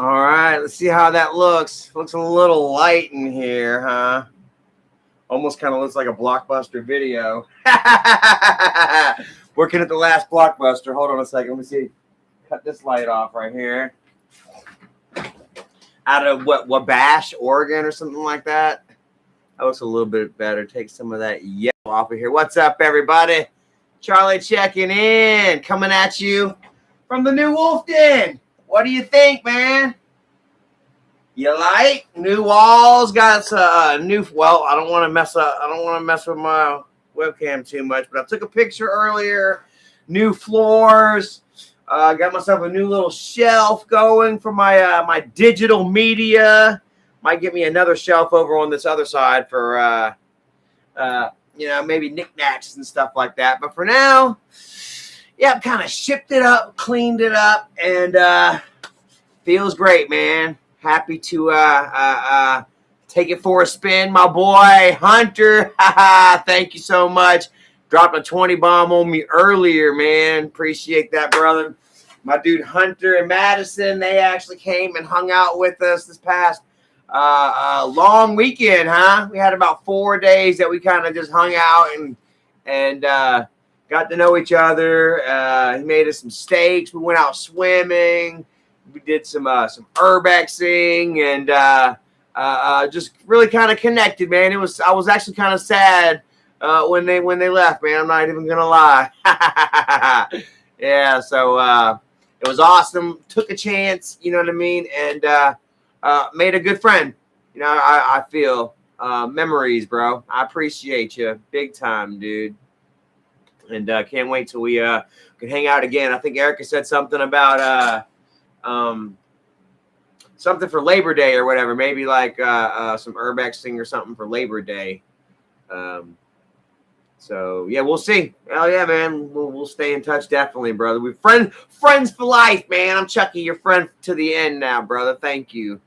All right, let's see how that looks. Looks a little light in here, huh? Almost kind of looks like a Blockbuster video. Working at the last Blockbuster. Hold on a second. Let me see. Cut this light off right here. Out of Wabash, Oregon, or something like that. That looks a little bit better. Take some of that yellow off of here. What's up, everybody? Charlie checking in, coming at you from the new Wolf Den. What do you think, man? You like new walls? Got new. Well, I don't want to mess up. I don't want to mess with my webcam too much, but I took a picture earlier. New floors. Got myself a new little shelf going for my my digital media. Might get me another shelf over on this other side for maybe knickknacks and stuff like that. But for now, yeah, kind of shipped it up, cleaned it up, and feels great, man. Happy to take it for a spin, my boy Hunter. Thank you so much. Dropped a 20 bomb on me earlier, man. Appreciate that, brother. My dude Hunter and Madison, they actually came and hung out with us this past long weekend, huh? We had about 4 days that we kind of just hung out and got to know each other. He made us some steaks. We went out swimming. We did some urbexing and just really kind of connected, man. I was actually kind of sad when they left, man. I'm not even gonna lie. Yeah, so it was awesome. Took a chance, you know what I mean, and made a good friend. You know, I feel memories, bro. I appreciate you big time, dude. And can't wait till we can hang out again. I think Erica said something about something for Labor Day or whatever. Maybe like some urbexing or something for Labor Day. So yeah, we'll see. Hell yeah, man. We'll stay in touch, definitely, brother. We're friends for life, man. I'm Chucky, your friend to the end now, brother. Thank you.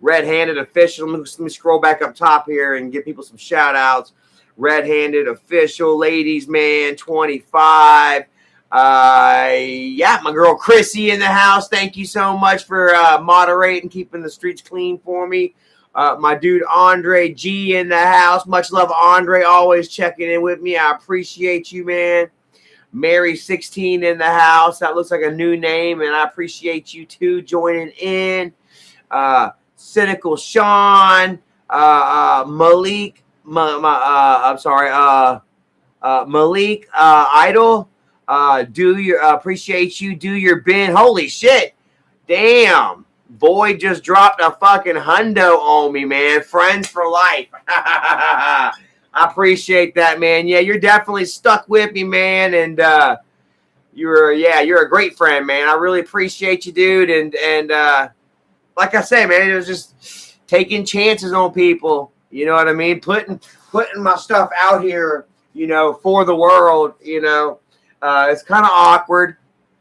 Red-handed official. Let me scroll back up top here and give people some shout outs. Red-handed official, ladies, man, 25. Yeah, my girl Chrissy in the house. Thank you so much for moderating, keeping the streets clean for me. My dude Andre G in the house. Much love, Andre. Always checking in with me. I appreciate you, man. Mary 16 in the house. That looks like a new name, and I appreciate you too joining in. Cynical Sean. Malik. I'm sorry. Malik Idol. Appreciate you. Do your bin. Holy shit. Damn. Boy just dropped a fucking hundo on me, man. Friends for life. I appreciate that, man. Yeah, you're definitely stuck with me, man. And you're a great friend, man. I really appreciate you, dude. And like I say, man, it was just taking chances on people. You know what I mean? Putting my stuff out here, you know, for the world. You know, it's kind of awkward.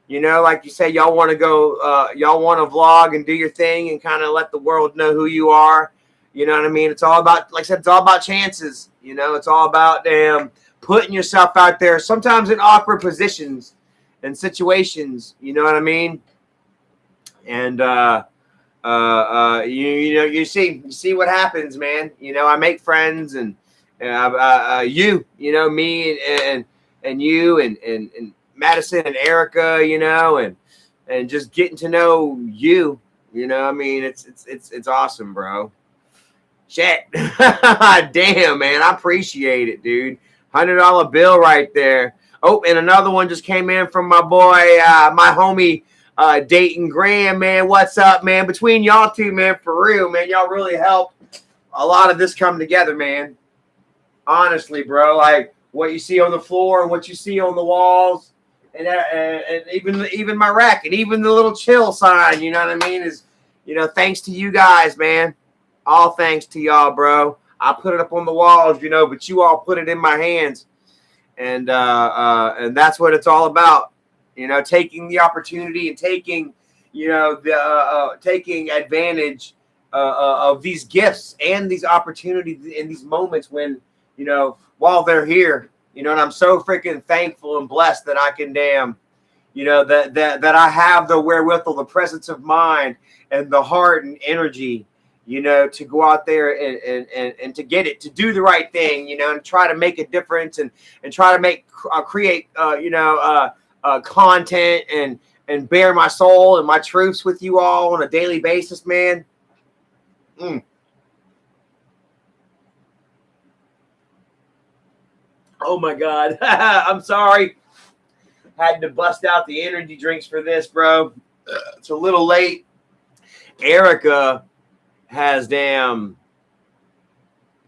You know, like you say, y'all want to go, y'all want to vlog and do your thing and kind of let the world know who you are. You know what I mean? It's all about, like I said, it's all about chances. You know, it's all about putting yourself out there, sometimes in awkward positions and situations. You know what I mean? And you see what happens, man. You know, I make friends, and you know, me and you and Madison and Erica, you know, and just getting to know you, you know, I mean, it's awesome, bro. Shit. Damn, man. I appreciate it, dude. $100 bill right there. Oh, and another one just came in from my boy, my homie, Dayton Graham, man. What's up, man? Between y'all two, man, for real, man, y'all really helped a lot of this come together, man. Honestly, bro, like what you see on the floor and what you see on the walls. And even my rack and even the little chill sign, you know what I mean, is, you know, thanks to you guys, man. All thanks to y'all, bro. I put it up on the walls, you know, but you all put it in my hands. And that's what it's all about, you know, taking the opportunity and taking, you know, taking advantage of these gifts and these opportunities in these moments when, you know, while they're here. You know, and I'm so freaking thankful and blessed that I can you know, that I have the wherewithal, the presence of mind, and the heart and energy, you know, to go out there and to get it, to do the right thing, you know, and try to make a difference and try to make create content and bare my soul and my truths with you all on a daily basis, man. Oh my God. I'm sorry. Had to bust out the energy drinks for this, bro. It's a little late. Erica has damn.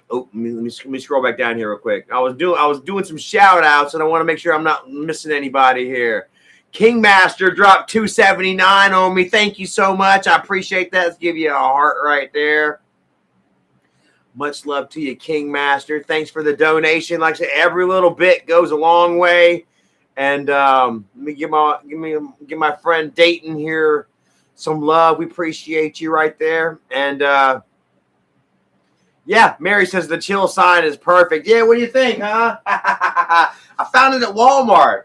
Oh, let me scroll back down here real quick. I was doing some shout outs, and I want to make sure I'm not missing anybody here. Kingmaster dropped $2.79 on me. Thank you so much. I appreciate that. Let's give you a heart right there. Much love to you, Kingmaster. Thanks for the donation. Like I said, every little bit goes a long way. And let me give my friend Dayton here some love. We appreciate you right there. And yeah, Mary says the chill sign is perfect. Yeah, what do you think, huh? I found it at Walmart.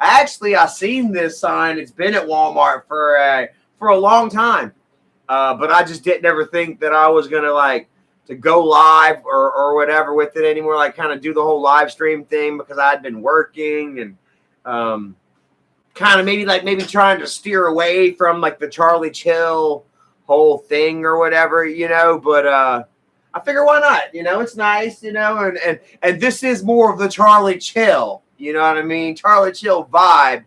I seen this sign. It's been at Walmart for a long time. But I just didn't ever think that I was gonna to go live or whatever with it anymore. Like kind of do the whole live stream thing because I'd been working and kind of maybe trying to steer away from like the Charlie Chill whole thing or whatever, you know, but I figure why not, you know, it's nice, you know, and this is more of the Charlie Chill, you know what I mean? Charlie Chill vibe.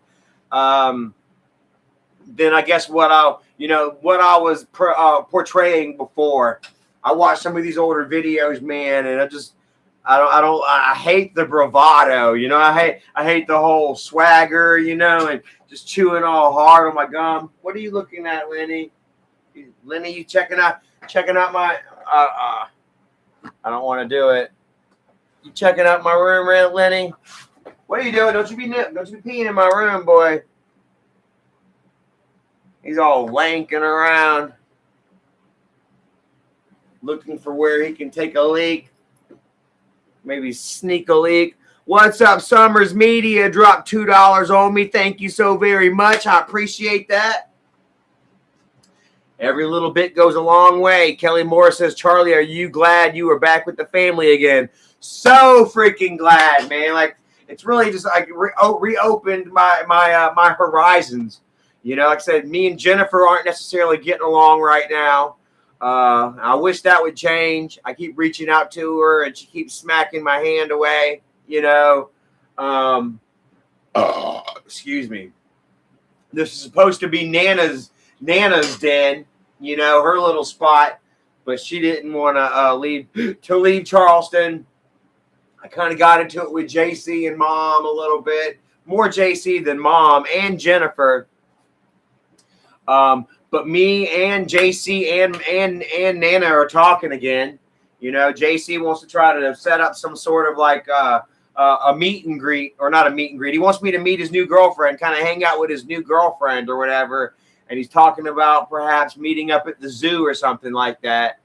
Then I guess what I was portraying before. I watched some of these older videos, man, and I hate the bravado, you know. I hate the whole swagger, you know, and just chewing all hard on my gum. What are you looking at, Lenny? Lenny, you checking out my I don't want to do it. You checking out my room, Lenny? What are you doing? Don't you be peeing in my room, boy. He's all lanking around, looking for where he can take a leak. Maybe sneak a leak. What's up, Summers Media? Dropped $2 on me. Thank you so very much. I appreciate that. Every little bit goes a long way. Kelly Moore says, Charlie, are you glad you are back with the family again? So freaking glad, man. Like, it's really just like reopened my horizons. You know, like I said, me and Jennifer aren't necessarily getting along right now. I wish that would change. I keep reaching out to her and she keeps smacking my hand away, you know. Excuse me. This is supposed to be Nana's den, you know, her little spot, but she didn't want to leave Charleston. I kind of got into it with JC and Mom a little bit, more JC than Mom and Jennifer. But me and JC and Nana are talking again. You know, JC wants to try to set up some sort of like a meet and greet, or not a meet and greet. He wants me to meet his new girlfriend, kind of hang out with his new girlfriend or whatever. And he's talking about perhaps meeting up at the zoo or something like that.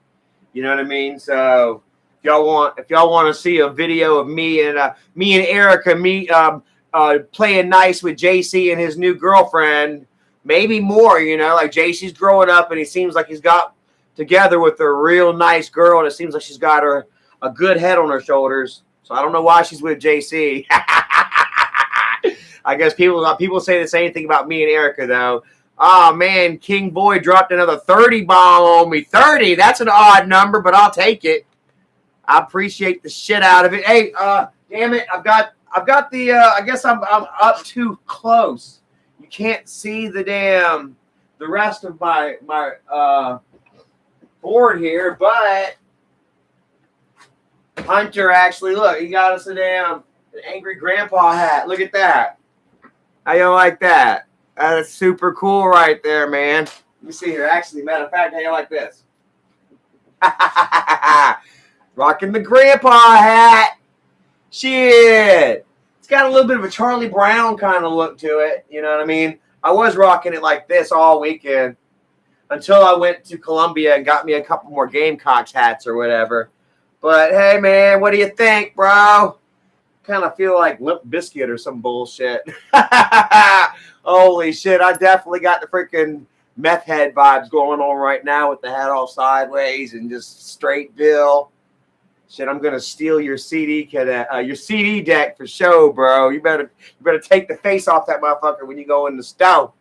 You know what I mean? So if y'all want to see a video of me and Erica playing nice with JC and his new girlfriend, maybe more, you know, like JC's growing up and he seems like he's got together with a real nice girl, and it seems like she's got a good head on her shoulders. So I don't know why she's with JC. I guess people say the same thing about me and Erica, though. Oh, man, King Boy dropped another 30 bomb on me. 30, that's an odd number, but I'll take it. I appreciate the shit out of it. Hey, damn it, I've got the, I guess I'm up too close. You can't see the rest of my board here, but Hunter actually, look, he got us an angry grandpa hat. Look at that. How you like that? That's super cool right there, man. Let me see here. Actually, matter of fact, how you like this? Rocking the grandpa hat. Shit. It's got a little bit of a Charlie Brown kind of look to it. You know what I mean? I was rocking it like this all weekend until I went to Columbia and got me a couple more Gamecocks hats or whatever. But, hey, man, what do you think, bro? kind of feel like Limp Bizkit or some bullshit. Holy shit, I definitely got the freaking meth head vibes going on right now with the hat all sideways and just straight bill. Shit, I'm gonna steal your CD deck for show, bro. You better take the face off that motherfucker when you go in the stove.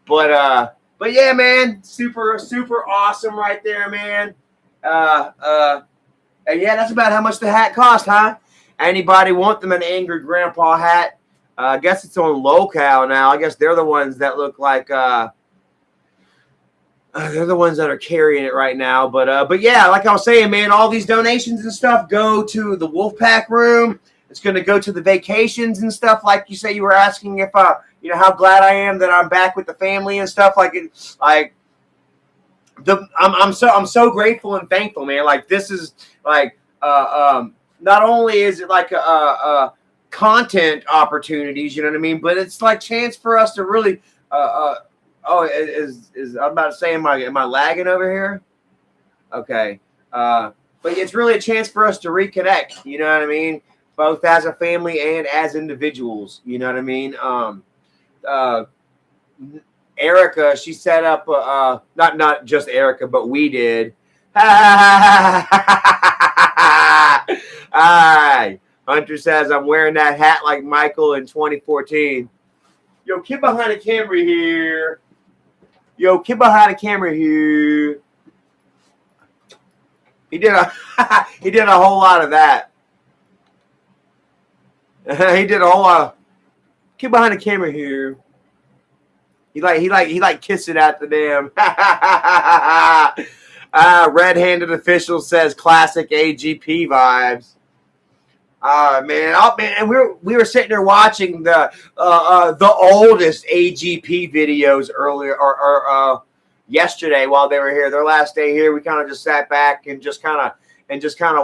But yeah, man, super awesome right there, man. And yeah, that's about how much the hat cost, huh? Anybody want them an Angry Grandpa hat? I guess it's on Locale now. I guess they're the ones that look like they're the ones that are carrying it right now. But yeah, like I was saying, man, all these donations and stuff go to the Wolfpack room. It's going to go to the vacations and stuff. Like you say, you were asking if how glad I am that I'm back with the family and stuff. I'm so grateful and thankful, man. Like, this is like not only is it like a content opportunities, you know what I mean, but it's like chance for us to really I'm about to say, am I lagging over here? Okay. But it's really a chance for us to reconnect, you know what I mean, both as a family and as individuals, you know what I mean. Erica, she set up not just Erica, but we did. Hi. Hunter says, I'm wearing that hat like Michael in 2014. Yo, kid behind the camera here. He did a whole lot of that. He did a whole lot of kid behind the camera here. He kissed it at the damn. Red-handed official says classic AGP vibes. Man, we were sitting there watching the oldest AGP videos earlier or yesterday while they were here. Their last day here, we kind of just sat back and just kind of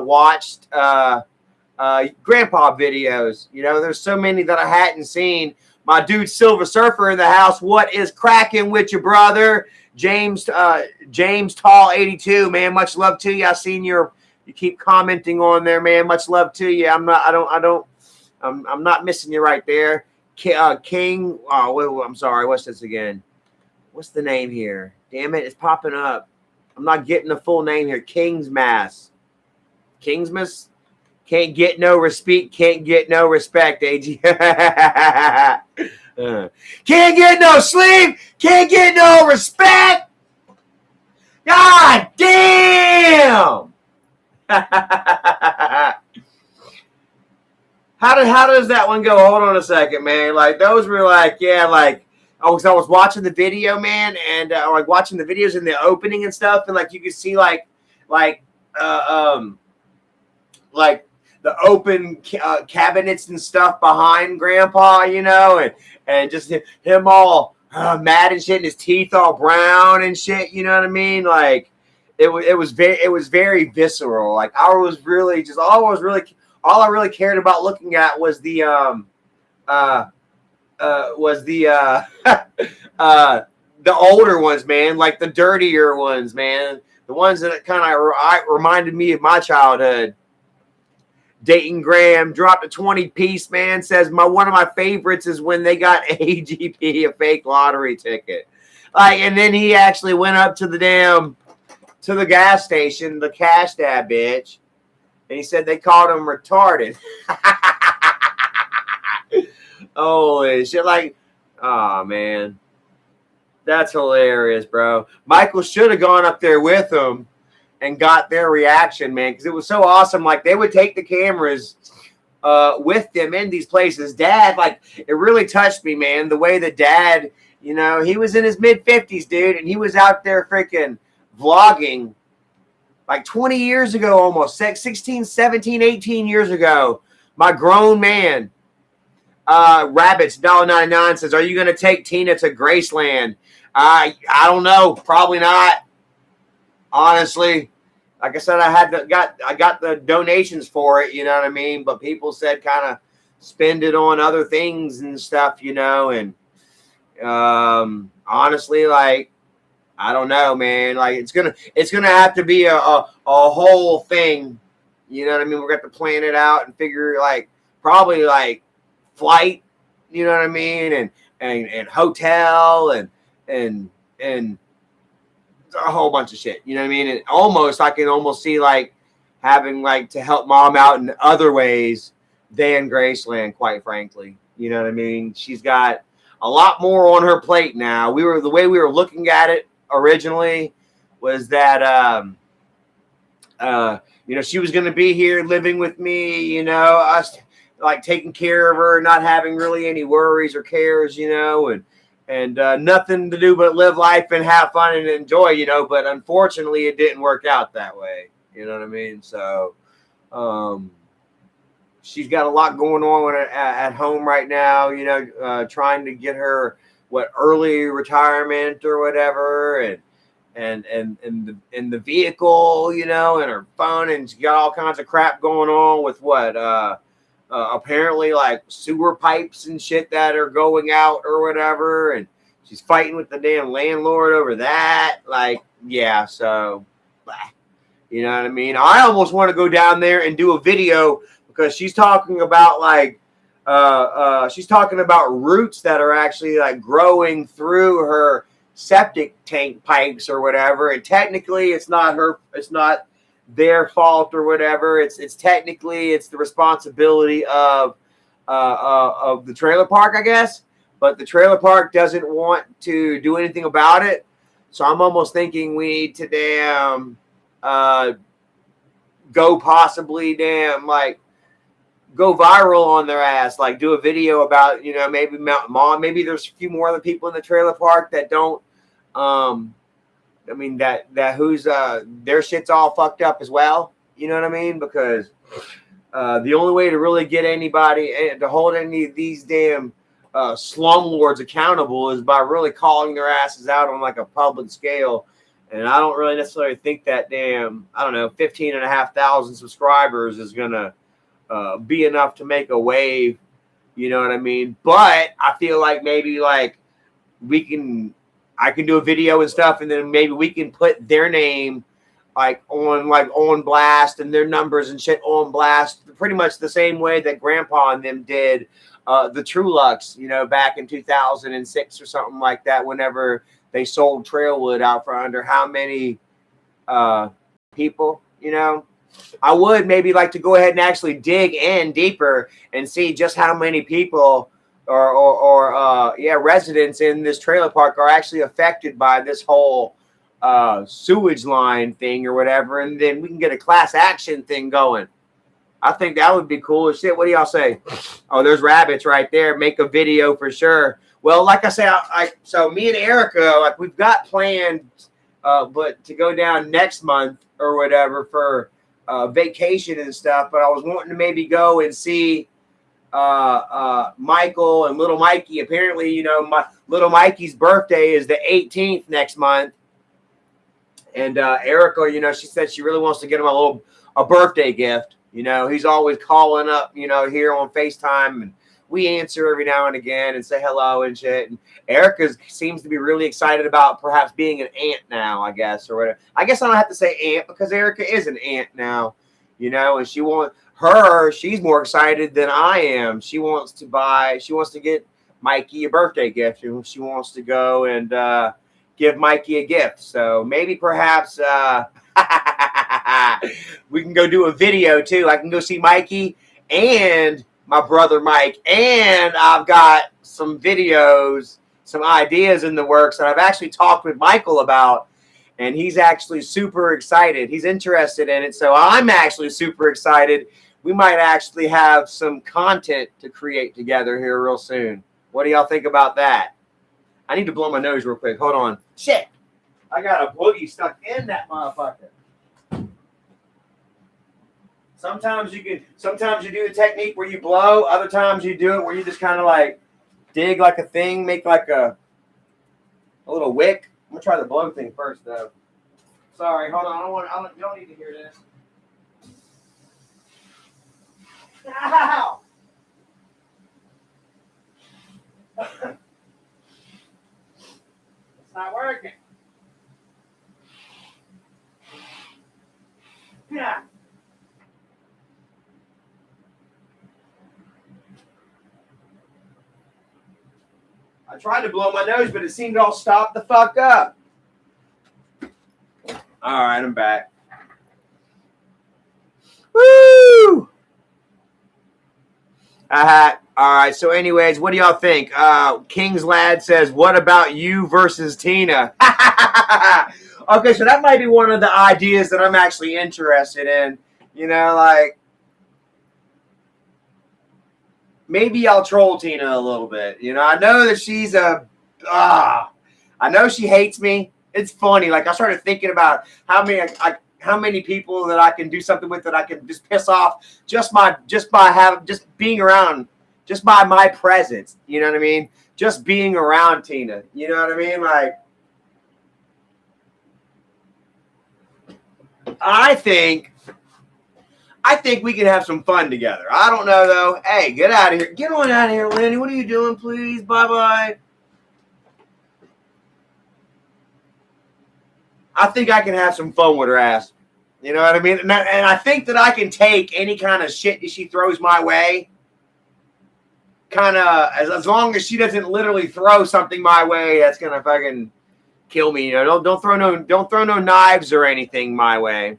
watched grandpa videos. You know, there's so many that I hadn't seen. My dude Silver Surfer in the house. What is cracking with your brother? James Tall 82, man. Much love to you. I seen you keep commenting on there, man. Much love to you. I'm not missing you right there. King. Oh, I'm sorry. What's this again? What's the name here? Damn it, it's popping up. I'm not getting the full name here. Kingsmas. Can't get no respect. Can't get no respect, AG. Can't get no sleep. Can't get no respect. God damn. How does that one go? Hold on a second, man. Like, those were like, yeah, like, I was watching the video, man, and like watching the videos in the opening and stuff, and like you could see like the open cabinets and stuff behind Grandpa, you know, and just him all mad and shit, and his teeth all brown and shit, you know what I mean? Like, it was very visceral. Like, all I really cared about looking at was the older ones, man, like the dirtier ones, man, the ones that kind of reminded me of my childhood. Dayton Graham dropped a 20-piece, man, says one of my favorites is when they got AGP a fake lottery ticket. Like, and then he actually went up to the gas station, the cash that bitch, and he said they called him retarded. Holy shit, like, oh man. That's hilarious, bro. Michael should have gone up there with him and got their reaction, man, because it was so awesome. Like, they would take the cameras with them in these places. Dad, like, it really touched me, man, the way that Dad, you know, he was in his mid-50s, dude, and he was out there freaking vlogging like 20 years ago almost, 16, 17, 18 years ago. My grown man, Rabbits $1.99 says, are you going to take Tina to Graceland? I don't know. Probably not. Honestly, like I said, I got the donations for it, you know what I mean? But people said kind of spend it on other things and stuff, you know, and honestly, like, I don't know, man. Like, it's gonna have to be a whole thing, You know what I mean? We're going to have to plan it out and figure like probably like flight, you know what I mean? And hotel and a whole bunch of shit. You know what I mean? And almost, I can almost see like having like to help mom out in other ways than Graceland, quite frankly. You know what I mean? She's got a lot more on her plate now. The way we were looking at it originally was that, you know, she was going to be here living with me, you know, us like taking care of her, not having really any worries or cares, you know, and nothing to do but live life and have fun and enjoy, you know, but unfortunately it didn't work out that way. You know what I mean? So, she's got a lot going on at home right now, you know, trying to get her early retirement or whatever, and the vehicle, you know, and her phone, and she got all kinds of crap going on with apparently like sewer pipes and shit that are going out or whatever, and she's fighting with the damn landlord over that. Like, yeah, so you know what I mean? I almost want to go down there and do a video because she's talking about like she's talking about roots that are actually like growing through her septic tank pipes or whatever, and technically it's not their fault or whatever. It's technically it's the responsibility of the trailer park, I guess, but the trailer park doesn't want to do anything about it. So I'm almost thinking we need to damn go possibly damn like go viral on their ass, like do a video about, you know, maybe mom, maybe there's a few more other people in the trailer park that don't I mean that who's their shit's all fucked up as well, you know what I mean? Because the only way to really get anybody to hold any of these damn slumlords accountable is by really calling their asses out on like a public scale. And I don't really necessarily think that damn, I don't know, 15,500 subscribers is gonna be enough to make a wave, you know what I mean? But I feel like maybe like I can do a video and stuff, and then maybe we can put their name like on blast and their numbers and shit on blast, pretty much the same way that Grandpa and them did the Trulux, you know, back in 2006 or something like that, whenever they sold Trailwood out for under how many people, you know. I would maybe like to go ahead and actually dig in deeper and see just how many people or residents in this trailer park are actually affected by this whole sewage line thing or whatever, and then we can get a class action thing going. I think that would be cool as shit. What do y'all say? Oh, there's rabbits right there. Make a video for sure. Well, like I say, so me and Erica, like we've got planned, but to go down next month or whatever for vacation and stuff. But I was wanting to maybe go and see Michael and little Mikey. Apparently, you know, my little Mikey's birthday is the 18th next month. And Erica, you know, she said she really wants to get him a birthday gift. You know, he's always calling up, you know, here on FaceTime, and we answer every now and again and say hello and shit. And Erica seems to be really excited about perhaps being an aunt now, I guess, or whatever. I guess I don't have to say aunt because Erica is an aunt now, you know, and she's more excited than I am. She wants to get Mikey a birthday gift, and she wants to go and give Mikey a gift. So maybe perhaps we can go do a video too. I can go see Mikey and my brother Mike, and I've got some videos, some ideas in the works that I've actually talked with Michael about, and he's actually super excited. He's interested in it, so I'm actually super excited. We might actually have some content to create together here real soon. What do y'all think about that? I need to blow my nose real quick. Hold on. Shit. I got a boogie stuck in that motherfucker. Sometimes you do the technique where you blow. Other times you do it where you just kind of like dig like a thing, make like a little wick. I'm gonna try the blow thing first though. Sorry, hold on. You don't need to hear this. Ow! It's not working. Yeah. tried to blow my nose, but it seemed to all stop the fuck up. All right, I'm back. Woo! All right, so anyways, what do y'all think? King's Lad says, what about you versus Tina? Okay, so that might be one of the ideas that I'm actually interested in. You know, like, maybe I'll troll Tina a little bit. You know, I know that she's I know she hates me. It's funny. Like, I started thinking about how many people that I can do something with that I can just piss off just by being around, just by my presence. You know what I mean? Just being around Tina. You know what I mean? Like, I think we can have some fun together. I don't know though. Hey, get out of here. Get on out of here, Lenny. What are you doing, please? Bye-bye. I think I can have some fun with her ass. You know what I mean? And I think that I can take any kind of shit that she throws my way. Kind of, as long as she doesn't literally throw something my way that's gonna fucking kill me. You know, don't throw no knives or anything my way.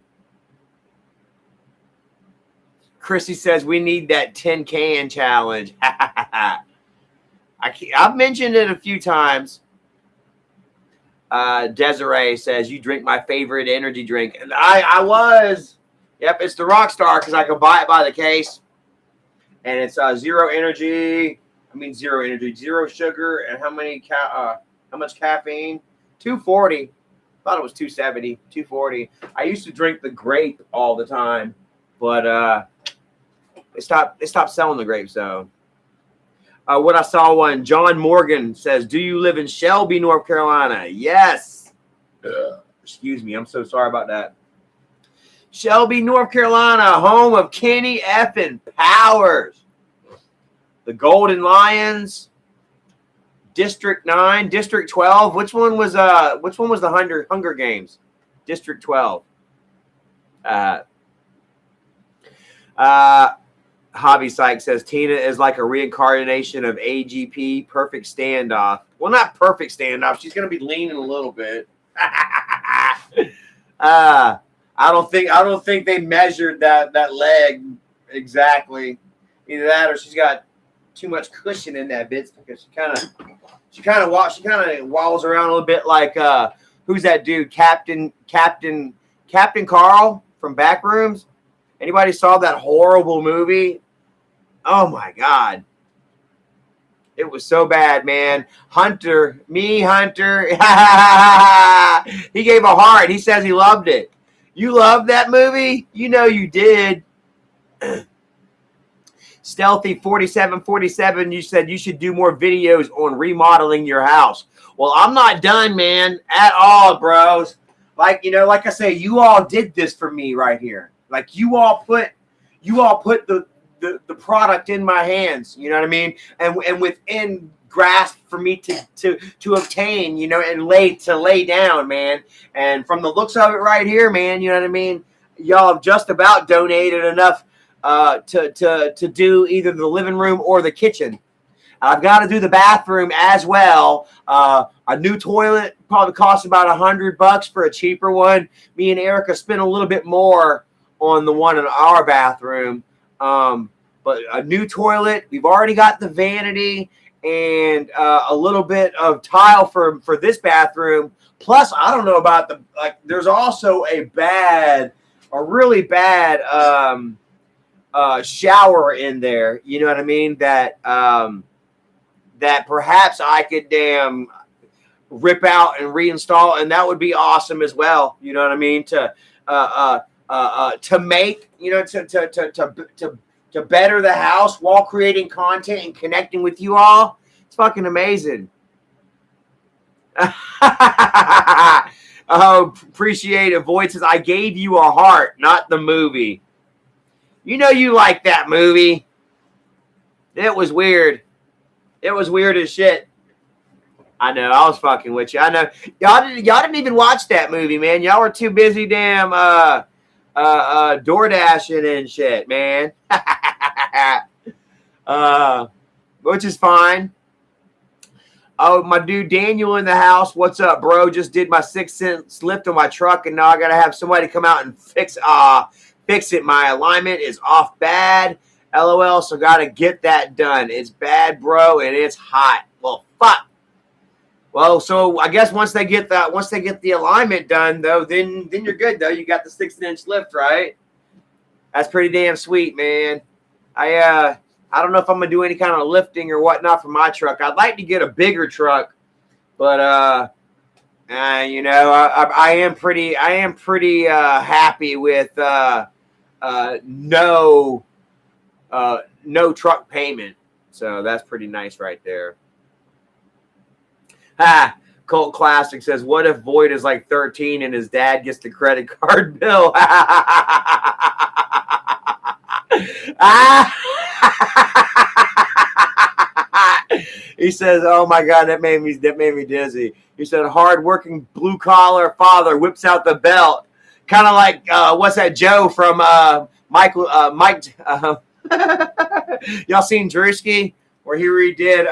Chrissy says we need that 10 can challenge. I've mentioned it a few times. Desiree says you drink my favorite energy drink, and I was. Yep, it's the Rockstar because I could buy it by the case, and it's zero energy. I mean zero energy, zero sugar, and how much caffeine? 240. Thought it was 270, 240. I used to drink the grape all the time, but they stopped selling the grape. So what I saw one, John Morgan says, do you live in Shelby, North Carolina? Yes. Excuse me. I'm so sorry about that. Shelby, North Carolina, home of Kenny effing Powers. The Golden Lions, District 9, District 12. Which one was the Hunger Games? District 12. Hobby Psych says Tina is like a reincarnation of AGP, Perfect Standoff. Well, not Perfect Standoff. She's going to be leaning a little bit. I don't think they measured that leg exactly. Either that or she's got too much cushion in that bit because she kind of wobbles around a little bit like who's that dude? Captain Carl from Backrooms. Anybody saw that horrible movie? Oh my God. It was so bad, man. Hunter. He gave a heart. He says he loved it. You loved that movie? You know you did. Stealthy 4747, you said you should do more videos on remodeling your house. Well, I'm not done, man, at all, bros. Like, like I say, you all did this for me right here. Like you all put the product in my hands, you know what I mean? And within grasp for me to obtain, and lay down, man. And from the looks of it right here, man, you know what I mean? Y'all have just about donated enough to do either the living room or the kitchen. I've got to do the bathroom as well. A new toilet probably costs about $100 for a cheaper one. Me and Erica spent a little bit more on the one in our bathroom. But a new toilet, we've already got the vanity and a little bit of tile for this bathroom. Plus, I don't know about there's also a really bad shower in there. You know what I mean? That perhaps I could rip out and reinstall, and that would be awesome as well. You know what I mean? To make, to better the house while creating content and connecting with you all. It's fucking amazing. Oh, appreciate it. Void says, I gave you a heart, not the movie. You know you like that movie. It was weird. It was weird as shit. I know. I was fucking with you. I know. Y'all didn't even watch that movie, man. Y'all were too busy door dashing and shit, man. Which is fine. Oh, my dude Daniel in the house. What's up, bro? Just did my 6 cents lift on my truck, and now I gotta have somebody come out and fix it. My alignment is off bad. LOL. So gotta get that done. It's bad, bro, and it's hot. Well, fuck. Well, so I guess once they get the alignment done, though, then you're good, though. You got the 6-inch lift, right? That's pretty damn sweet, man. I don't know if I'm gonna do any kind of lifting or whatnot for my truck. I'd like to get a bigger truck, but you know, I am pretty happy with no truck payment. So that's pretty nice right there. Cult Classic says, what if Void is like 13 and his dad gets the credit card bill? He says, oh my God, that made me dizzy. He said, hard-working blue-collar father whips out the belt. Kind of like, what's that, Joe from Mike. Y'all seen Drewski? Where he redid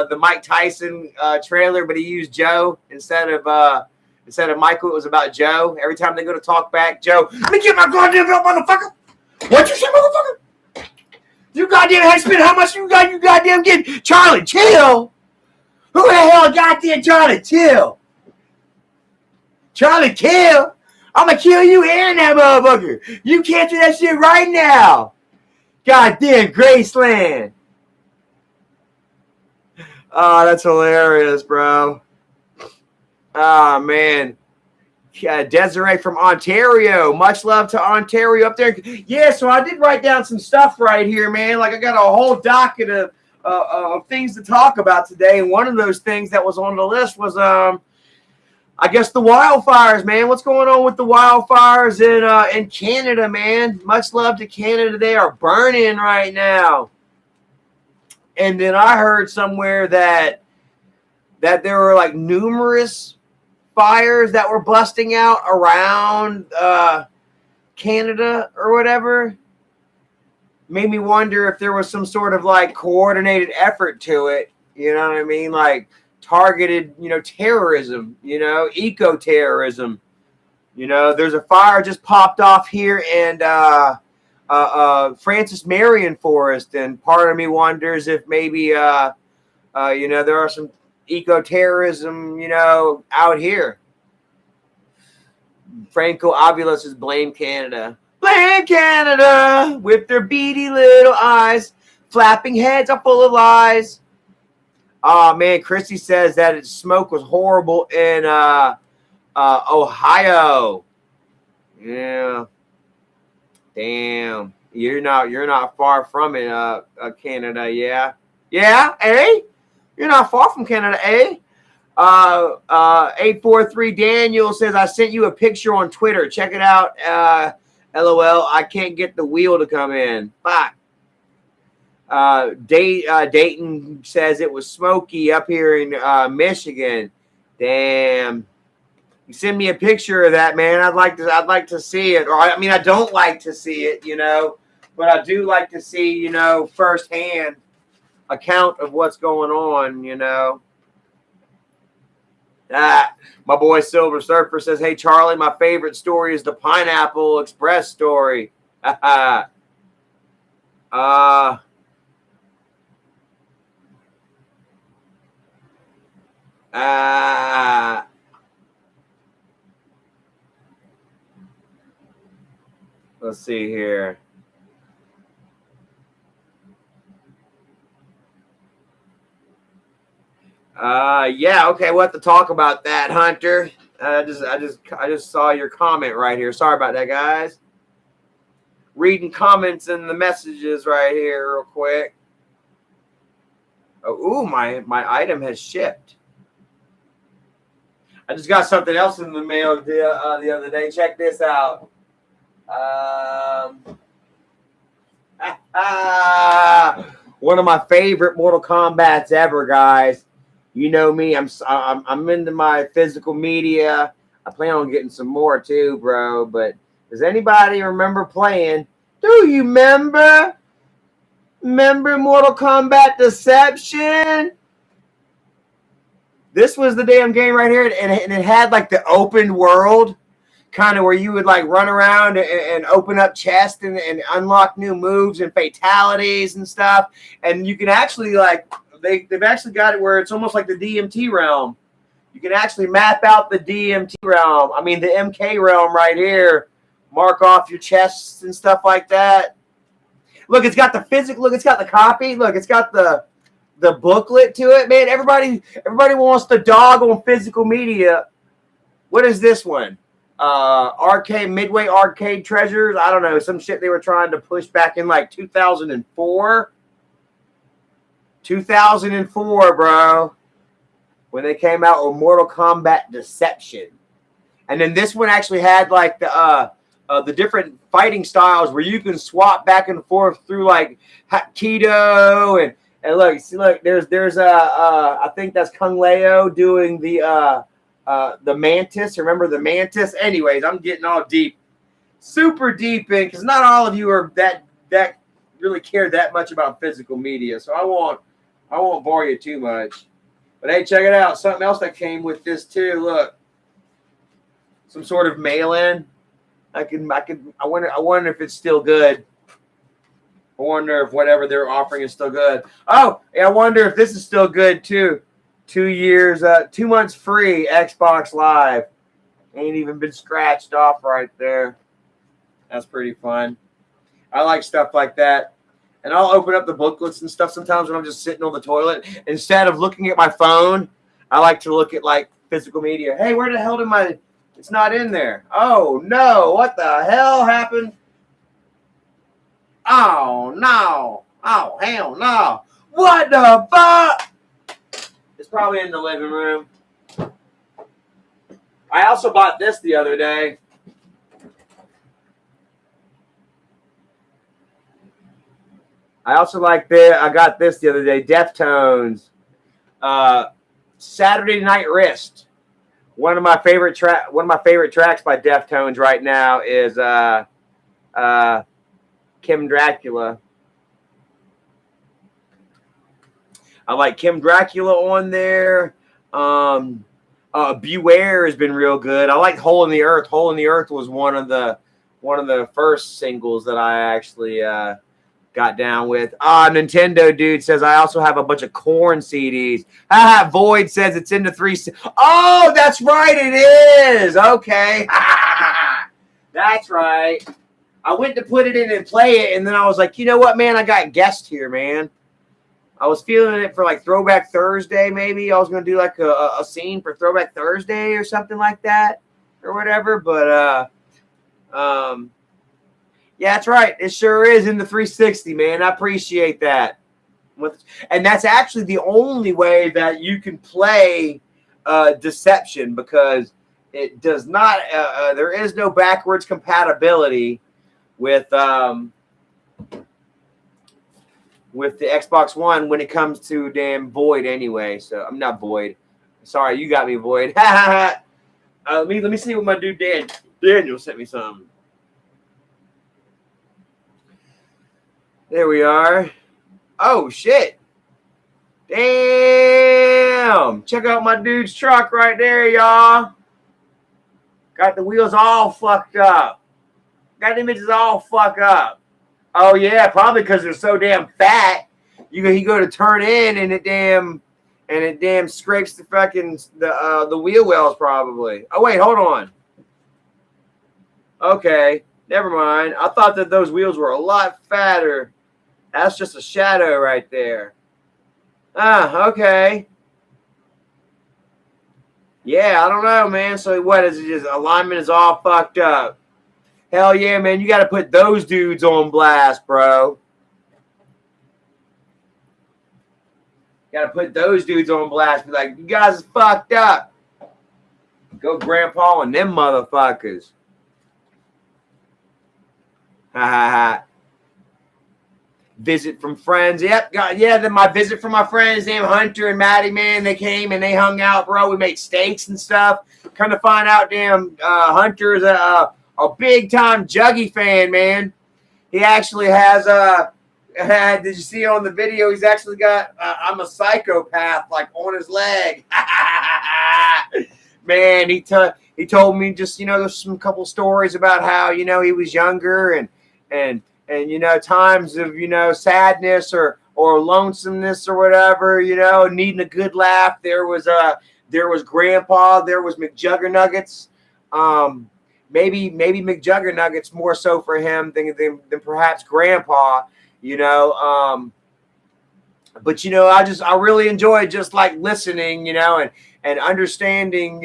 the Mike Tyson trailer, but he used Joe instead of Michael. It was about Joe. Every time they go to talk back, Joe, let me get my goddamn belt, motherfucker. What you say, motherfucker? You goddamn had to spend how much you goddamn get? Charlie, chill. Who the hell goddamn Charlie, chill? Charlie, kill. I'm going to kill you and that motherfucker. You can't do that shit right now. Goddamn Graceland. Oh, that's hilarious, bro. Oh, man. Desiree from Ontario. Much love to Ontario up there. Yeah, so I did write down some stuff right here, man. Like I got a whole docket of things to talk about today. And one of those things that was on the list was, I guess, the wildfires, man. What's going on with the wildfires in Canada, man? Much love to Canada. They are burning right now. And then I heard somewhere that there were like numerous fires that were busting out around Canada or whatever. Made me wonder if there was some sort of like coordinated effort to it. You know what I mean? Like targeted, terrorism, eco-terrorism. There's a fire just popped off here and Francis Marion Forest, and part of me wonders if maybe there are some eco-terrorism out here. Franco Aviles says blame Canada with their beady little eyes, flapping heads are full of lies. Oh man, Christy says that its smoke was horrible in Ohio. Yeah. Damn, you're not far from it, Canada. Yeah, eh? You're not far from Canada, eh? 843 Daniel says I sent you a picture on Twitter. Check it out. LOL. I can't get the wheel to come in. Fuck. Dayton says it was smoky up here in Michigan. Damn. You send me a picture of that, man. I'd like to see it. Or I mean, I don't like to see it, but I do like to see, firsthand account of what's going on, My boy Silver Surfer says, hey, Charlie, my favorite story is the Pineapple Express story. Let's see here. Yeah, okay, we'll have to talk about that, Hunter. I just saw your comment right here. Sorry about that, guys. Reading comments and the messages right here real quick. Oh, ooh, my item has shipped. I just got something else in the mail the other day. Check this out. One of my favorite Mortal Kombats ever, guys. You know me. I'm into my physical media. I plan on getting some more too, bro. But does anybody remember playing? Do you remember? Remember Mortal Kombat Deception? This was the damn game right here, and it had like the open world, kind of where you would like run around and open up chests and unlock new moves and fatalities and stuff. And you can actually like they've actually got it where it's almost like the DMT realm. You can actually map out the DMT realm. I mean the MK realm right here. Mark off your chests and stuff like that. Look, it's got the physical. Look, it's got the copy. Look, it's got the booklet to it, man. Everybody wants to dog on physical media. What is this one? Midway Arcade Treasures. I don't know, some shit they were trying to push back in like 2004. 2004, bro. When they came out with Mortal Kombat Deception. And then this one actually had like the different fighting styles where you can swap back and forth through like Hapkido and look, there's I think that's Kung Lao doing the Mantis. Remember the Mantis? Anyways, I'm getting all deep, super deep in, because not all of you are that really care that much about physical media. So I won't bore you too much. But hey, check it out. Something else that came with this too. Look, some sort of mail-in. I wonder if it's still good. I wonder if whatever they're offering is still good. Oh, I wonder if this is still good too. 2 years, 2 months free Xbox Live. Ain't even been scratched off right there. That's pretty fun. I like stuff like that. And I'll open up the booklets and stuff sometimes when I'm just sitting on the toilet. Instead of looking at my phone, I like to look at like physical media. Hey, where the hell did my... It's not in there. Oh, no. What the hell happened? Oh, no. Oh, hell no. What the fuck? It's probably in the living room. I also bought this the other day. I also like this. I got this the other day. Deftones. Saturday Night Wrist. One of my favorite tracks by Deftones right now is Kim Dracula. I like Kim Dracula on there. Beware has been real good. I like Hole in the Earth. Hole in the Earth was one of the first singles that I actually got down with. Nintendo dude says I also have a bunch of Korn CDs. Void says it's in the 3. Oh, that's right, it is. Okay. That's right. I went to put it in and play it, and then I was like, you know what, man? I got guests here, man. I was feeling it for like Throwback Thursday, maybe. I was going to do like a scene for Throwback Thursday or something like that or whatever. But, yeah, that's right. It sure is in the 360, man. I appreciate that. And that's actually the only way that you can play Deception, because it does not, there is no backwards compatibility with the Xbox One when it comes to damn Void anyway. So I'm not Void. Sorry, you got me, Void. Let me see what my dude Daniel sent me something. There we are. Oh shit. Damn. Check out my dude's truck right there, y'all. Got the wheels all fucked up. Got the images all fucked up. Oh yeah, probably because they're so damn fat. You go to turn in and it damn scrapes the fucking the wheel wells probably. Oh wait, hold on. Okay, never mind. I thought that those wheels were a lot fatter. That's just a shadow right there. Okay. Yeah, I don't know, man. So what is it? Just alignment is all fucked up. Hell yeah, man. You got to put those dudes on blast, bro. Got to put those dudes on blast. Be like, you guys is fucked up. Go Grandpa and them motherfuckers. Ha ha ha. Visit from friends. Yep. Then my visit from my friends named Hunter and Maddie, man. They came and they hung out, bro. We made steaks and stuff. Come to find out, damn, Hunter is a big time Juggy fan, man. He actually has did you see on the video? He's actually got I'm a psychopath like on his leg. Man, he told me just, there's some couple stories about how, he was younger and times of, sadness or lonesomeness or whatever, needing a good laugh. There was Grandpa, there was McJuggernuggets. Maybe McJuggernuggets more so for him than perhaps Grandpa, but I really enjoyed just like listening, and understanding,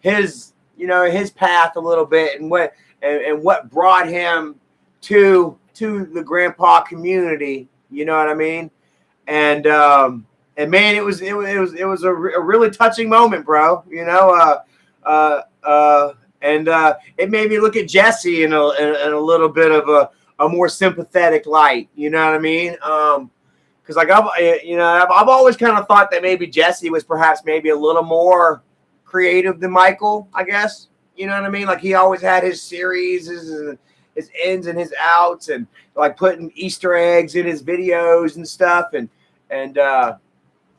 his path a little bit and what brought him to the Grandpa community, you know what I mean? And man, it was a really touching moment, bro. And it made me look at Jesse in a little bit of a more sympathetic light. You know what I mean? Because like I've always kind of thought that maybe Jesse was perhaps maybe a little more creative than Michael, I guess. You know what I mean? Like he always had his series, his ins and his outs, and like putting Easter eggs in his videos and stuff. And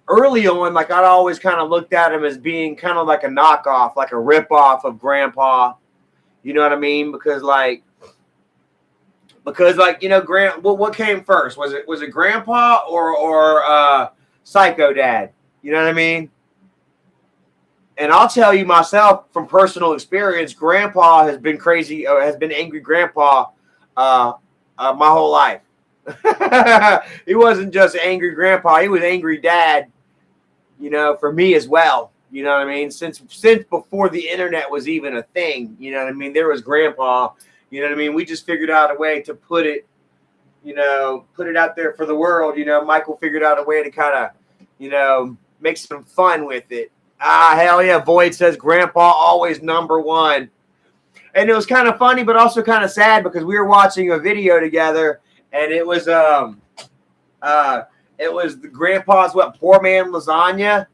early on, like I'd always kind of looked at him as being kind of like a knockoff, like a ripoff of Grandpa. You know what I mean? Because what came first? Was it Grandpa or Psycho Dad? You know what I mean? And I'll tell you myself from personal experience, Grandpa has been crazy, has been angry Grandpa my whole life. He wasn't just angry Grandpa, he was angry Dad, for me as well. You know what I mean? Since before the internet was even a thing, you know what I mean? There was Grandpa. You know what I mean? We just figured out a way to put it out there for the world. Michael figured out a way to kind of, make some fun with it. Hell yeah. Void says Grandpa always number one. And it was kind of funny, but also kind of sad because we were watching a video together and it was the Grandpa's Poor Man Lasagna.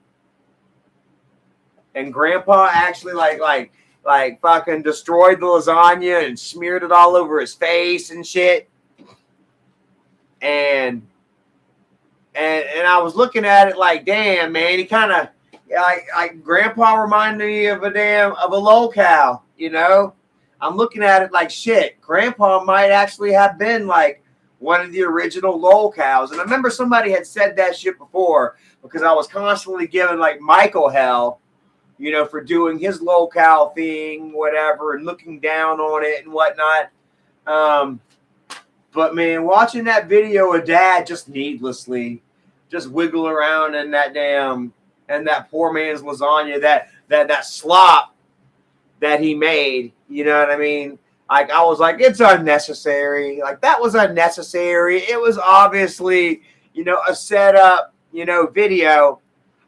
And Grandpa actually like fucking destroyed the lasagna and smeared it all over his face and shit. And I was looking at it like, damn, man, he kind of like Grandpa reminded me of a lolcow, I'm looking at it like shit. Grandpa might actually have been like one of the original lolcows. And I remember somebody had said that shit before because I was constantly giving like Michael hell, for doing his lolcow thing, whatever, and looking down on it and whatnot. But man, watching that video of Dad just needlessly just wiggle around in that that poor man's lasagna, that slop that he made, you know what I mean? Like I was like, it's unnecessary. Like that was unnecessary. It was obviously, a setup, video.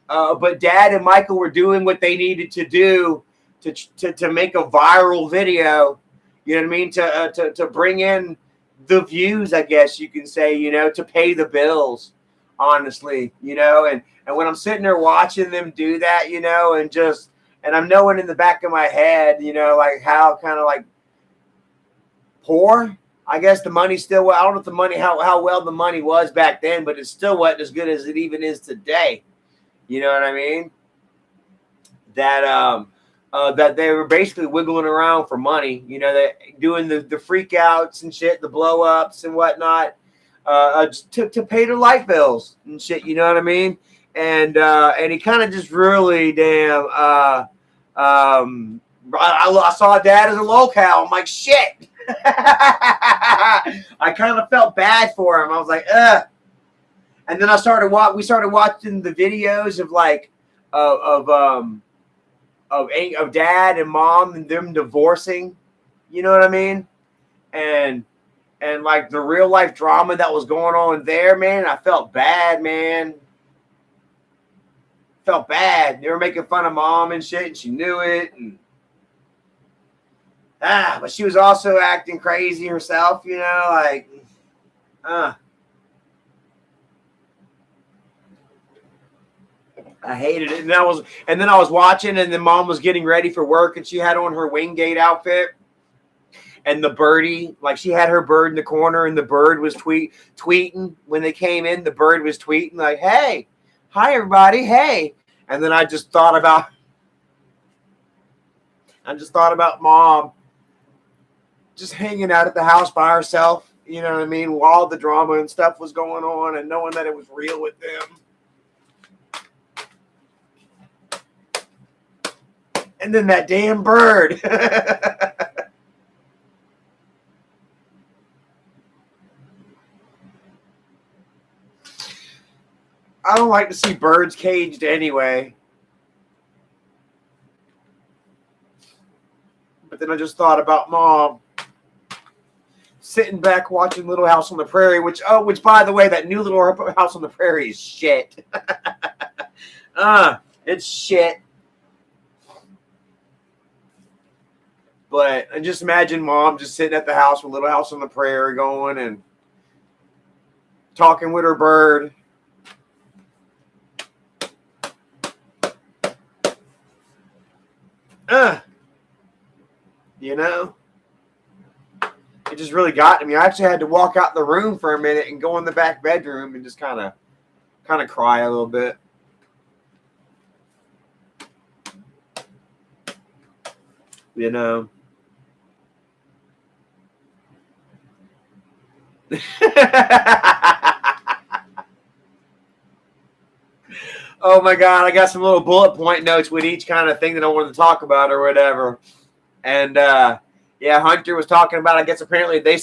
But Dad and Michael were doing what they needed to do to make a viral video. You know what I mean? To bring in the views, I guess you can say. To pay the bills, honestly. And when I'm sitting there watching them do that, and I'm knowing in the back of my head, like how kind of like poor. I guess the money still. I don't know if the money how well the money was back then, but it still wasn't as good as it even is today. You know what I mean? That they were basically wiggling around for money. That doing the freak outs and shit, the blow ups and whatnot, to pay their light bills and shit. You know what I mean? And he kind of just really damn. I saw Dad as a lolcow. I'm like shit. I kind of felt bad for him. I was like, ugh. And then we started watching the videos of like of Dad and Mom and them divorcing, you know what I mean? And like the real life drama that was going on there, man. I felt bad, man. Felt bad. They were making fun of Mom and shit, and she knew it. And but she was also acting crazy herself, like I hated it. And then I was watching, and then Mom was getting ready for work, and she had on her Wingate outfit. And the birdie, like she had her bird in the corner, and the bird was tweeting when they came in. The bird was tweeting like, "Hey, hi everybody, hey." And then I just thought about Mom just hanging out at the house by herself, you know what I mean, while all the drama and stuff was going on, and knowing that it was real with them. And then that damn bird. I don't like to see birds caged anyway. But then I just thought about Mom sitting back watching Little House on the Prairie, which by the way, that new Little House on the Prairie is shit. It's shit. But I just imagine Mom just sitting at the house with Little House on the Prairie going and talking with her bird. You know, it just really got to me. I actually had to walk out the room for a minute and go in the back bedroom and just kind of cry a little bit. You know. Oh my God, I got some little bullet point notes with each kind of thing that I wanted to talk about or whatever. And yeah, Hunter was talking about, I guess apparently they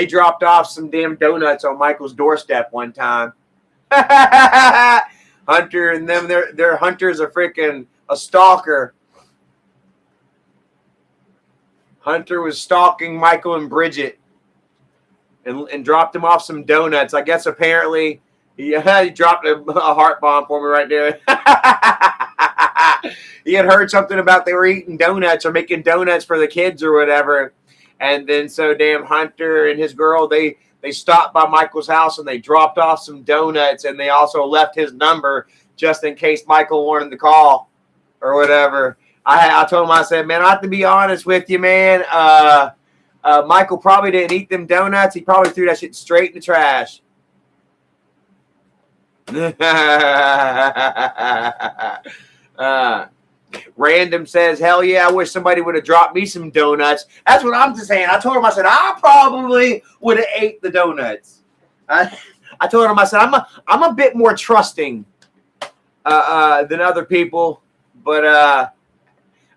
dropped off some damn donuts on Michael's doorstep one time. Hunter and them, their Hunter's a stalker. Hunter was stalking Michael and Bridget and dropped him off some donuts. I guess apparently he dropped a heart bomb for me right there. He had heard something about they were eating donuts or making donuts for the kids or whatever. And then so damn Hunter and his girl, they stopped by Michael's house and they dropped off some donuts, and they also left his number just in case Michael wanted to call or whatever. I told him, I said, man, I have to be honest with you, man. Michael probably didn't eat them donuts. He probably threw that shit straight in the trash. Random says, hell yeah, I wish somebody would have dropped me some donuts. That's what I'm just saying. I told him, I said, I probably would have ate the donuts. I told him, I said, I'm a bit more trusting than other people, but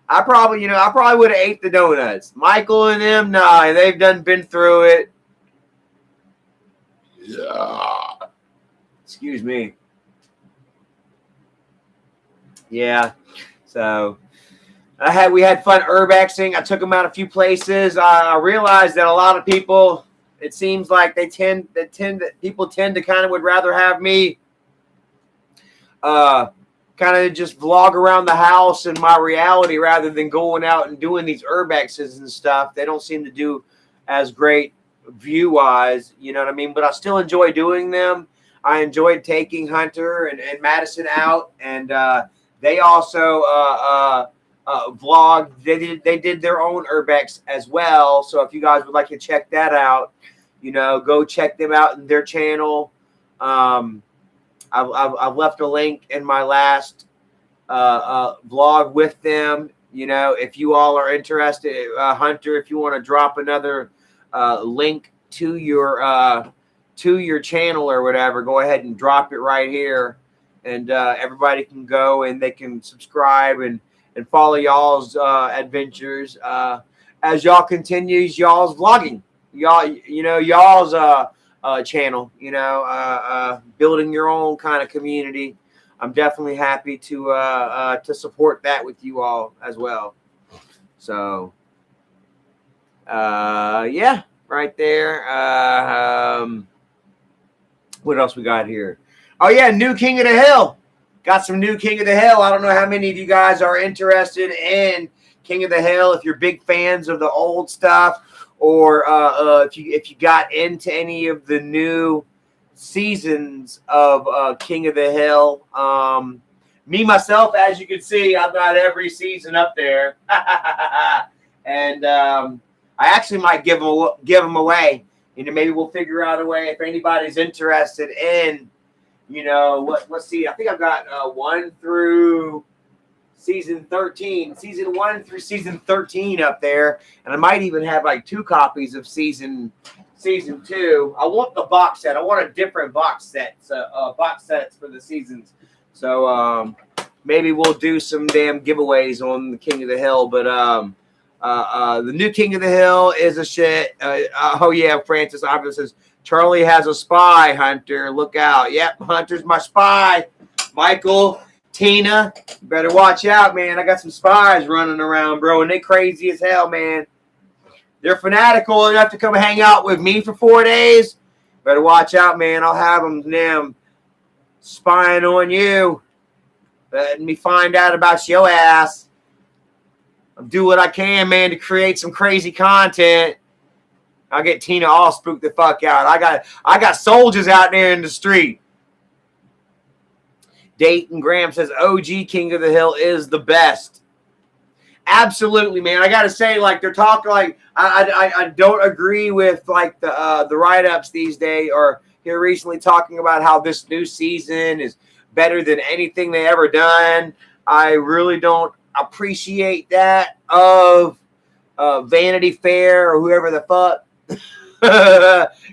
I probably would have ate the donuts. Michael and them, nah, they've been through it. Yeah. Excuse me. Yeah. So we had fun urbexing. I took them out a few places. I realized that a lot of people, it seems like people tend to kind of would rather have me kind of just vlog around the house and my reality rather than going out and doing these urbexes and stuff. They don't seem to do as great view-wise, you know what I mean? But I still enjoy doing them. I enjoyed taking Hunter and Madison out, and they also vlogged. They did their own urbex as well. So if you guys would like to check that out, go check them out in their channel. I've left a link in my last vlog with them. If you all are interested, Hunter, if you want to drop another link to your channel or whatever, go ahead and drop it right here, and everybody can go and they can subscribe and follow y'all's adventures as y'all continues y'all's vlogging, y'all's channel, building your own kind of community. I'm definitely happy to support that with you all as well. So yeah, right there. What else we got here? Oh yeah, new King of the Hill. Got some new King of the Hill. I don't know how many of you guys are interested in King of the Hill. If you're big fans of the old stuff, or if you got into any of the new seasons of King of the Hill. Me myself, as you can see, I've got every season up there, and I actually might give them away. Maybe we'll figure out a way if anybody's interested in You know, let's see. I think I've got 1 through season 13, season 1 through season 13 up there, and I might even have like 2 copies of season 2. I want the box set. I want a different box sets for the seasons. So maybe we'll do some damn giveaways on the King of the Hill. But the new King of the Hill is a shit. Oh yeah, Francis obviously says Charlie has a spy. Hunter, look out! Yep, Hunter's my spy. Michael. Tina, you better watch out, man. I got some spies running around, bro, and they crazy as hell, man. They're fanatical enough to come hang out with me for 4 days. Better watch out, man. I'll have them damn spying on you. Let me find out about your ass. I'll do what I can, man, to create some crazy content. I'll get Tina all spooked the fuck out. I got soldiers out there in the street. Dayton Graham says OG King of the Hill is the best. Absolutely, man. I gotta say, like, they're talking like I don't agree with like the write-ups these days, or here recently talking about how this new season is better than anything they ever done. I really don't appreciate that of Vanity Fair or whoever the fuck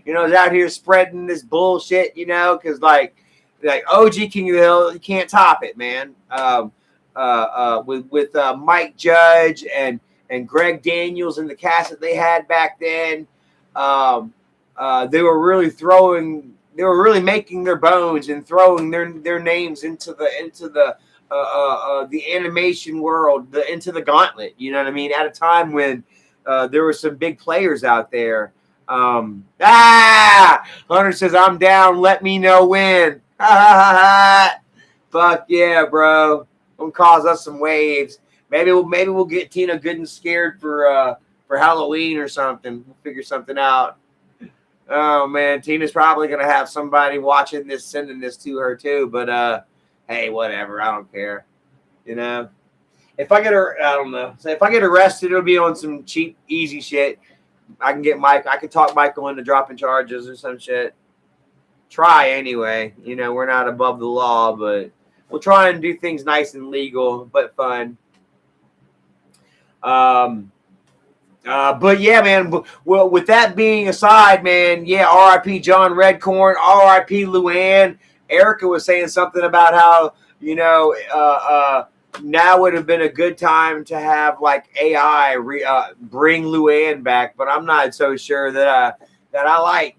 you know is out here spreading this bullshit, you know, because like OG King of the Hill, you can't top it, man. With Mike Judge and Greg Daniels and the cast that they had back then, they were really making their bones and throwing their names into the animation world, into the gauntlet. You know what I mean? At a time when there were some big players out there. Hunter says I'm down. Let me know when. Fuck yeah, bro. Gonna cause us some waves. Maybe we'll get Tina good and scared for Halloween or something. We'll figure something out. Oh man, Tina's probably gonna have somebody watching this, sending this to her too. But hey, whatever. I don't care. You know, if I get I don't know. So if I get arrested, it'll be on some cheap, easy shit. I can talk Michael into dropping charges or some shit. Try anyway. You know, we're not above the law, but we'll try and do things nice and legal, but fun. But yeah, man. Well, with that being aside, man, yeah, R.I.P. John Redcorn, R.I.P. Luann. Erica was saying something about how, you know, now would have been a good time to have like AI bring Luann back, but I'm not so sure that I like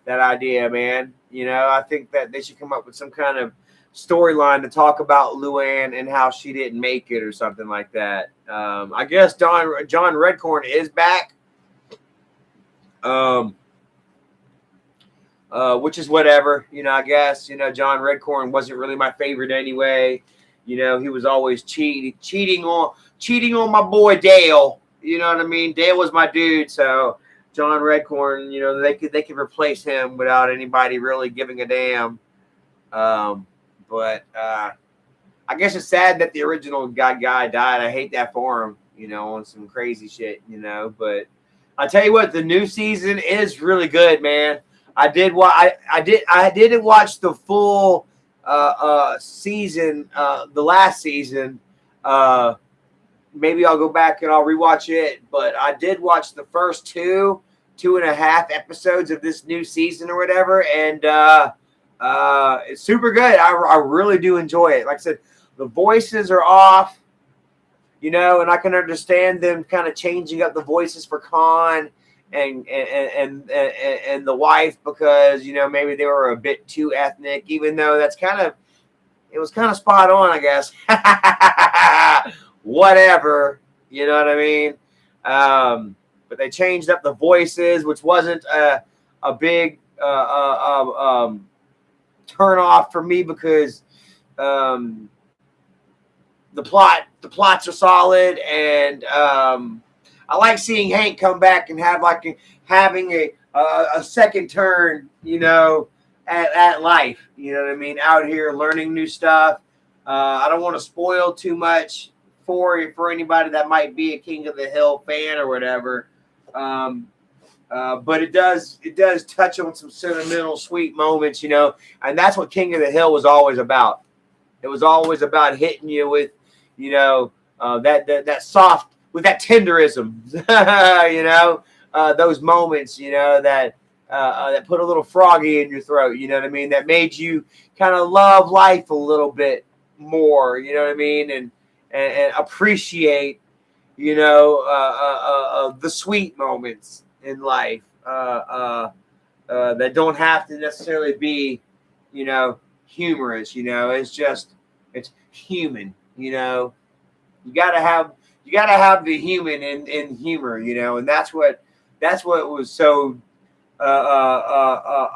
that idea, man. You know, I think that they should come up with some kind of storyline to talk about Luann and how she didn't make it or something like that. I guess John Redcorn is back, which is whatever. You know, I guess, you know, John Redcorn wasn't really my favorite anyway. You know, he was always cheating on my boy Dale. You know what I mean? Dale was my dude, so John Redcorn, you know, they could replace him without anybody really giving a damn. But I guess it's sad that the original guy died. I hate that for him, you know, on some crazy shit, you know. But I tell you what, the new season is really good, man. I didn't watch the full season, the last season. Maybe I'll go back and I'll rewatch it. But I did watch the first 2.5 episodes of this new season or whatever, and it's super good. I really do enjoy it. Like I said, the voices are off, you know, and I can understand them kind of changing up the voices for Khan and the wife, because, you know, maybe they were a bit too ethnic, even though it was kind of spot on, I guess. Whatever, you know what I mean? But they changed up the voices, which wasn't a big turn off for me, because the plots are solid, and I like seeing Hank come back and having a second turn, you know, at life. You know what I mean? Out here learning new stuff. I don't want to spoil too much for anybody that might be a King of the Hill fan or whatever. But it does touch on some sentimental, sweet moments, you know, and that's what King of the Hill was always about. It was always about hitting you with, you know, that soft, with that tenderism, you know, those moments, you know, that put a little froggy in your throat, you know what I mean, that made you kind of love life a little bit more, you know what I mean, and appreciate, you know, the sweet moments in life that don't have to necessarily be, you know, humorous. You know, it's human. You know, you gotta have the human in humor. You know, and that's what was so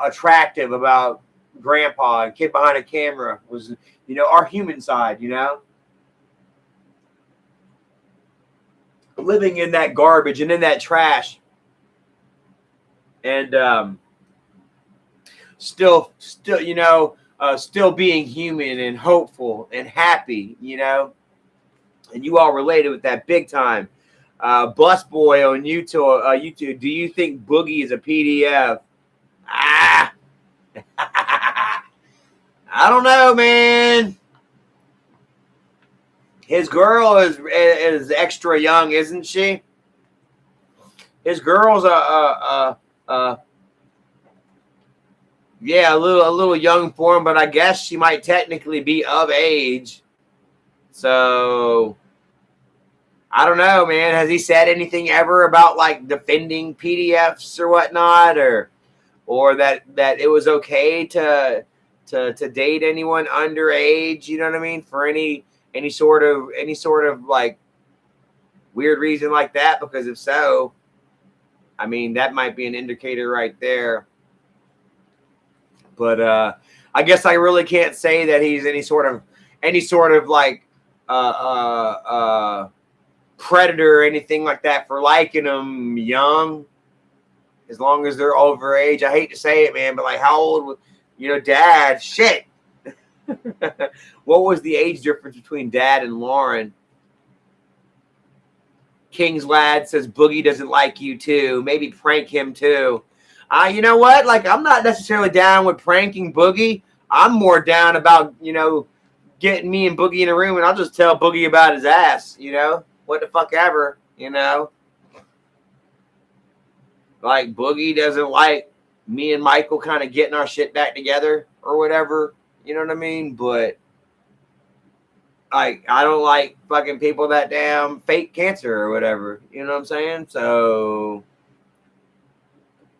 attractive about Grandpa and Kid Behind a Camera was, you know, our human side. You know. Living in that garbage and in that trash, and still, you know, still being human and hopeful and happy, you know, and you all related with that big time. Bus Boy on YouTube. Do you think Boogie is a PDF? Ah, I don't know, man. His girl is extra young, isn't she? His girl's yeah, a little young for him, but I guess she might technically be of age. So I don't know, man. Has he said anything ever about like defending PDFs or whatnot, or that it was okay to date anyone underage? You know what I mean? For any sort of like weird reason like that? Because if so, I mean, that might be an indicator right there. But I guess I really can't say that he's any sort of like predator or anything like that for liking them young, as long as they're over age. I hate to say it, man, but like, how old, you know, Dad? Shit. What was the age difference between Dad and Lauren? King's Lad says Boogie doesn't like you too. Maybe prank him too. You know what? Like, I'm not necessarily down with pranking Boogie. I'm more down about, you know, getting me and Boogie in a room and I'll just tell Boogie about his ass, you know? What the fuck ever, you know? Like, Boogie doesn't like me and Michael kind of getting our shit back together or whatever, you know what I mean? But like, I don't like fucking people that damn fake cancer or whatever, you know what I'm saying? So,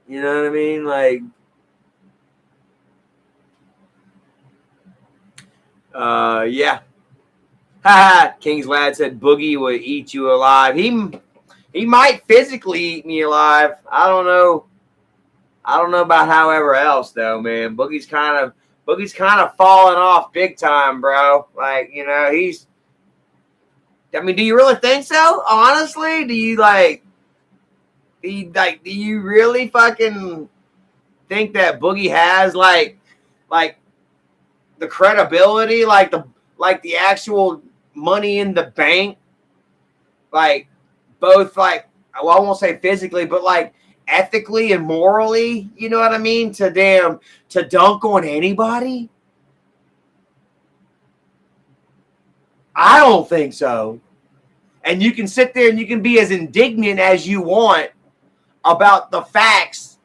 you know what I mean? Like, yeah. Ha! King's Lad said Boogie would eat you alive. He might physically eat me alive. I don't know. I don't know about however else though, man. Boogie's kind of falling off big time, bro. Like, you know, I mean, do you really think so? Honestly, do you do you really fucking think that Boogie has like the credibility, like the actual money in the bank, like both, like, well, I won't say physically, but like ethically and morally, you know what I mean, to dunk on anybody? I don't think so. And you can sit there and you can be as indignant as you want about the facts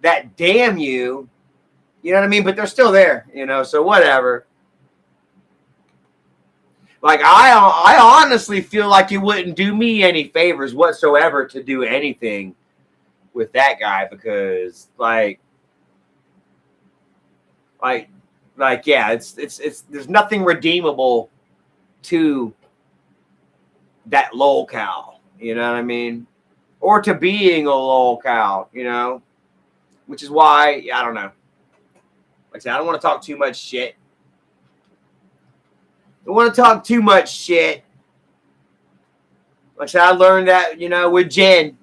that damn you, you know what I mean? But they're still there, you know, so whatever. Like, I honestly feel like it wouldn't do me any favors whatsoever to do anything with that guy, because like yeah, it's there's nothing redeemable to that lolcow, you know what I mean? Or to being a lolcow, you know? Which is why, I don't know. Like I said, I don't want to talk too much shit. Don't want to talk too much shit. Like I said, I learned that, you know, with Jen.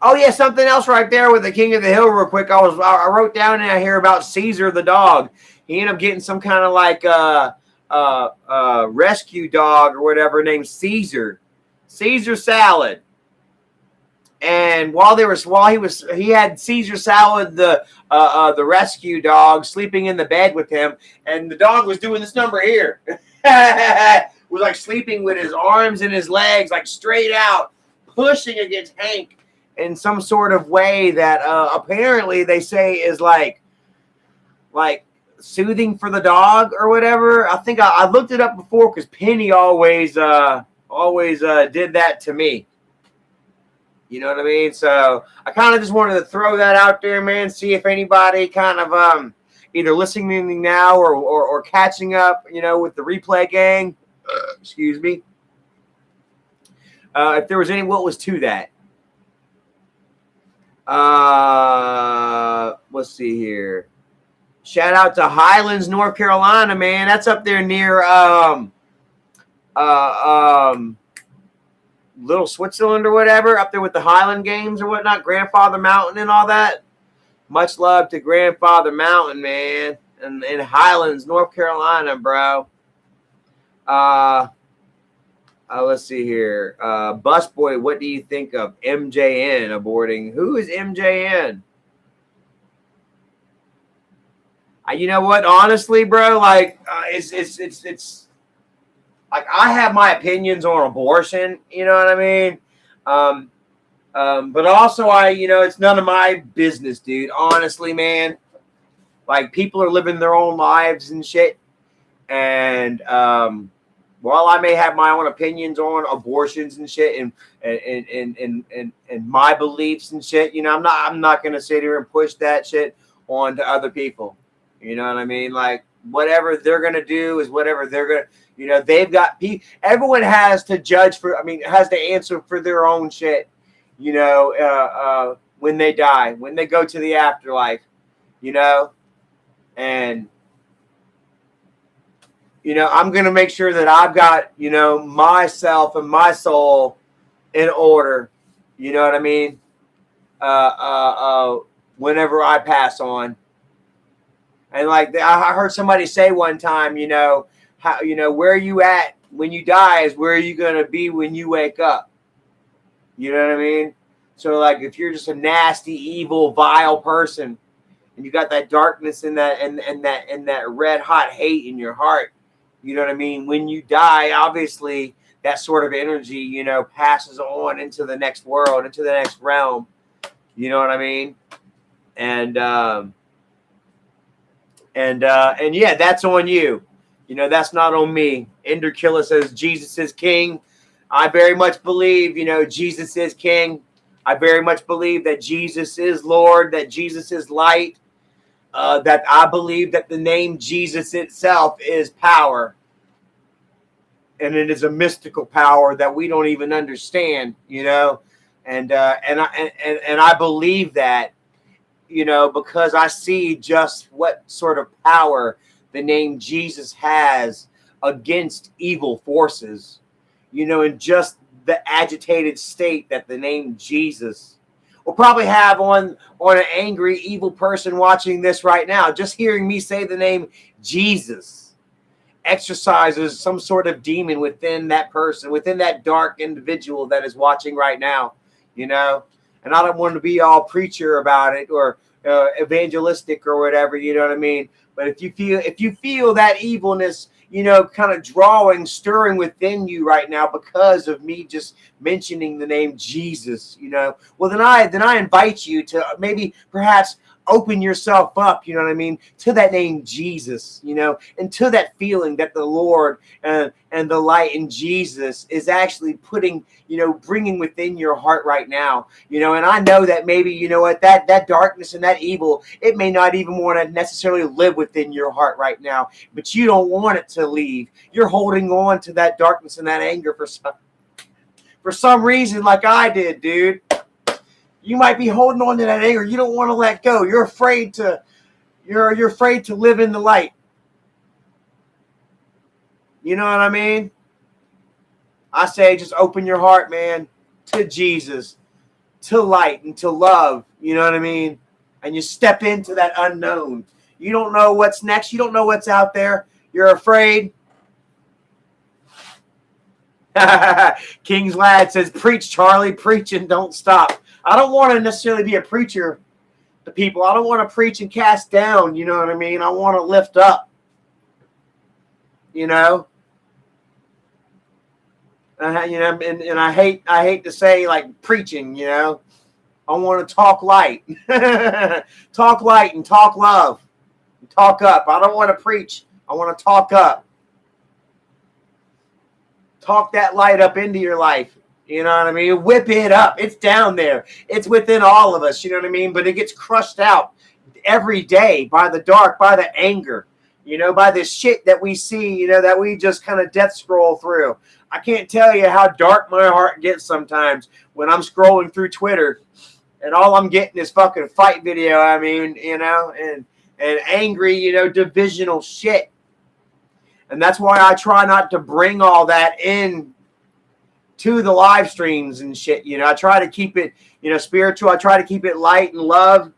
Oh yeah, something else right there with the King of the Hill real quick. I wrote down and I hear about Caesar the dog. He ended up getting some kind of like rescue dog or whatever named Caesar. Caesar Salad. And he had Caesar Salad, the rescue dog, sleeping in the bed with him, and the dog was doing this number here. Was like sleeping with his arms and his legs like straight out, pushing against Hank in some sort of way that apparently they say is like soothing for the dog or whatever. I think I looked it up before because Penny always did that to me. You know what I mean? So I kind of just wanted to throw that out there, man. See if anybody kind of either listening now or catching up, you know, with the replay gang. Excuse me. If there was what was to that. Let's see here. Shout out to Highlands, North Carolina, man. That's up there near Little Switzerland or whatever, up there with the Highland Games or whatnot, Grandfather Mountain and all that. Much love to Grandfather Mountain, man, and in Highlands, North Carolina, bro. Let's see here. Busboy, what do you think of MJN aborting? Who is MJN? You know what? Honestly, bro, like it's like I have my opinions on abortion. You know what I mean? But also it's none of my business, dude. Honestly, man. Like people are living their own lives and shit, and while I may have my own opinions on abortions and shit and my beliefs and shit, you know, I'm not gonna sit here and push that shit on to other people. You know what I mean? Like whatever they're gonna do is whatever they're gonna. You know, they've got everyone has to has to answer for their own shit. You know, when they die, when they go to the afterlife. You know, and you know, I'm gonna make sure that I've got myself and my soul in order. You know what I mean? Whenever I pass on. And like I heard somebody say one time, how where you at when you die is where you gonna be when you wake up. You know what I mean? So like if you're just a nasty, evil, vile person, and you got that darkness and that red hot hate in your heart, you know what I mean? When you die, obviously that sort of energy, passes on into the next world, into the next realm. You know what I mean? And yeah, that's on you. That's not on me. Ender Killer says Jesus is king. I very much believe, Jesus is king. I very much believe that Jesus is Lord, that Jesus is light, that I believe that the name Jesus itself is power. And it is a mystical power that we don't even understand, and I believe that, because I see just what sort of power the name Jesus has against evil forces, and just the agitated state that the name Jesus will probably have on an angry, evil person watching this right now. Just hearing me say the name Jesus exercises some sort of demon within that person, within that dark individual that is watching right now, And I don't want to be all preacher about it or evangelistic or whatever, you know what I mean? But if you feel that evilness, kind of stirring within you right now because of me just mentioning the name Jesus, well, then I invite you to maybe perhaps open yourself up, you know what I mean, to that name Jesus, and to that feeling that the Lord and the light in Jesus is actually putting, bringing within your heart right now, and I know that maybe, that darkness and that evil, it may not even want to necessarily live within your heart right now, but you don't want it to leave. You're holding on to that darkness and that anger for some reason, like I did, dude. You might be holding on to that anger. You don't want to let go. You're afraid to live in the light. You know what I mean? I say just open your heart, man, to Jesus, to light, and to love. You know what I mean? And you step into that unknown. You don't know what's next. You don't know what's out there. You're afraid. King's Lad says, preach, Charlie, preach and don't stop. I don't want to necessarily be a preacher to people. I don't want to preach and cast down. You know what I mean? I want to lift up. You know. And I hate to say like preaching. You know. I want to talk light, talk light, and talk love, and talk up. I don't want to preach. I want to talk up. Talk that light up into your life. You know what I mean? Whip it up. It's down there. It's within all of us. You know what I mean? But it gets crushed out every day by the dark, by the anger, you know, by this shit that we see, you know, that we just kind of death scroll through. I can't tell you how dark my heart gets sometimes when I'm scrolling through Twitter and all I'm getting is fucking fight video. I mean, you know, and angry, you know, divisional shit. And that's why I try not to bring all that in to the live streams and shit. You know, I try to keep it, you know, spiritual. I try to keep it light and love,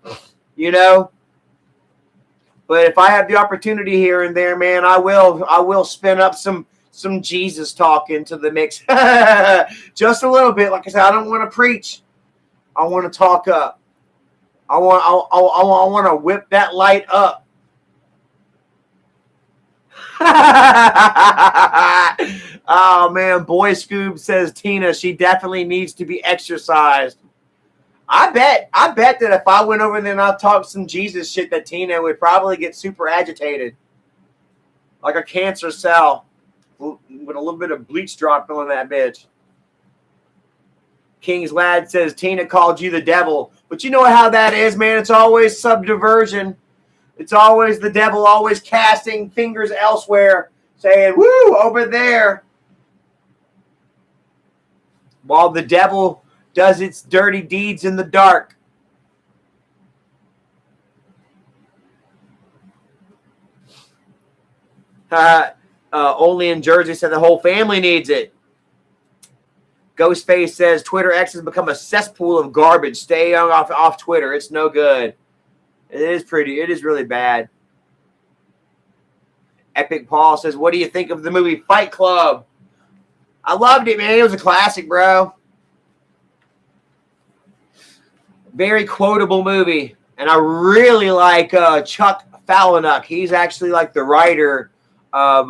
you know. But if I have the opportunity here and there, man, I will spin up some Jesus talk into the mix. Just a little bit. Like I said, I don't want to preach. I want to talk up. I want to whip that light up. Oh man, Boy Scoob says Tina, she definitely needs to be exercised. I bet that if I went over there and I talked some Jesus shit, that Tina would probably get super agitated, like a cancer cell with a little bit of bleach dropped on that bitch. King's Lad says Tina called you the devil, but you know how that is, man. It's always subversion. It's always the devil, always casting fingers elsewhere, saying, woo, over there. While the devil does its dirty deeds in the dark. Only in Jersey said the whole family needs it. Ghostface says Twitter X has become a cesspool of garbage. Stay off Twitter. It's no good. It is really bad. Epic Paul says, what do you think of the movie Fight Club? I loved it, man. It was a classic, bro. Very quotable movie. And I really like Chuck Palahniuk. He's actually like the writer of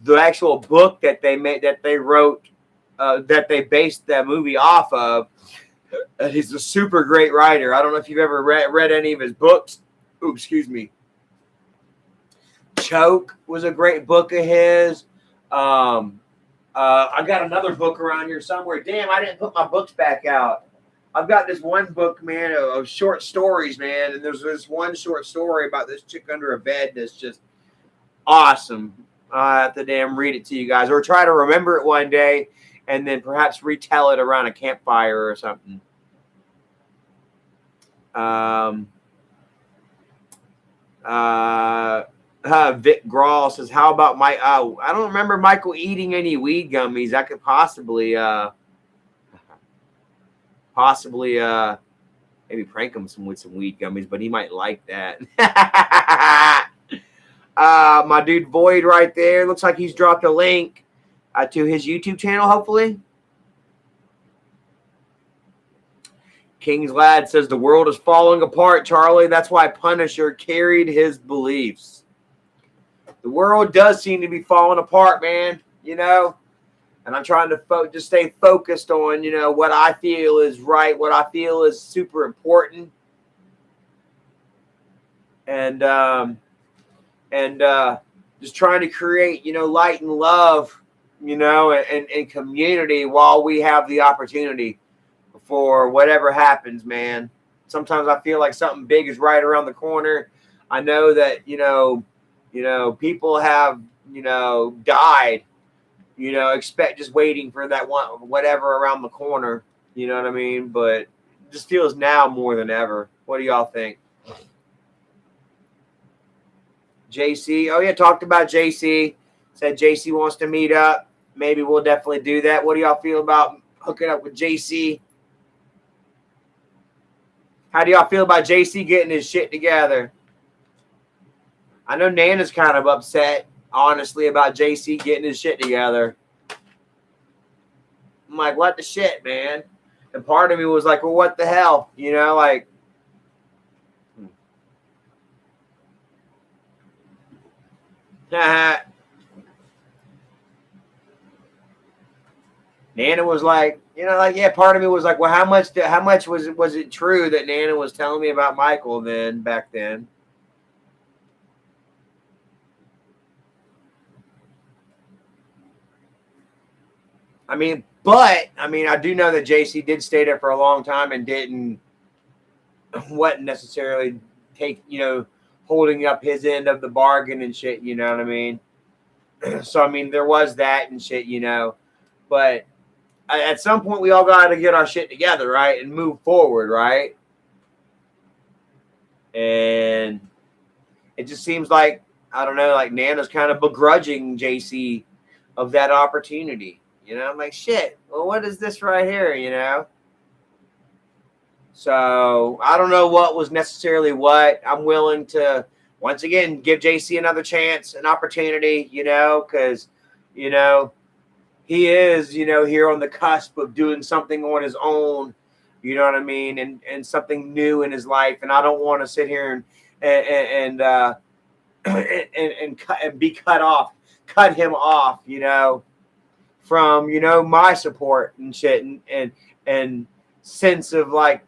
the actual book that they made, that they wrote, that they based that movie off of. He's a super great writer. I don't know if you've ever read any of his books. Ooh, excuse me. Choke was a great book of his. I got another book around here somewhere. Damn, I didn't put my books back out. I've got this one book, man, of short stories, man. And there's this one short story about this chick under a bed that's just awesome. I have to damn read it to you guys. Or try to remember it one day and then perhaps retell it around a campfire or something. Vic Grawl says, how about I don't remember Michael eating any weed gummies. I could possibly maybe prank him with some weed gummies, but he might like that. My dude Void right there. Looks like he's dropped a link to his YouTube channel, hopefully. King's Lad says the world is falling apart, Charlie. That's why Punisher carried his beliefs. The world does seem to be falling apart, man. You know, and I'm trying to just stay focused on, you know, what I feel is right, what I feel is super important, and just trying to create, you know, light and love, you know, and community while we have the opportunity. For whatever happens, man. Sometimes I feel like something big is right around the corner. I know that, you know, people have, you know, died, you know, just waiting for that one, whatever around the corner. You know what I mean? But it just feels now more than ever. What do y'all think? JC. Oh, yeah. Talked about JC. Said JC wants to meet up. Maybe we'll definitely do that. What do y'all feel about hooking up with JC? How do y'all feel about JC getting his shit together? I know Nana's kind of upset, honestly, about JC getting his shit together. I'm like, what the shit, man? And part of me was like, well, what the hell? You know, like, Nana was like, you know, like, yeah, part of me was like, well, how much was it true that Nana was telling me about Michael back then? I mean, I do know that JC did stay there for a long time and wasn't necessarily holding up his end of the bargain and shit, you know what I mean? So, I mean, there was that and shit, but at some point we all got to get our shit together, right? And move forward, right? And it just seems like, I don't know, like Nana's kind of begrudging JC of that opportunity. I'm like, shit, well, what is this right here, So I don't know what was necessarily what. I'm willing to, once again, give JC another chance, an opportunity, because, he is, here on the cusp of doing something on his own, you know what I mean? And something new in his life. And I don't want to sit here and cut him off, from, my support and shit and sense of like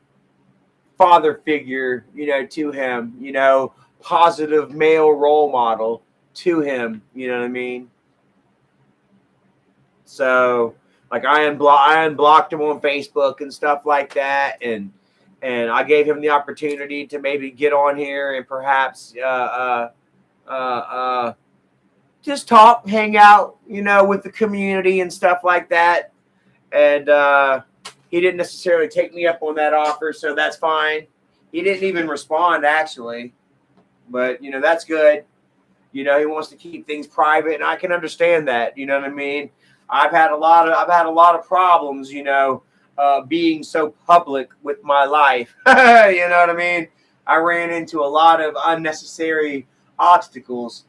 father figure, to him, positive male role model to him, you know what I mean? So like I unblocked him on Facebook and stuff like that. And I gave him the opportunity to maybe get on here and perhaps, just talk, hang out, with the community and stuff like that. And he didn't necessarily take me up on that offer, so that's fine. He didn't even respond, actually. But, that's good. He wants to keep things private, and I can understand that. You know what I mean? I've had a lot of problems, being so public with my life. You know what I mean? I ran into a lot of unnecessary obstacles,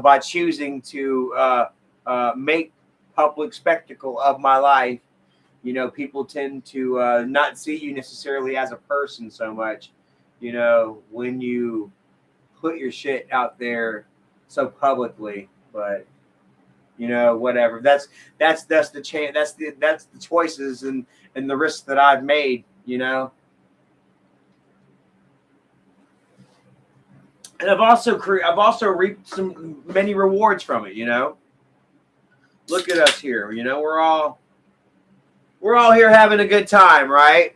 by choosing to make public spectacle of my life. People tend to not see you necessarily as a person so much, when you put your shit out there so publicly. But whatever. That's the chance. That's the choices and the risks that I've made. And I've also reaped many rewards from it. Look at us here. We're all here having a good time, right?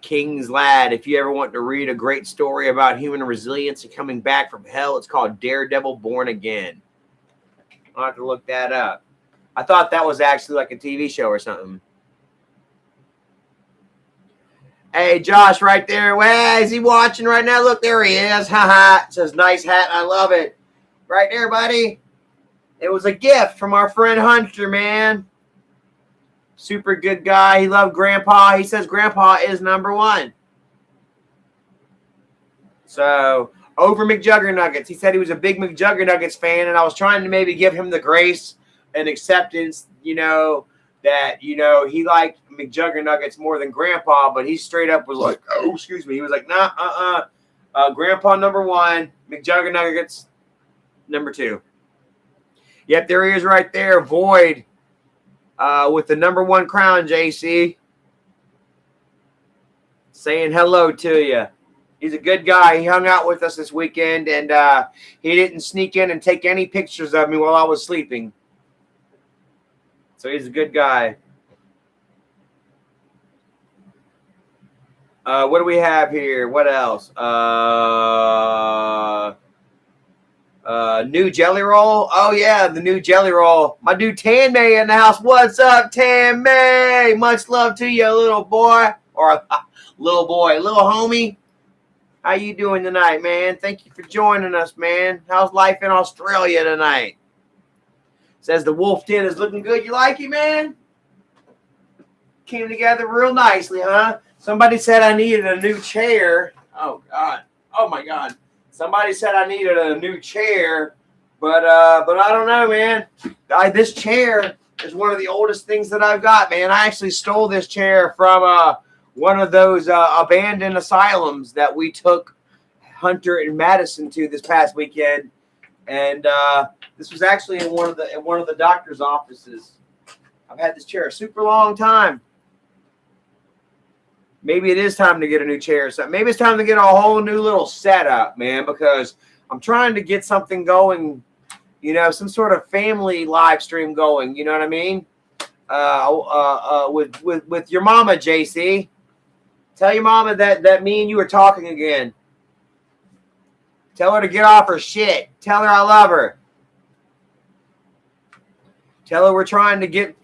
King's Lad, if you ever want to read a great story about human resilience and coming back from hell, it's called Daredevil Born Again. I'll have to look that up. I thought that was actually like a TV show or something. Hey, Josh, right there. Well, is he watching right now? Look, there he is. Haha. It says, nice hat. I love it. Right there, buddy. It was a gift from our friend Hunter, man. Super good guy. He loved Grandpa. He says Grandpa is number one. So, over McJuggernuggets. He said he was a big McJuggernuggets fan, and I was trying to maybe give him the grace and acceptance, that, he liked McJuggernuggets more than Grandpa, but he straight up was like, oh, excuse me. He was like, nah, Grandpa number one, McJuggernuggets number two. Yep, there he is right there, Void, with the number one crown, JC. Saying hello to you. He's a good guy. He hung out with us this weekend, and he didn't sneak in and take any pictures of me while I was sleeping. So he's a good guy. What do we have here? What else? New jelly roll. Oh yeah, the new jelly roll. My dude Tan May in the house. What's up, Tan May? Much love to you, little boy, or little homie. How you doing tonight, man? Thank you for joining us, man. How's life in Australia tonight? Says the Wolf Den is looking good. You like it, man? Came together real nicely, huh? Somebody said I needed a new chair. Oh, God. Oh, my God. Somebody said I needed a new chair, but I don't know, man. This chair is one of the oldest things that I've got, man. I actually stole this chair from one of those abandoned asylums that we took Hunter and Madison to this past weekend, and this was actually in one of the doctor's offices. I've had this chair a super long time. Maybe it is time to get a new chair. So maybe it's time to get a whole new little setup, man, because I'm trying to get something going, you know, some sort of family live stream going. You know what I mean? With your mama, JC. Tell your mama that me and you are talking again. Tell her to get off her shit. Tell her I love her. Tell her we're trying to get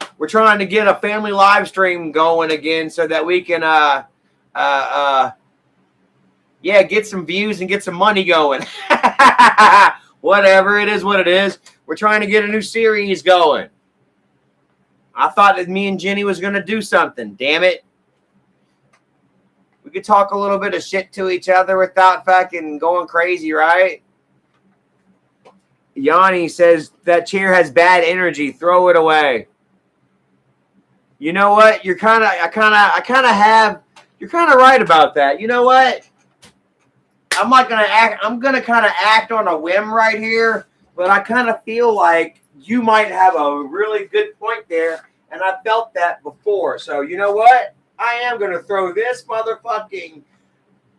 a family live stream going again so that we can get some views and get some money going. Whatever, it is what it is. We're trying to get a new series going. I thought that me and Jenny was going to do something. Damn it. We could talk a little bit of shit to each other without fucking going crazy, right? Yanni says that chair has bad energy. Throw it away. You know what? You're kind of right about that. You know what? I'm gonna kind of act on a whim right here, but I kind of feel like you might have a really good point there, and I felt that before. So you know what? I am gonna throw this motherfucking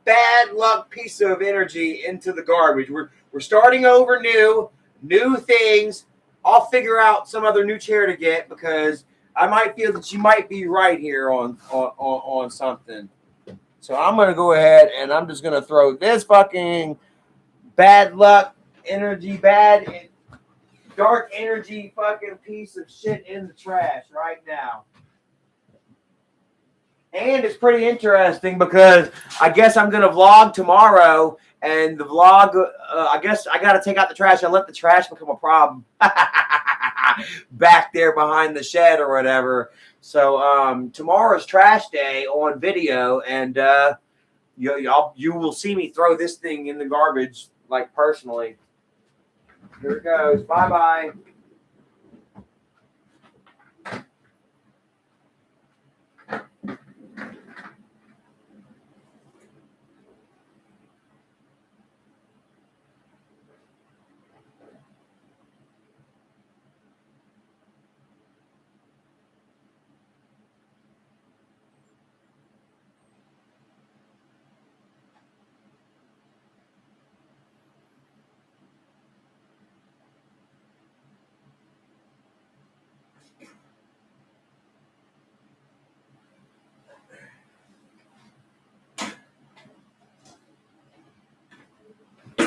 bad luck piece of energy into the garbage. We're starting over new things. I'll figure out some other new chair to get because I might feel that you might be right here on something. So I'm going to go ahead and I'm just going to throw this fucking bad luck energy, dark energy fucking piece of shit in the trash right now. And it's pretty interesting because I guess I'm going to vlog tomorrow, and the vlog, I guess I got to take out the trash and let the trash become a problem back there behind the shed or whatever. So tomorrow's trash day on video, and you will see me throw this thing in the garbage, like personally. Here it goes. Bye-bye.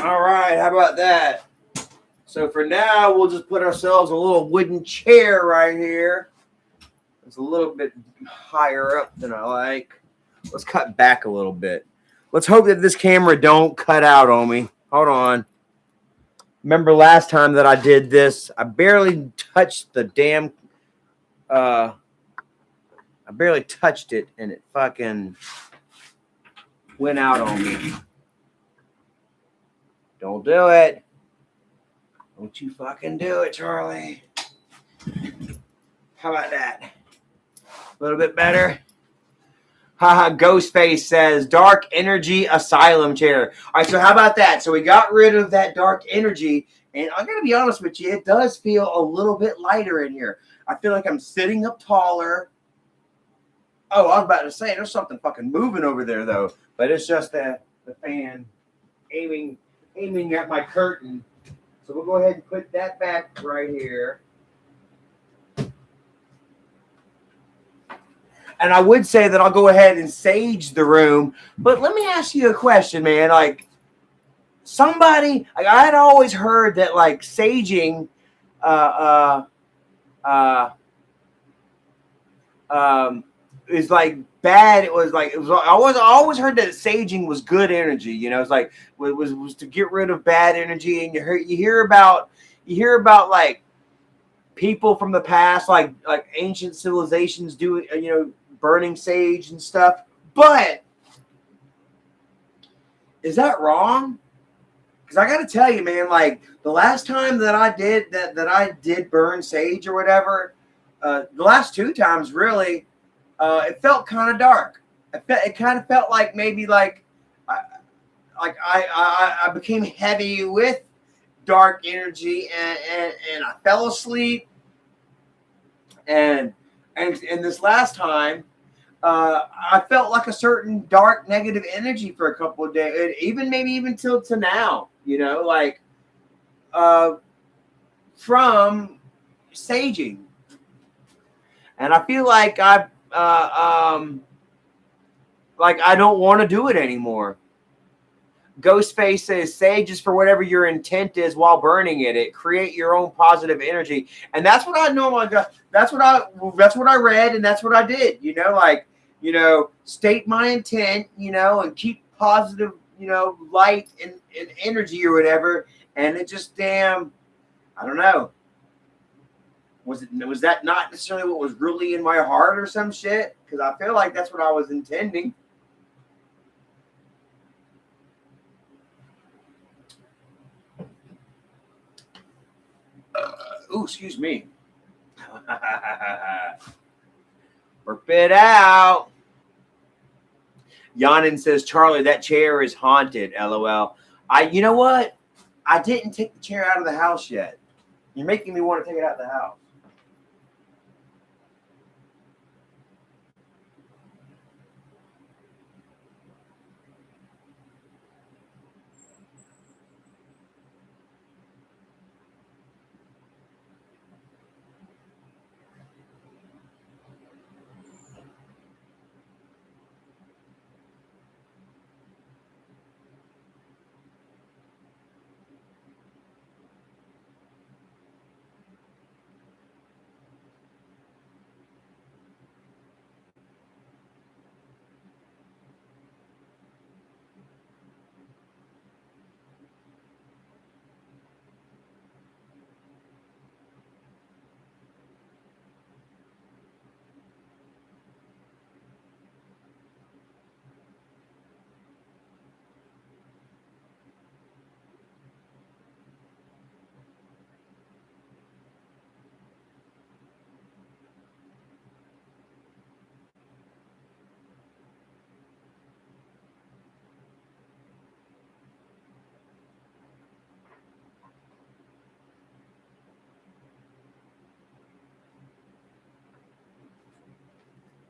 All right, how about that? So for now, we'll just put ourselves a little wooden chair right here. It's a little bit higher up than I like. Let's cut back a little bit. Let's hope that this camera don't cut out on me. Hold on. Remember last time that I did this, I barely touched the damn... I barely touched it, and it fucking went out on me. Don't do it. Don't you fucking do it, Charlie. How about that? A little bit better? Haha, Ghostface says, dark energy asylum chair. All right, so how about that? So we got rid of that dark energy, and I gotta be honest with you, it does feel a little bit lighter in here. I feel like I'm sitting up taller. Oh, I was about to say, there's something fucking moving over there, though. But it's just the fan aiming at my curtain. So we'll go ahead and put that back right here. And I would say that I'll go ahead and sage the room. But let me ask you a question, man. Like, I had always heard that, like, saging is like bad. I always heard that saging was good energy. You know, it's like was to get rid of bad energy. And you hear about like people from the past, like ancient civilizations doing, you know, burning sage and stuff. But is that wrong? Because I got to tell you, man, like the last time that I did burn sage or whatever, the last 2 times really, it felt kind of dark. It kind of felt like maybe like I became heavy with dark energy, and I fell asleep. And this last time, I felt like a certain dark negative energy for a couple of days, maybe even till to now, like from saging. And I feel like I don't want to do it anymore. Ghostface says sage is for whatever your intent is while burning it. Create your own positive energy, and that's what I normally do. That's what I read, and that's what I did. State my intent, and keep positive, light and energy or whatever. And it just I don't know. Was that not necessarily what was really in my heart or some shit? Because I feel like that's what I was intending. Excuse me. Work it out. Yanin says, Charlie, that chair is haunted. LOL. You know what? I didn't take the chair out of the house yet. You're making me want to take it out of the house.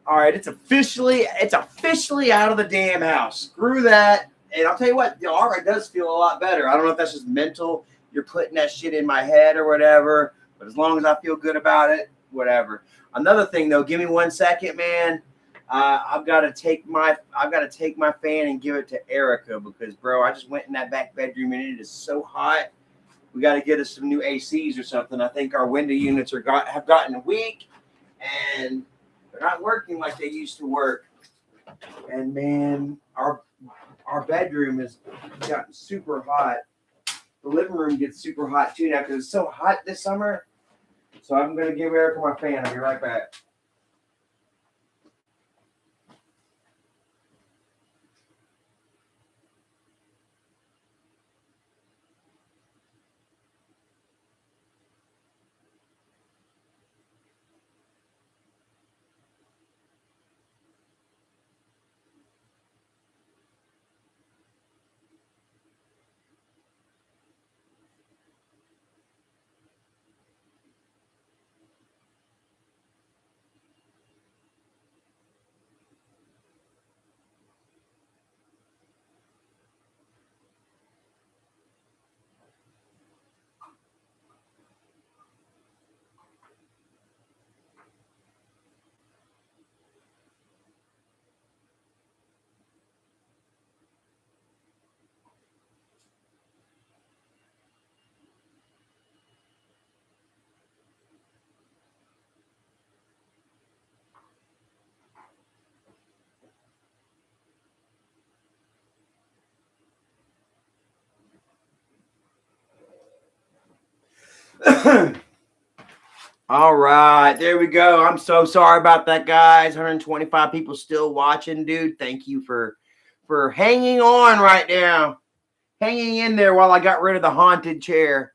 All right, it's officially out of the damn house. Screw that. And I'll tell you what, the aura does feel a lot better. I don't know if that's just mental. You're putting that shit in my head or whatever. But as long as I feel good about it, whatever. Another thing though, give me 1 second, man. I've got to take my fan and give it to Erica because, bro, I just went in that back bedroom and it is so hot. We got to get us some new ACs or something. I think our window units have gotten weak and they're not working like they used to work. And man, our bedroom has gotten super hot. The living room gets super hot too now because it's so hot this summer. So I'm going to give Erica my fan. I'll be right back. All right, there we go. I'm so sorry about that, guys. 125 people still watching, dude. Thank you for hanging on right now. hanging in there while I got rid of the haunted chair.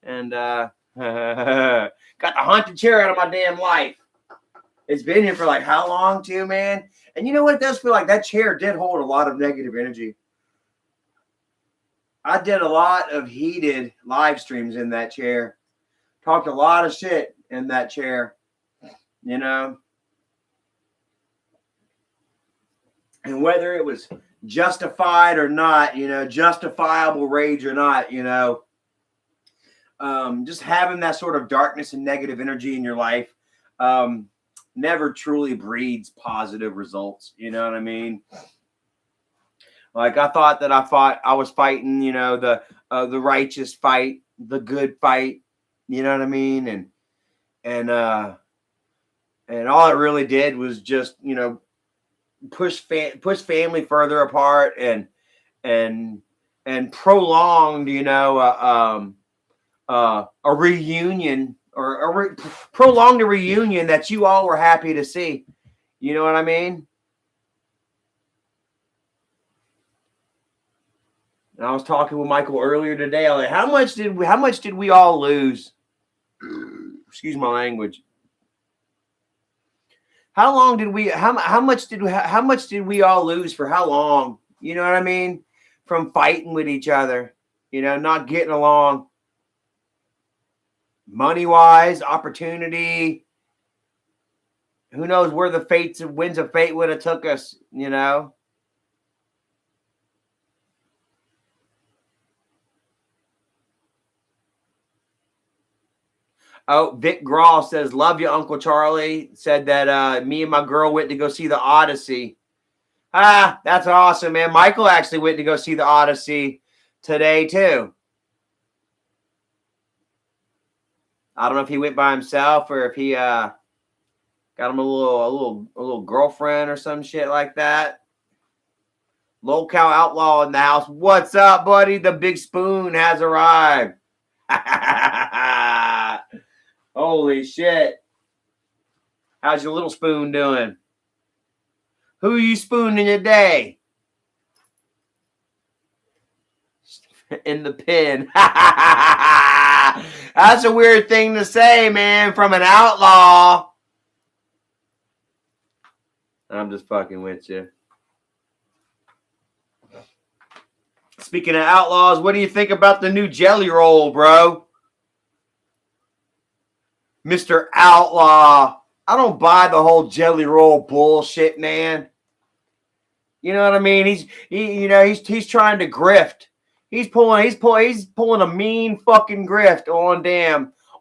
And got the haunted chair out of my damn life. It's been here for like how long too, man? And you know what? It does feel like that chair did hold a lot of negative energy. I did a lot of heated live streams in that chair. Talked a lot of shit in that chair, you know? And whether it was justified or not, you know, justifiable rage or not, you know, just having that sort of darkness and negative energy in your life never truly breeds positive results. You know what I mean? Like I thought that I was fighting, you know, the righteous fight, the good fight. You know what I mean? And all it really did was just, you know, push family further apart and prolonged, you know, a reunion or prolonged a reunion that you all were happy to see. You know what I mean? And I was talking with Michael earlier today. I was like, how much did we all lose? Excuse my language. How long did we? How much did we all lose for how long? You know what I mean? From fighting with each other, you know, not getting along. Money wise, opportunity. Who knows where the winds of fate would have took us? You know. Oh, Vic Grawl says, love you, Uncle Charlie. Said that me and my girl went to go see the Odyssey. Ah, that's awesome, man. Michael actually went to go see the Odyssey today, too. I don't know if he went by himself or if he got him a little girlfriend or some shit like that. Local Outlaw in the house. What's up, buddy? The big spoon has arrived. Holy shit. How's your little spoon doing? Who are you spooning today? In the pen. That's a weird thing to say, man, from an outlaw. I'm just fucking with you. Speaking of outlaws, what do you think about the new Jelly Roll, bro? Mr. Outlaw. I don't buy the whole Jelly Roll bullshit, man. You know what I mean? He's trying to grift. He's pulling a mean fucking grift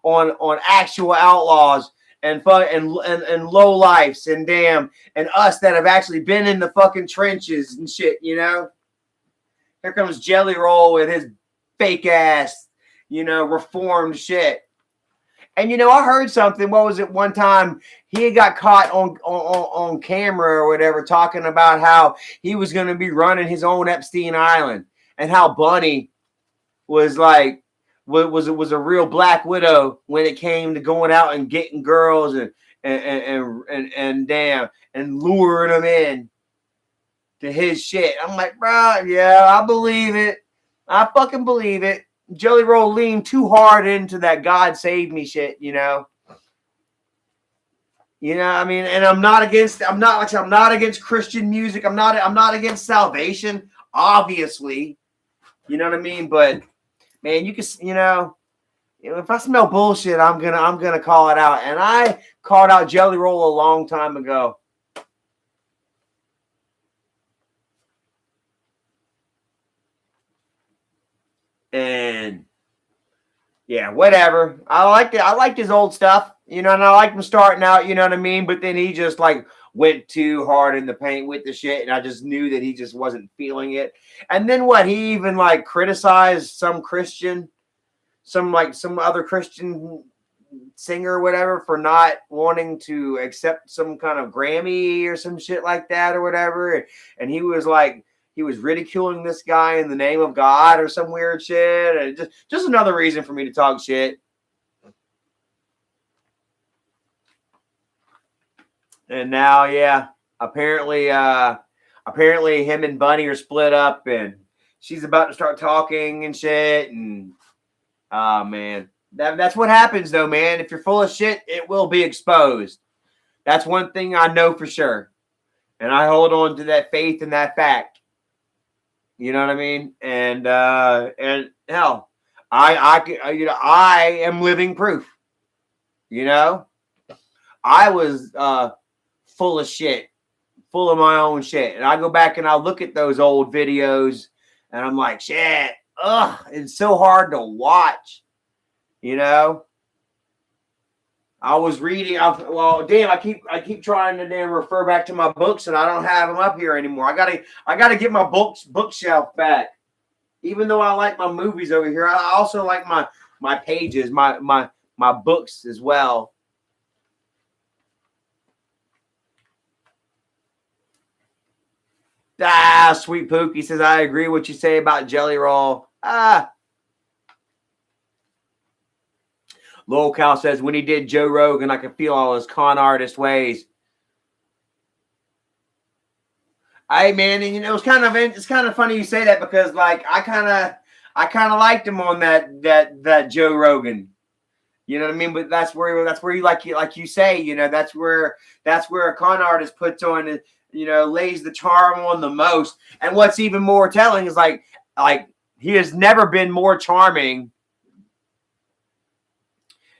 on actual outlaws and low lifes and us that have actually been in the fucking trenches and shit, you know? Here comes Jelly Roll with his fake ass, you know, reformed shit. And, you know, I heard something. What was it? One time he got caught on camera or whatever talking about how he was going to be running his own Epstein Island and how Bunny was like was a real black widow when it came to going out and getting girls and luring them in to his shit. I'm like, bro, yeah, I believe it. I fucking believe it. Jelly Roll leaned too hard into that God save me shit, you know. You know, I mean, and I'm not against Christian music. I'm not against salvation, obviously. You know what I mean? But man, you can, you know, if I smell bullshit, I'm gonna call it out. And I called out Jelly Roll a long time ago. And yeah, whatever. I liked it. I liked his old stuff, you know, and I liked him starting out, you know what I mean? But then he just like went too hard in the paint with the shit, and I just knew that he just wasn't feeling it. And then what? He even like criticized some other Christian singer or whatever for not wanting to accept some kind of Grammy or some shit like that or whatever. And he was like, he was ridiculing this guy in the name of God or some weird shit. And just another reason for me to talk shit. And now, yeah, apparently him and Bunny are split up, and she's about to start talking and shit. And oh man, that's what happens though, man. If you're full of shit, it will be exposed. That's one thing I know for sure, and I hold on to that faith and that fact. You know what I mean? And hell, I am living proof. You know, I was full of shit, full of my own shit, and I go back and I look at those old videos, and I'm like, shit, it's so hard to watch. You know, I was reading. I keep trying to damn refer back to my books, and I don't have them up here anymore. I gotta get my bookshelf back. Even though I like my movies over here, I also like my pages, my books as well. Sweet Pookie says, I agree with what you say about Jelly Roll. Lowell Cal says, when he did Joe Rogan, I could feel all his con artist ways. Man, and it's kind of funny you say that, because like I kind of liked him on that Joe Rogan. You know what I mean? But that's where you like you say, that's where a con artist puts on, lays the charm on the most. And what's even more telling is like he has never been more charming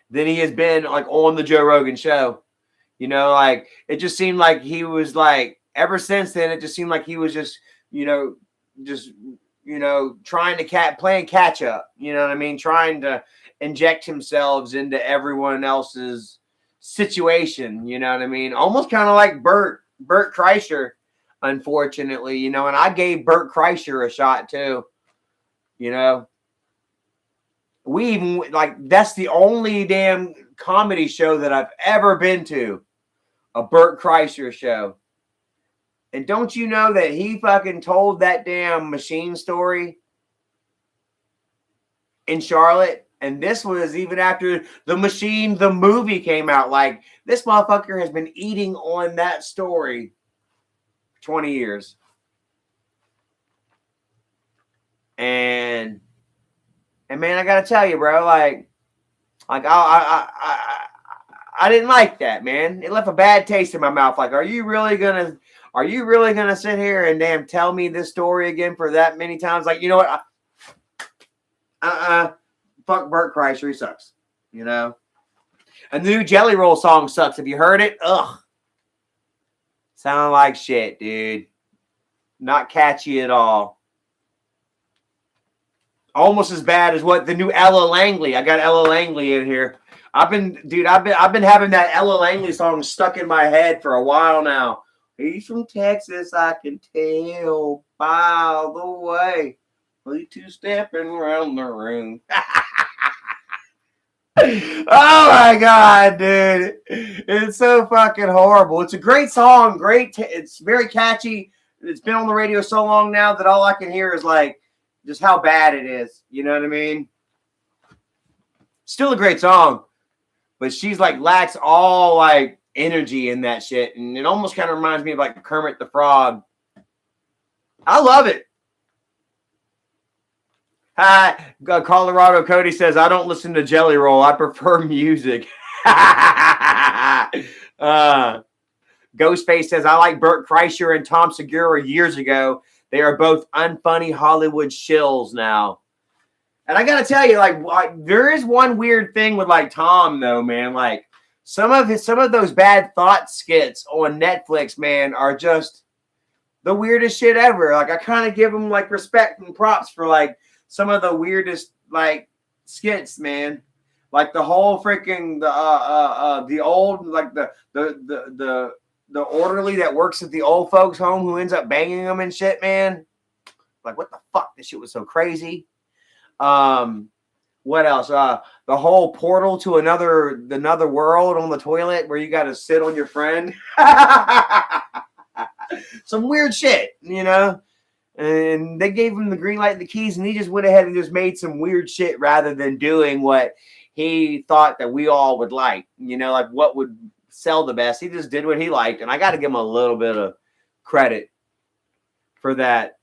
than he has been like on the Joe Rogan show. Like it just seemed like he was like, ever since then, it just seemed like he was just trying to playing catch up. You know what I mean? Trying to inject himself into everyone else's situation. You know what I mean? Almost kind of like Bert Kreischer, unfortunately. And I gave Bert Kreischer a shot too. We even that's the only damn comedy show that I've ever been to, a Bert Kreischer show. And don't you know that he fucking told that damn machine story in Charlotte? And this was even after The Machine, the movie, came out. Like, this motherfucker has been eating on that story for 20 years. And man, I gotta tell you, bro, like I didn't like that, man. It left a bad taste in my mouth. Like, are you really gonna sit here and damn tell me this story again for that many times? Like, you know what? Fuck Bert Kreischer, he sucks. And the new Jelly Roll song sucks. Have you heard it? Ugh. Sound like shit, dude. Not catchy at all. Almost as bad as what the new Ella Langley. I got Ella Langley in here. I've been having that Ella Langley song stuck in my head for a while now. He's from Texas, I can tell by the way. We two-stepping around the room. Oh my God, dude. It's so fucking horrible. It's a great song. It's very catchy. It's been on the radio so long now that all I can hear is like just how bad it is. You know what I mean? Still a great song. But she's like lacks all like energy in that shit. And it almost kind of reminds me of like Kermit the Frog. I love it. Hi, Colorado Cody says, I don't listen to Jelly Roll. I prefer music. Ghostface says, I like Bert Kreischer and Tom Segura years ago. They are both unfunny Hollywood shills now. And I got to tell you, like, there is one weird thing with like Tom though, man. Like some of those Bad Thought skits on Netflix, man, are just the weirdest shit ever. Like I kind of give him like respect and props for like some of the weirdest like skits, man. Like the whole freaking the old like the orderly that works at the old folks home who ends up banging them and shit, man. Like what the fuck? This shit was so crazy. What else? The whole portal to another world on the toilet where you got to sit on your friend. Some weird shit, And they gave him the green light and the keys, and he just went ahead and just made some weird shit rather than doing what he thought that we all would like. Like what would sell the best. He just did what he liked, and I got to give him a little bit of credit for that.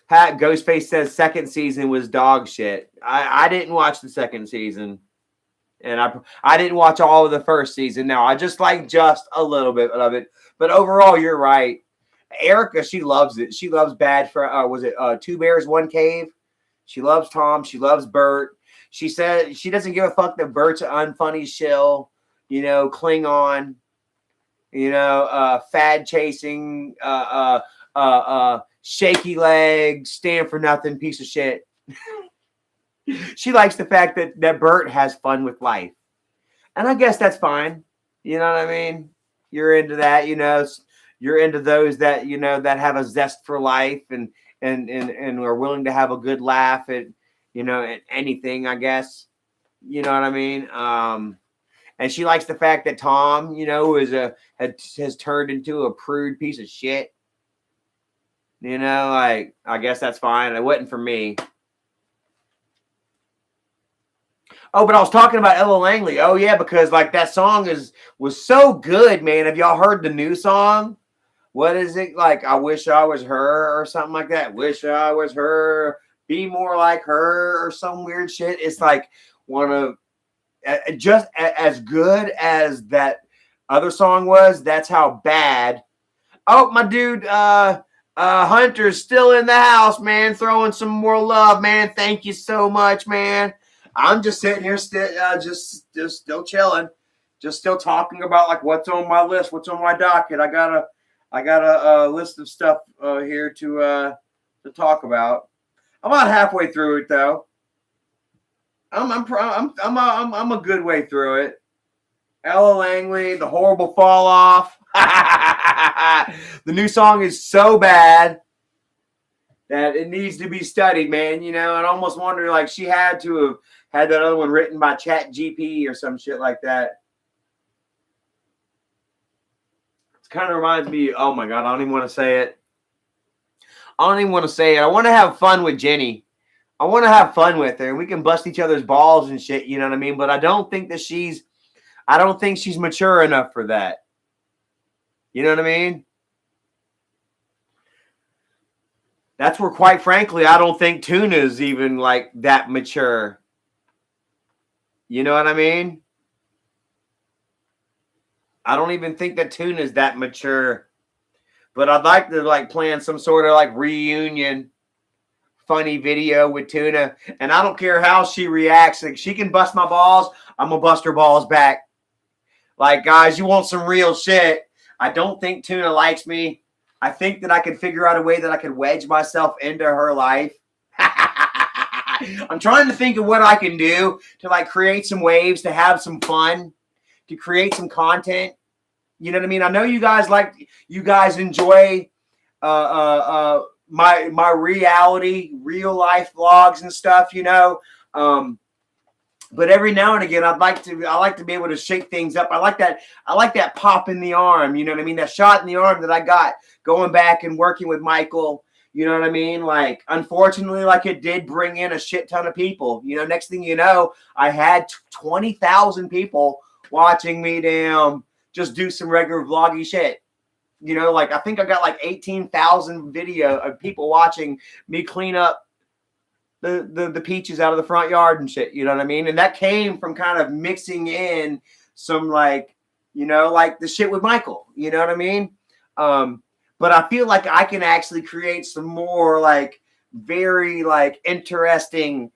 Pat Ghostface says second season was dog shit. I didn't watch the second season. And I didn't watch all of the first season. Now, I just like just a little bit of it. But overall, you're right. Erica, she loves it. She loves Bad for was it Two Bears, One Cave? She loves Tom. She loves Bert. She said she doesn't give a fuck that Bert's an unfunny shill, Klingon, fad chasing, shaky legs, stand for nothing piece of shit. She likes the fact that Bert has fun with life. And I guess that's fine. You know what I mean? You're into that, you're into those that, that have a zest for life and are willing to have a good laugh at, at anything, I guess. You know what I mean? And she likes the fact that Tom, has turned into a prude piece of shit. I guess that's fine. It wasn't for me. Oh, but I was talking about Ella Langley. Oh, yeah, because that song was so good, man. Have y'all heard the new song? What is it? I wish I was her or something like that. Wish I was her. Be more like her or some weird shit. It's one of just as good as that other song was. That's how bad. Oh, my dude, Hunter's still in the house, man. Throwing some more love, man. Thank you so much, man. I'm just sitting here, just still chilling, just still talking about what's on my list, what's on my docket. I got a list of stuff here to talk about. I'm about halfway through it though. I'm a good way through it. Ella Langley, The Horrible Fall Off. The new song is so bad that it needs to be studied, man. And I almost wonder, she had to have had that other one written by ChatGPT or some shit like that. It kind of reminds me, oh my God, I don't even want to say it. I want to have fun with Jenny. I want to have fun with her. We can bust each other's balls and shit, you know what I mean? But I don't think she's mature enough for that. You know what I mean? That's where, quite frankly, I don't think Tuna's even that mature. You know what I mean? I don't even think that Tuna's that mature. But I'd like to plan some sort of reunion funny video with Tuna. And I don't care how she reacts. She can bust my balls. I'm going to bust her balls back. Guys, you want some real shit. I don't think Tuna likes me. I think that I could figure out a way that I could wedge myself into her life. I'm trying to think of what I can do to create some waves, to have some fun, to create some content. You know what I mean? I know you guys enjoy my reality, real life vlogs and stuff, but every now and again, I like to be able to shake things up. I like that pop in the arm. You know what I mean? That shot in the arm that I got going back and working with Michael. You know what I mean? Unfortunately, it did bring in a shit ton of people. Next thing you know, I had 20,000 people watching me just do some regular vloggy shit. I think I got 18,000 video of people watching me clean up the peaches out of the front yard and shit. You know what I mean? And that came from kind of mixing in some the shit with Michael. You know what I mean? But I feel like I can actually create some more very interesting,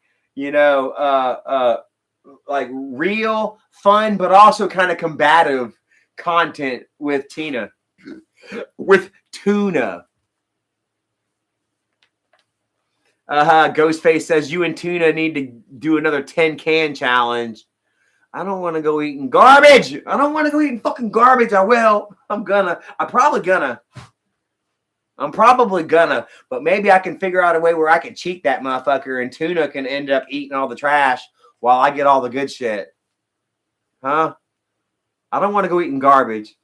real fun, but also kind of combative content with Tuna. With Tuna. Ghostface says you and Tuna need to do another 10-can challenge. I don't want to go eating garbage. I don't want to go eating fucking garbage. I will. I'm probably gonna, but maybe I can figure out a way where I can cheat that motherfucker and Tuna can end up eating all the trash while I get all the good shit. Huh? I don't want to go eating garbage.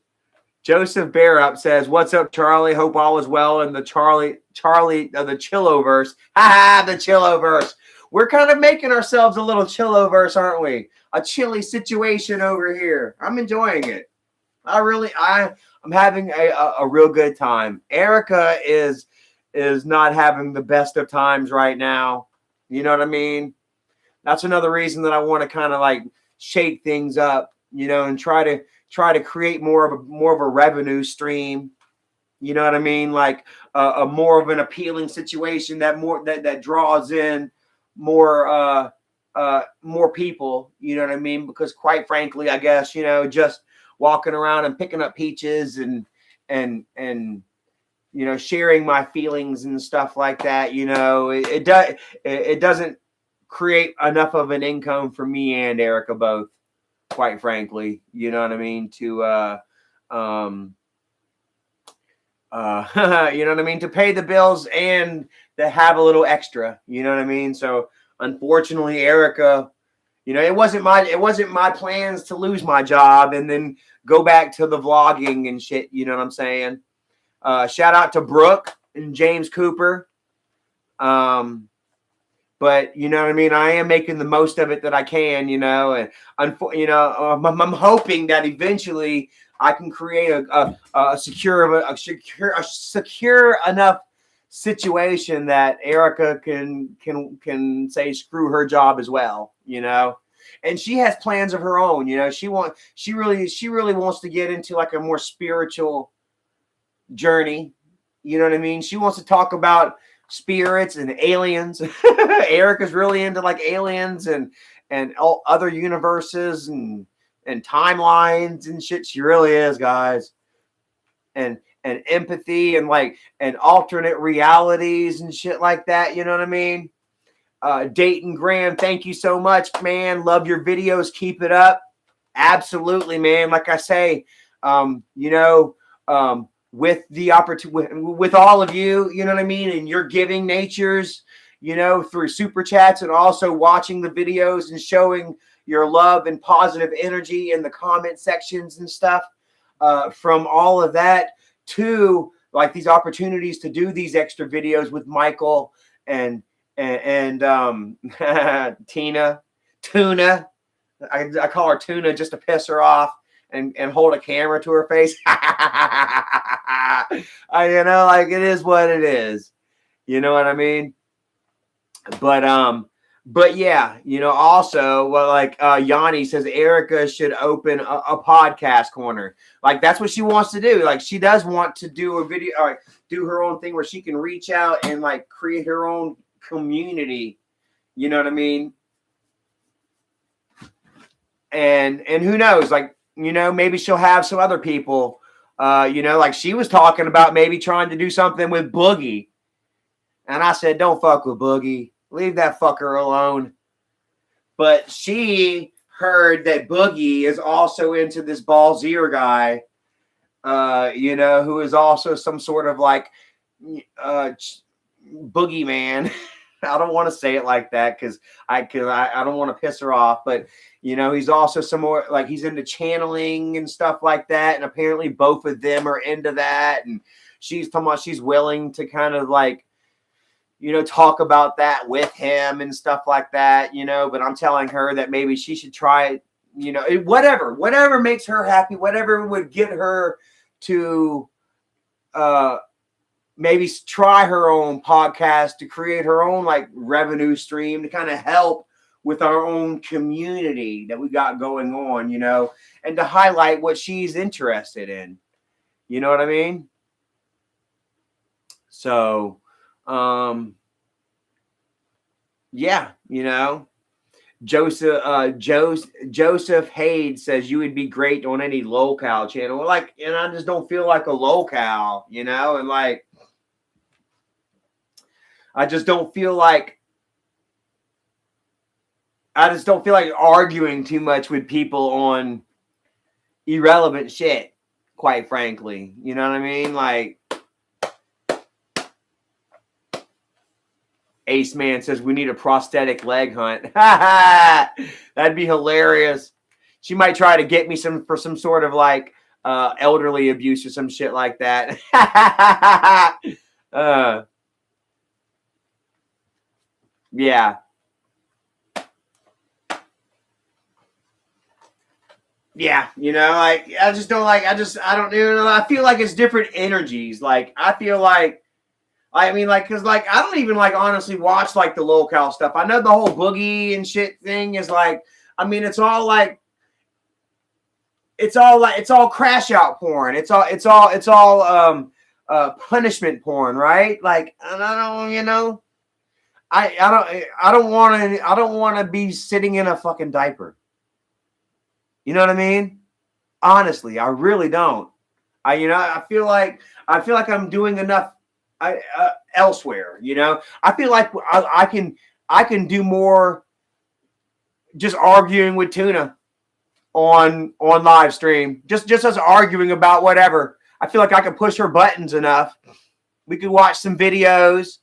Joseph Barup says, "What's up, Charlie? Hope all is well in the Charlie the Chilloverse." Ha ha, the Chilloverse. We're kind of making ourselves a little Chilloverse, aren't we? A chilly situation over here. I'm enjoying it. I'm having a real good time. Erica is is not having the best of times right now. You know what I mean? That's another reason that I want to kind of like shake things up, you know, and try to create more of a revenue stream. You know what I mean? Like a more of an appealing situation that draws in more more people. You know what I mean? Because quite frankly, I guess, you know, just walking around and picking up peaches and you know, sharing my feelings and stuff like that, you know, it doesn't create enough of an income for me and Erica both, quite frankly. You know what I mean? To you know what I mean, to pay the bills and to have a little extra, you know what I mean? So unfortunately, Erica, you know, it wasn't my plans to lose my job and then go back to the vlogging and shit, you know what I'm saying? Shout out to Brooke and James Cooper. But you know what I mean? I am making the most of it that I can, you know, and you know, I'm hoping that eventually I can create a secure enough situation that Erica can say screw her job as well, you know. And she has plans of her own, you know. She really wants to get into like a more spiritual journey, you know what I mean? She wants to talk about spirits and aliens. Erica's really into like aliens and all other universes and timelines and shit. She really is, guys. And empathy and like and alternate realities and shit like that. You know what I mean? Dayton Graham, thank you so much, man. Love your videos. Keep it up. Absolutely, man. Like I say, you know, with the opportunity, with all of you, you know what I mean, and your giving natures, you know, through super chats and also watching the videos and showing your love and positive energy in the comment sections and stuff. From all of that to like these opportunities to do these extra videos with Michael and Tina, Tuna. I call her Tuna just to piss her off and hold a camera to her face. You know, like it is what it is. You know what I mean? But yeah, you know, also, well, like Yanni says, Erica should open a podcast corner. Like that's what she wants to do. Like she does want to do a video, or do her own thing where she can reach out and like create her own community. You know what I mean? And who knows? Like, you know, maybe she'll have some other people. You know, like she was talking about maybe trying to do something with Boogie. And I said, don't fuck with Boogie. Leave that fucker alone. But she heard that Boogie is also into this Ballsier guy, you know, who is also some sort of like boogeyman. I don't want to say it like that because I don't want to piss her off. But, you know, he's also some more like he's into channeling and stuff like that. And apparently both of them are into that. And she's talking about she's willing to kind of like, you know, talk about that with him and stuff like that, you know, but I'm telling her that maybe she should try it, you know, whatever makes her happy, whatever would get her to maybe try her own podcast to create her own like revenue stream to kind of help with our own community that we got going on, you know, and to highlight what she's interested in. You know what I mean? So, yeah, you know, Joseph Hayde says you would be great on any locale channel. Like, and I just don't feel like a locale, you know, and like, I just don't feel like arguing too much with people on irrelevant shit, quite frankly. You know what I mean? Like, Ace Man says we need a prosthetic leg hunt. That'd be hilarious. She might try to get me for some sort of like elderly abuse or some shit like that. Yeah. Yeah, you know, like I don't, you know, I feel like it's different energies. Like I feel like I mean, like, cause like I don't even like honestly watch like the local stuff. I know the whole boogie and shit thing is like, I mean, it's all crash out porn. It's all punishment porn, right? Like, and I don't, you know, I don't want to be sitting in a fucking diaper. You know what I mean? Honestly, I really don't. I feel like I'm doing enough elsewhere. You know, I feel like I can do more just arguing with Tuna on live stream, just us arguing about whatever. I feel like I can push her buttons enough. We could watch some videos.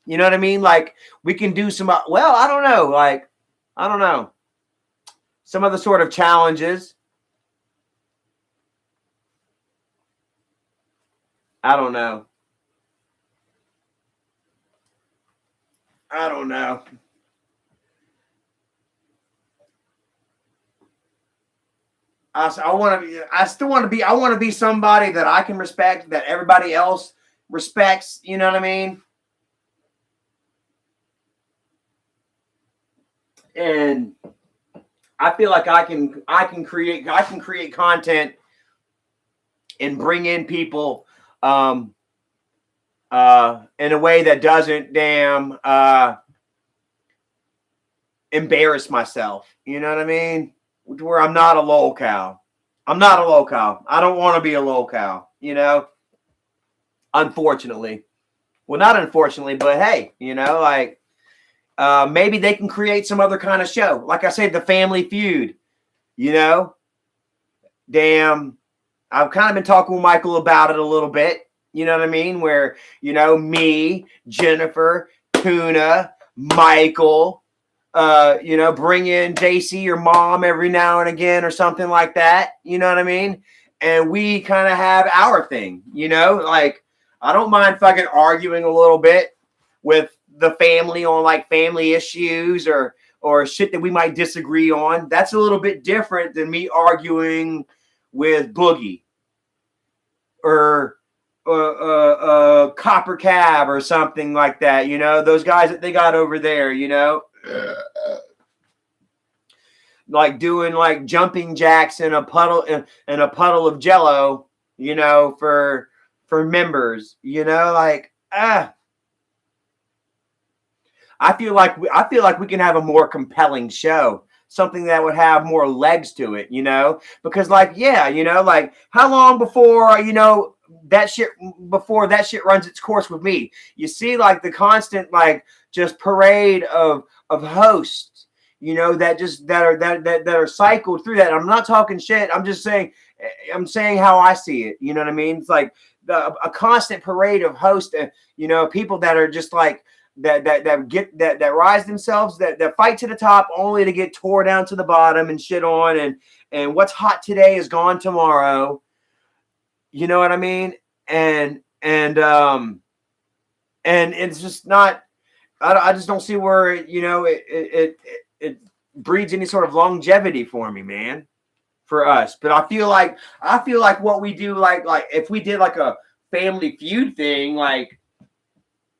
You know what I mean? Like we can do some. Well, I don't know. Like I don't know. Some other sort of challenges. I don't know. I don't know. I still want to be. I want to be somebody that I can respect, that everybody else respects. You know what I mean? And I feel like I can create content and bring in people in a way that doesn't damn embarrass myself. You know what I mean? Where I'm not a lolcow. I'm not a lolcow. I don't want to be a lolcow, you know? Unfortunately. Well, not unfortunately, but hey, you know, like maybe they can create some other kind of show. Like I said, the Family Feud, you know? Damn. I've kind of been talking with Michael about it a little bit. You know what I mean? Where, you know, me, Jennifer, Tuna, Michael, you know, bring in JC or Mom every now and again or something like that. You know what I mean? And we kind of have our thing, you know? Like, I don't mind fucking arguing a little bit with the family on like family issues or shit that we might disagree on. That's a little bit different than me arguing with Boogie or Copper Cab or something like that, you know, those guys that they got over there, you know, like doing like jumping jacks in a puddle of Jello, you know, for members, you know, like I feel like we can have a more compelling show, something that would have more legs to it, you know, because like, yeah, you know, like how long before, you know, that shit runs its course with me. You see like the constant, like just parade of hosts, you know, that are cycled through that. I'm not talking shit. I'm saying how I see it. You know what I mean? It's like a constant parade of hosts, you know, people that are just like, that rise themselves, that fight to the top only to get tore down to the bottom and shit on, and what's hot today is gone tomorrow. You know what I mean? And it's just not. I just don't see where, you know, it breeds any sort of longevity for me, man. For us, but I feel like what we do, like if we did like a Family Feud thing, like.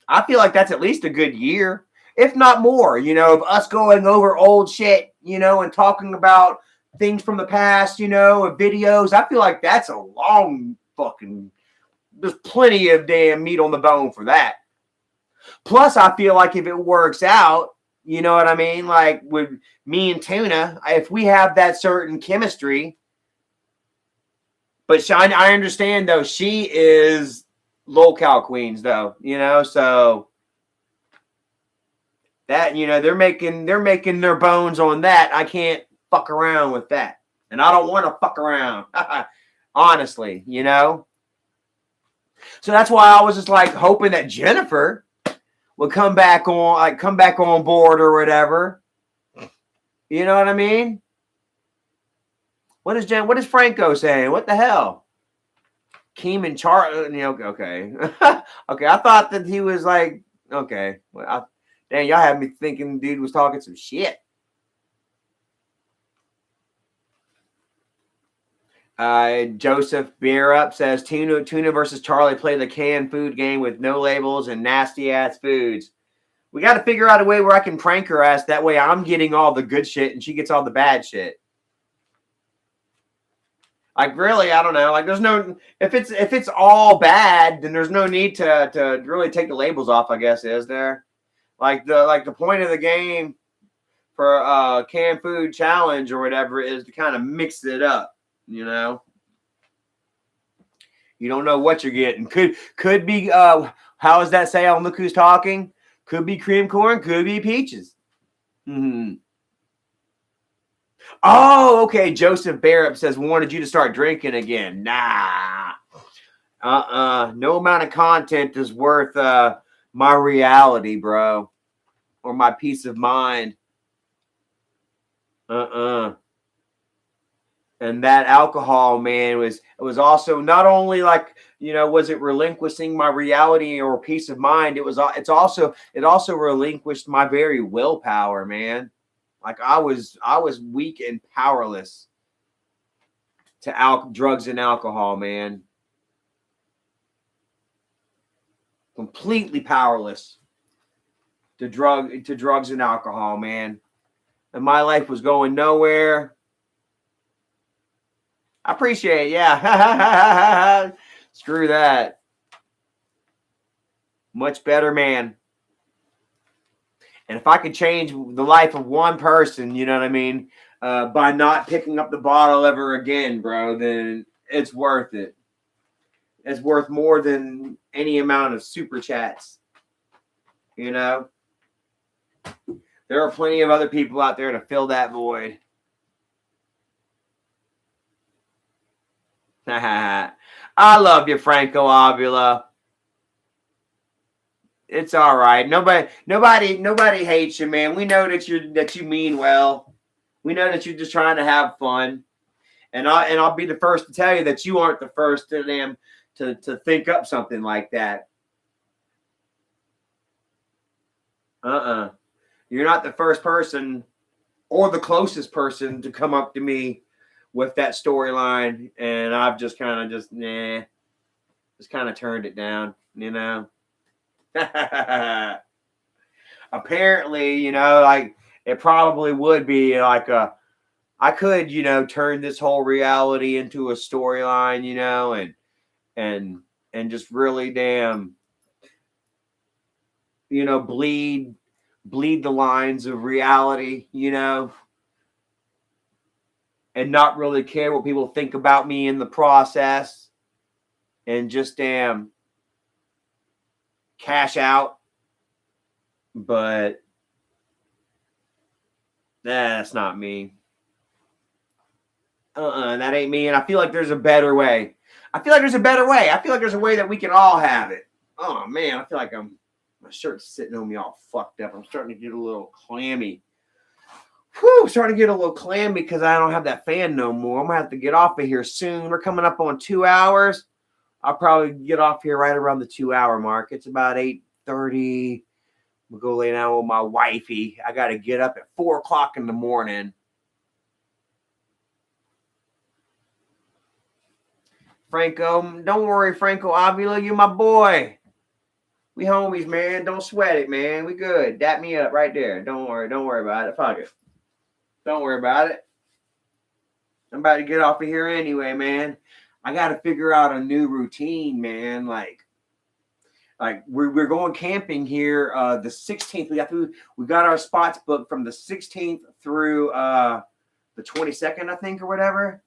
I feel like that's at least a good year, if not more, you know, of us going over old shit, you know, and talking about things from the past, you know, and videos. I feel like that's a long fucking, there's plenty of damn meat on the bone for that. Plus, I feel like if it works out, you know what I mean? Like with me and Tuna, if we have that certain chemistry, but I understand though, she is locale queens though, you know, so that, you know, they're making their bones on that. I can't fuck around with that, and I don't want to fuck around. Honestly, you know, so that's why I was just like hoping that Jennifer would come back on board or whatever, you know what I mean? What is Franco saying? What the hell? Keem and Char, you know, okay. Okay, I thought that he was like, okay. Well, damn, y'all had me thinking dude was talking some shit. Joseph Beer Up says Tuna versus Charlie play the canned food game with no labels and nasty ass foods. We got to figure out a way where I can prank her ass. That way I'm getting all the good shit and she gets all the bad shit. Like, really, I don't know. Like, there's no, if it's all bad, then there's no need to really take the labels off, I guess, is there? Like the point of the game for canned food challenge or whatever is to kind of mix it up, you know. You don't know what you're getting. Could be how does that say on Look Who's Talking? Could be cream corn, could be peaches. Mm-hmm. Oh, okay. Joseph Barrett says wanted you to start drinking again. Nah. No amount of content is worth my reality, bro. Or my peace of mind. And that alcohol, man, was also not only like, you know, was it relinquishing my reality or peace of mind? It also relinquished my very willpower, man. Like I was weak and powerless to drugs and alcohol, man. Completely powerless to drugs and alcohol, man. And my life was going nowhere. I appreciate it, yeah. Screw that. Much better, man. And if I could change the life of one person, you know what I mean, by not picking up the bottle ever again, bro, then it's worth it. It's worth more than any amount of super chats. You know? There are plenty of other people out there to fill that void. I love you, Franco Avila. It's all right. Nobody hates you, man. We know that you mean well. We know that you're just trying to have fun. And I'll be the first to tell you that you aren't the first to them to think up something like that. You're not the first person or the closest person to come up to me with that storyline, and I've just kind of turned it down, you know. Apparently, you know, like it probably would be like I could, you know, turn this whole reality into a storyline, you know, and just really damn, you know, bleed the lines of reality, you know, and not really care what people think about me in the process, and just damn cash out. But that's not me. That ain't me. And I feel like there's a better way. I feel like there's a way that we can all have it. Oh man, I feel like my shirt's sitting on me all fucked up. I'm starting to get a little clammy. Starting to get a little clammy because I don't have that fan no more. I'm gonna have to get off of here soon. We're coming up on 2 hours. I'll probably get off here right around the 2 hour mark. It's about 8:30. We'll go lay down with my wifey. I got to get up at 4 o'clock in the morning. Franco, don't worry, Franco Avila, you're my boy. We homies, man. Don't sweat it, man. We good. Dap me up right there. Don't worry about it. Fuck it. Don't worry about it. I'm about to get off of here anyway, man. I got to figure out a new routine, man. Like we're going camping here the 16th. We got our spots booked from the 16th through the 22nd, I think, or whatever.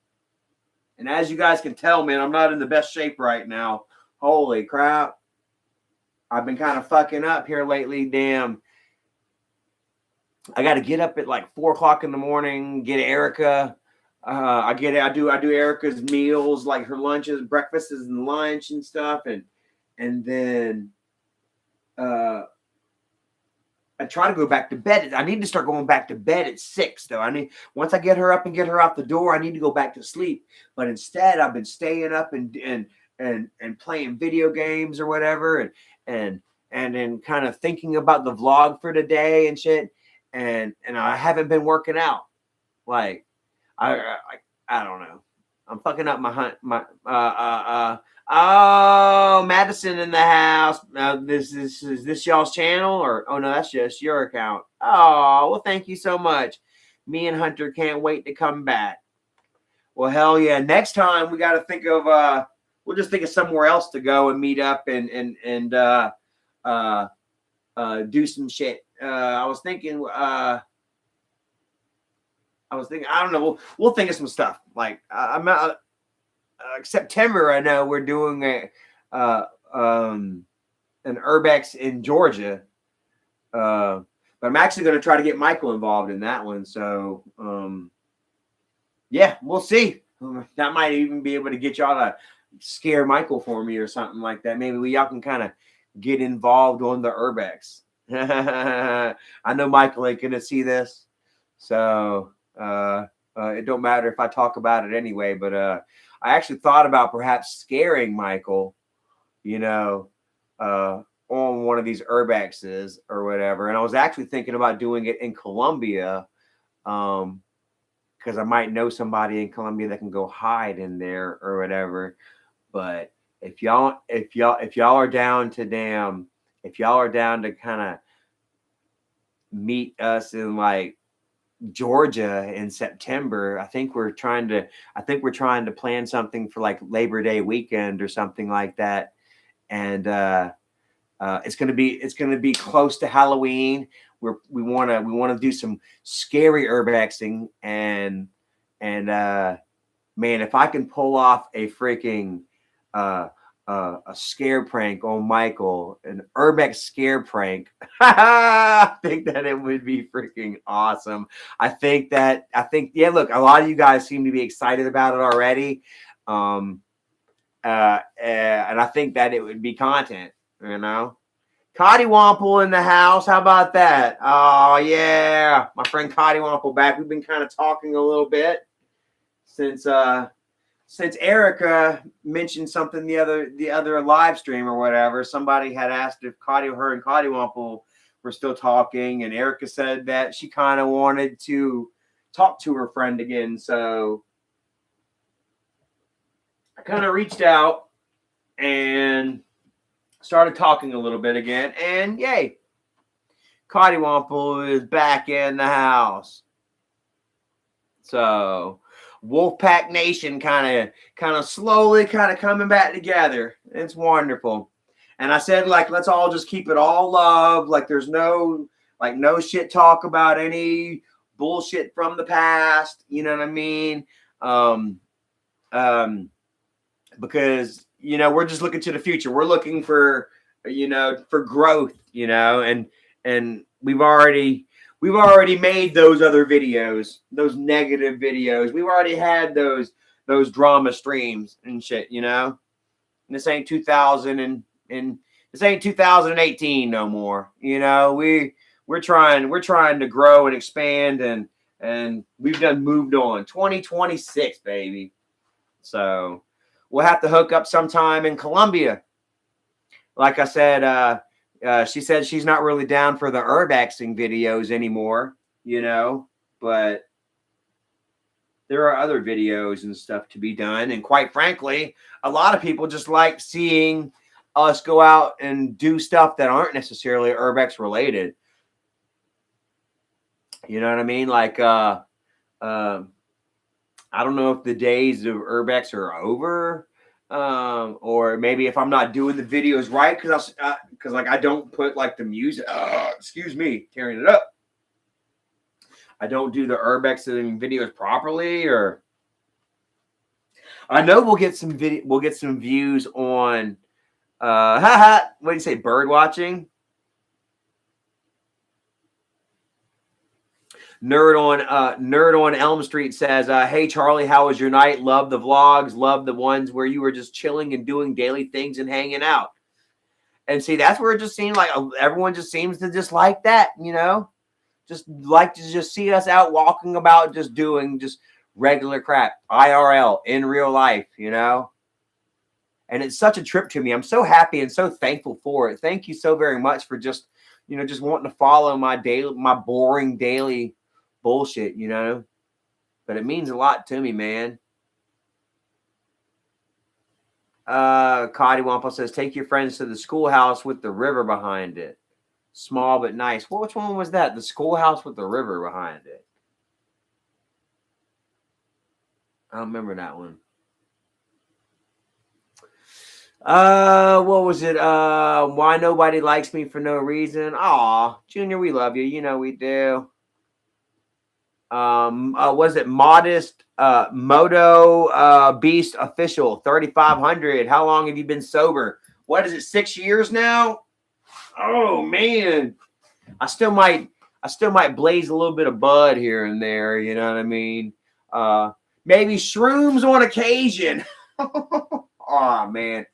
And as you guys can tell, man, I'm not in the best shape right now. Holy crap. I've been kind of fucking up here lately. Damn. I got to get up at like 4 o'clock in the morning, get Erica. I do Erica's meals, like her lunches, breakfasts and lunch and stuff. And then I try to go back to bed. I need to start going back to bed at 6, though. Once I get her up and get her out the door, I need to go back to sleep. But instead, I've been staying up and playing video games or whatever, and then kind of thinking about the vlog for today and shit. And I haven't been working out. Like I don't know. I'm fucking up my hunt. Oh, Madison in the house. Is this y'all's channel or oh no, that's just your account. Oh, well, thank you so much. Me and Hunter can't wait to come back. Well, hell yeah! Next time we got to think of we'll just think of somewhere else to go and meet up and do some shit. I was thinking. I don't know. We'll think of some stuff. Like I'm September. I know we're doing an Urbex in Georgia. But I'm actually going to try to get Michael involved in that one. So yeah, we'll see. That might even be able to get y'all to scare Michael for me or something like that. Maybe y'all can kind of get involved on the Urbex. I know Michael ain't going to see this, so it don't matter if I talk about it anyway. But I actually thought about perhaps scaring Michael, on one of these Urbexes or whatever. And I was actually thinking about doing it in Colombia, because I might know somebody in Colombia that can go hide in there or whatever. But if y'all are down to kind of meet us in like Georgia in September, I think we're trying to plan something for like Labor Day weekend or something like that. And it's gonna be close to Halloween. We want to do some scary urbexing and man, if I can pull off a freaking a scare prank on Michael, an Urbex scare prank, I think that it would be freaking awesome. Yeah, look, a lot of you guys seem to be excited about it already. And I think that it would be content, Cottywomple in the house. How about that? Oh yeah, my friend Cottywomple back. We've been kind of talking a little bit since Erica mentioned something the other live stream or whatever. Somebody had asked if her and Cottywomple were still talking, and Erica said that she kind of wanted to talk to her friend again. So I kind of reached out and started talking a little bit again, and yay, Cottywomple is back in the house. So Wolfpack Nation kind of slowly coming back together. It's wonderful. And I said, like, let's all just keep it all love. Like, there's no shit talk about any bullshit from the past. You know what I mean? Because we're just looking to the future. We're looking for growth, and we've already made those other videos, those negative videos. We've already had those drama streams and shit, And this ain't 2018 no more. We're trying to grow and expand, and we've moved on. 2026, baby. So we'll have to hook up sometime in Colombia. Like I said, she said she's not really down for the urbexing videos anymore, but there are other videos and stuff to be done. And quite frankly, a lot of people just like seeing us go out and do stuff that aren't necessarily urbex related. You know what I mean? Like, I don't know if the days of urbex are over, or maybe if I'm not doing the videos right, because I don't put like the music. Excuse me, tearing it up. I don't do the urbexing videos properly, or I know we'll get some views on. What do you say? Bird watching. Nerd on Elm Street says, hey, Charlie, how was your night? Love the vlogs. Love the ones where you were just chilling and doing daily things and hanging out. And see, that's where it just seemed like everyone just seems to just like that, just like to just see us out walking about, just doing just regular crap, IRL, in real life, And it's such a trip to me. I'm so happy and so thankful for it. Thank you so very much for just wanting to follow my boring daily bullshit, but it means a lot to me, man. Cotty Wampa says, take your friends to the schoolhouse with the river behind it. Small but nice. Well, which one was that? The schoolhouse with the river behind it. I don't remember that one. What was it? Why nobody likes me for no reason? Aw, Junior, we love you. You know we do. Was it Modest Moto Beast Official 3500? How long have you been sober? What is it? 6 years now? Oh man, I still might blaze a little bit of bud here and there. You know what I mean? Maybe shrooms on occasion. Oh man,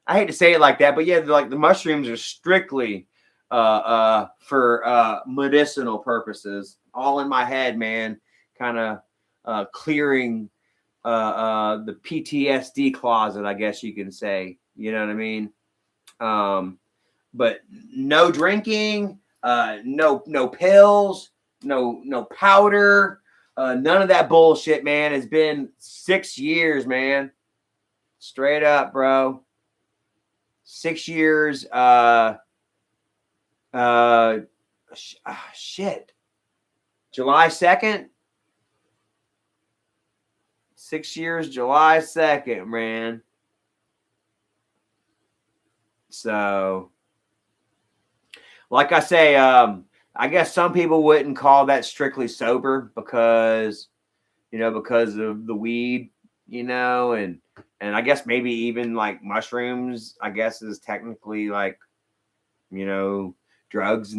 I hate to say it like that, but yeah, like the mushrooms are strictly for medicinal purposes. All in my head, man, kind of clearing the PTSD closet, I guess you can say. You know what I mean? But no drinking, no pills, no powder, none of that bullshit, man. It's been 6 years, man. Straight up, bro. 6 years. Shit. July 2nd. 6 years, July 2nd, man. So, like I say, I guess some people wouldn't call that strictly sober because of the weed, and I guess maybe even like mushrooms, I guess is technically like, drugs,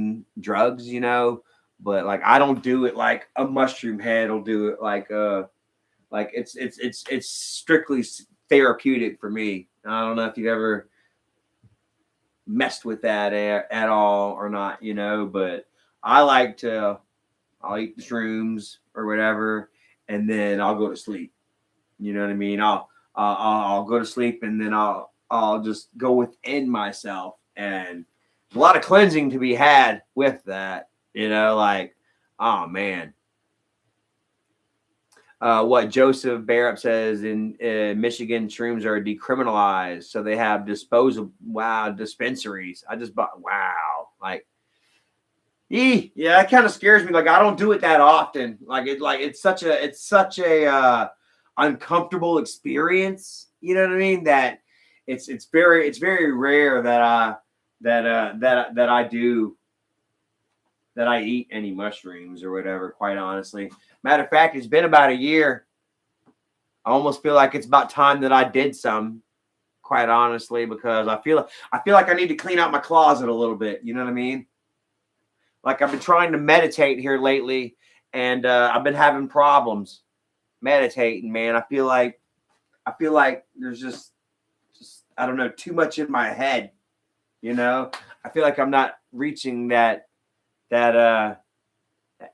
but like I don't do it like a mushroom head will do it like it's strictly therapeutic for me. I don't know if you've ever messed with that at all or not, but I'll eat the shrooms or whatever, and then I'll go to sleep. You know what I mean? I'll go to sleep, and then I'll just go within myself, and a lot of cleansing to be had with that. Like, oh man. What Joseph Barrett says in Michigan, shrooms are decriminalized, so they have dispensaries. I just bought like, yeah, that kind of scares me. Like I don't do it that often. It's such a uncomfortable experience. You know what I mean? That it's very rare that I eat any mushrooms or whatever. Quite honestly. Matter of fact, it's been about a year. I almost feel like it's about time that I did some, quite honestly, because I feel like I need to clean out my closet a little bit. You know what I mean? Like I've been trying to meditate here lately, and I've been having problems meditating, man. I feel like there's just I don't know, too much in my head. I feel like I'm not reaching that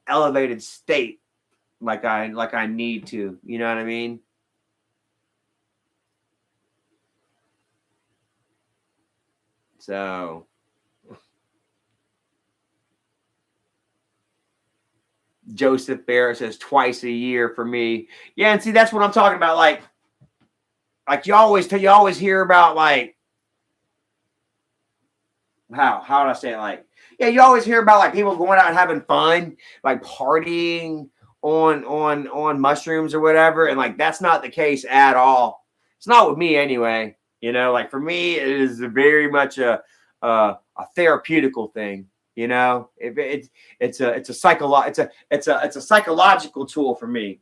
elevated state like I need to, you know what I mean? So Joseph Barrett says twice a year for me. Yeah, and see that's what I'm talking about. Like you always hear about like how would I say it? Like, yeah, you always hear about like people going out and having fun, like partying on mushrooms or whatever, and like that's not the case at all. It's not with me anyway. Like for me, it is very much a therapeutical thing. If it's a psychological tool for me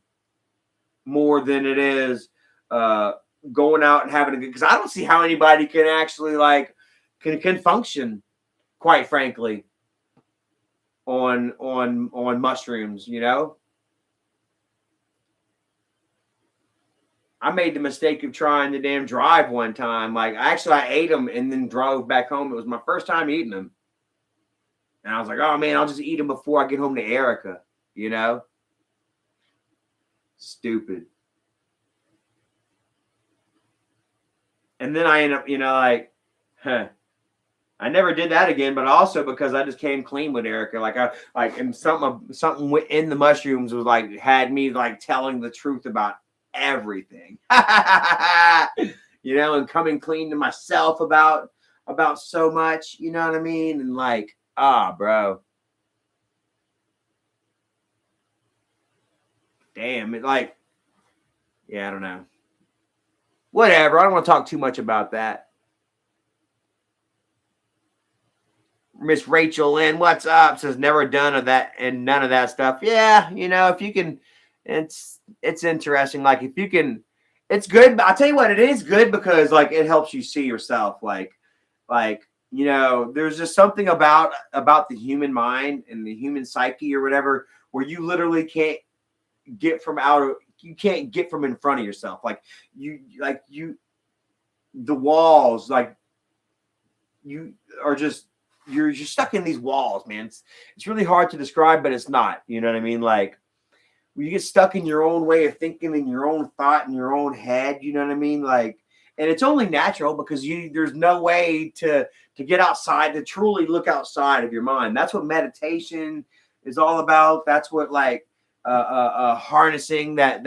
more than it is going out and having a good. Because I don't see how anybody can actually like can function, quite frankly, on mushrooms. I made the mistake of trying the damn drive one time. Like, I ate them and then drove back home. It was my first time eating them. And I was like, oh, man, I'll just eat them before I get home to Erica, Stupid. And then I end up, I never did that again, but also because I just came clean with Erica. And something in the mushrooms was like, had me like telling the truth about everything. you know, and coming clean to myself about so much, you know what I mean? And like, bro. Damn, it like, yeah, I don't know. Whatever. I don't want to talk too much about that. Miss Rachel Lynn, what's up? Says never done of that and none of that stuff. Yeah, you know, if you can, it's interesting. Like if you can, it's good. But I'll tell you what, it is good because like it helps you see yourself. Like you know, there's just something about the human mind and the human psyche or whatever where you literally can't get from you can't get from in front of yourself. Like the walls, like you are just. You're stuck in these walls, man. It's really hard to describe, but it's not. You know what I mean? Like when you get stuck in your own way of thinking, in your own thought, in your own head. You know what I mean? Like, and it's only natural because there's no way to get outside, to truly look outside of your mind. That's what meditation is all about. That's what like harnessing that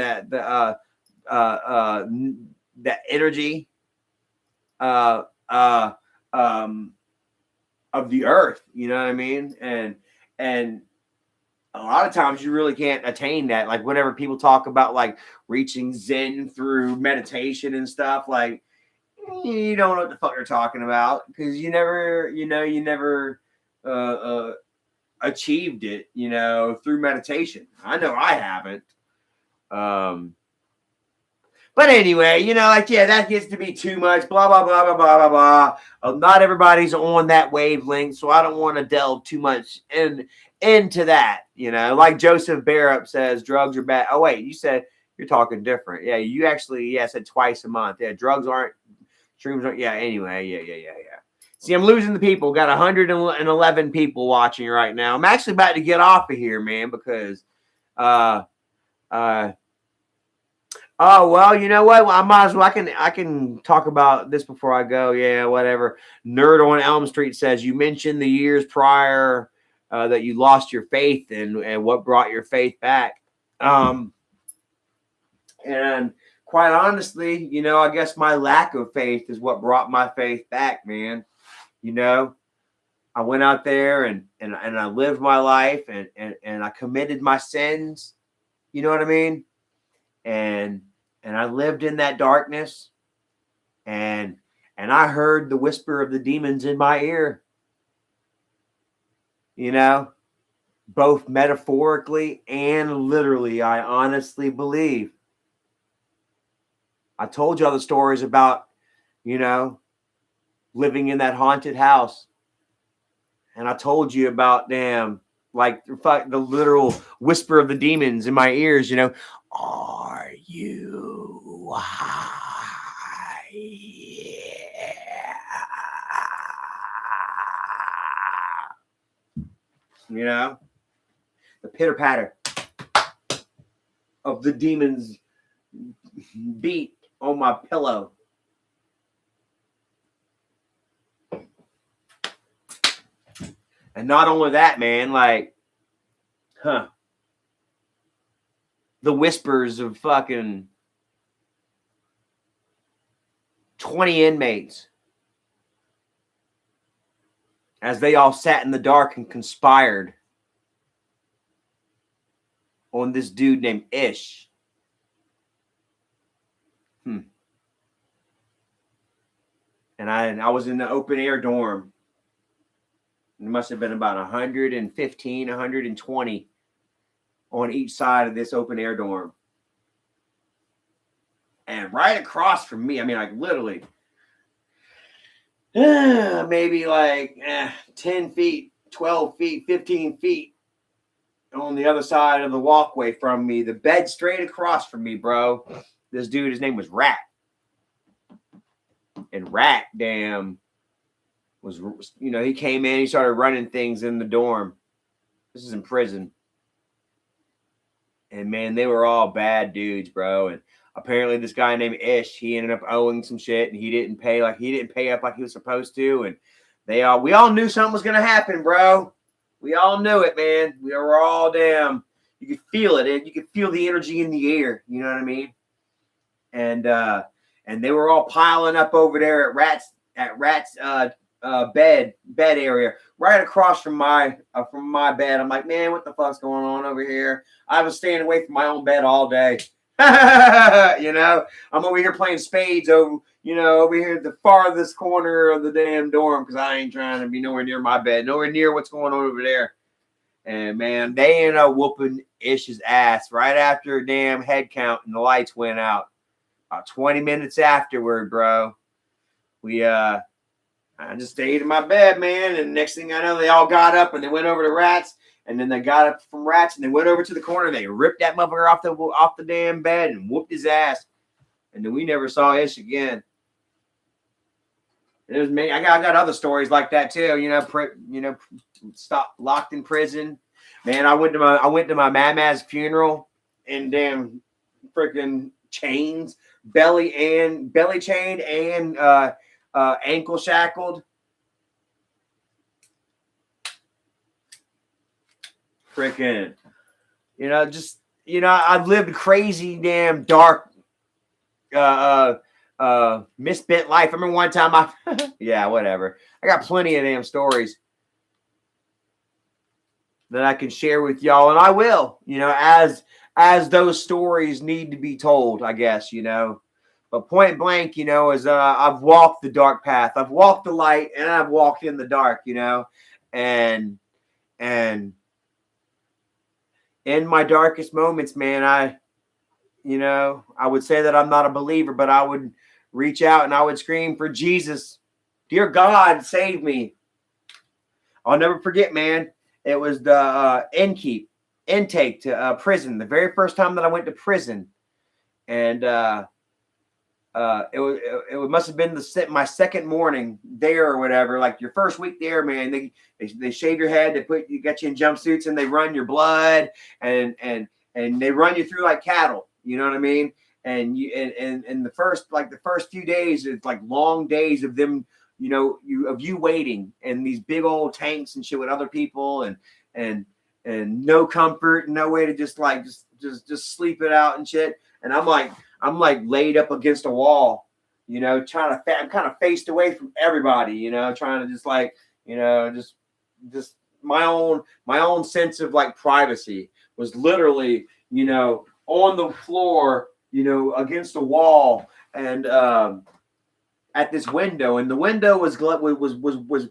energy. Of the earth, you know what I mean? And a lot of times you really can't attain that. Like whenever people talk about like reaching Zen through meditation and stuff, like you don't know what the fuck they're talking about because you never achieved it, you know, through meditation. I know I haven't. But anyway, you know, like, yeah, that gets to be too much, blah, blah, blah, blah, blah, blah, blah. Not everybody's on that wavelength, so I don't want to delve too much into that, you know. Like Joseph Barup says, drugs are bad. Oh, wait, you said you're talking different. Yeah, you actually, said twice a month. Yeah, drugs aren't, shrooms aren't, yeah, anyway, yeah. See, I'm losing the people. Got 111 people watching right now. I'm actually about to get off of here, man, because oh, well, you know what? Well, I might as well. I can talk about this before I go. Yeah, whatever. Nerd on Elm Street says, you mentioned the years prior that you lost your faith and what brought your faith back. And quite honestly, you know, I guess my lack of faith is what brought my faith back, man. You know, I went out there and I lived my life and I committed my sins. You know what I mean? And I lived in that darkness, and I heard the whisper of the demons in my ear, you know, both metaphorically and literally, I honestly believe. I told y'all the stories about, you know, living in that haunted house. And I told you about, like the literal whisper of the demons in my ears, you know, are you high? You know, the pitter patter of the demons beat on my pillow. And not only that, man, like, the whispers of fucking 20 inmates as they all sat in the dark and conspired on this dude named Ish. And I was in the open air dorm. It must have been about 115, 120 on each side of this open air dorm. And right across from me, I mean, like literally, maybe like 10 feet, 12 feet, 15 feet on the other side of the walkway from me, the bed straight across from me, bro. This dude, his name was Rat. And Rat, was, you know, he came in, he started running things in the dorm. This is in prison. And man, they were all bad dudes, bro. And apparently this guy named Ish, he ended up owing some shit and he didn't pay up like he was supposed to. And we all knew something was gonna happen, bro. We all knew it, man. We were all you could feel it, and you could feel the energy in the air, you know what I mean? And and they were all piling up over there at Rat's bed area, right across from my bed. I'm like, man, what the fuck's going on over here? I was staying away from my own bed all day. You know, I'm over here playing spades over here at the farthest corner of the damn dorm because I ain't trying to be nowhere near my bed, nowhere near what's going on over there. And man, they ended up whooping Ish's ass right after a damn head count and the lights went out. About 20 minutes afterward, bro. I just stayed in my bed, man. And next thing I know, they all got up and they went over to Rats. And then they got up from Rats and they went over to the corner. And they ripped that motherfucker off the damn bed and whooped his ass. And then we never saw Ish again. It was me. I got other stories like that too. Locked in prison. Man, I went to my mama's funeral in damn freaking chains, belly chained and ankle shackled. Freaking, I've lived a crazy damn dark misspent life. I remember one time yeah, whatever. I got plenty of damn stories that I can share with y'all, and I will, as those stories need to be told, I guess, But point blank, is I've walked the dark path. I've walked the light, and I've walked in the dark, and in my darkest moments, man, I would say that I'm not a believer, but I would reach out and I would scream for Jesus. Dear God, save me. I'll never forget, man. It was the intake to prison. The very first time that I went to prison. And it must have been my second morning there or whatever. Like your first week there, man. They shave your head. They get you in jumpsuits and they run your blood and they run you through like cattle. You know what I mean? And the first few days, it's like long days of them. You waiting in these big old tanks and shit with other people and no comfort, no way to just sleep it out and shit. And I'm like laid up against a wall, I'm kind of faced away from everybody, trying to just my own sense of like privacy was literally, on the floor, against a wall and at this window, and the window was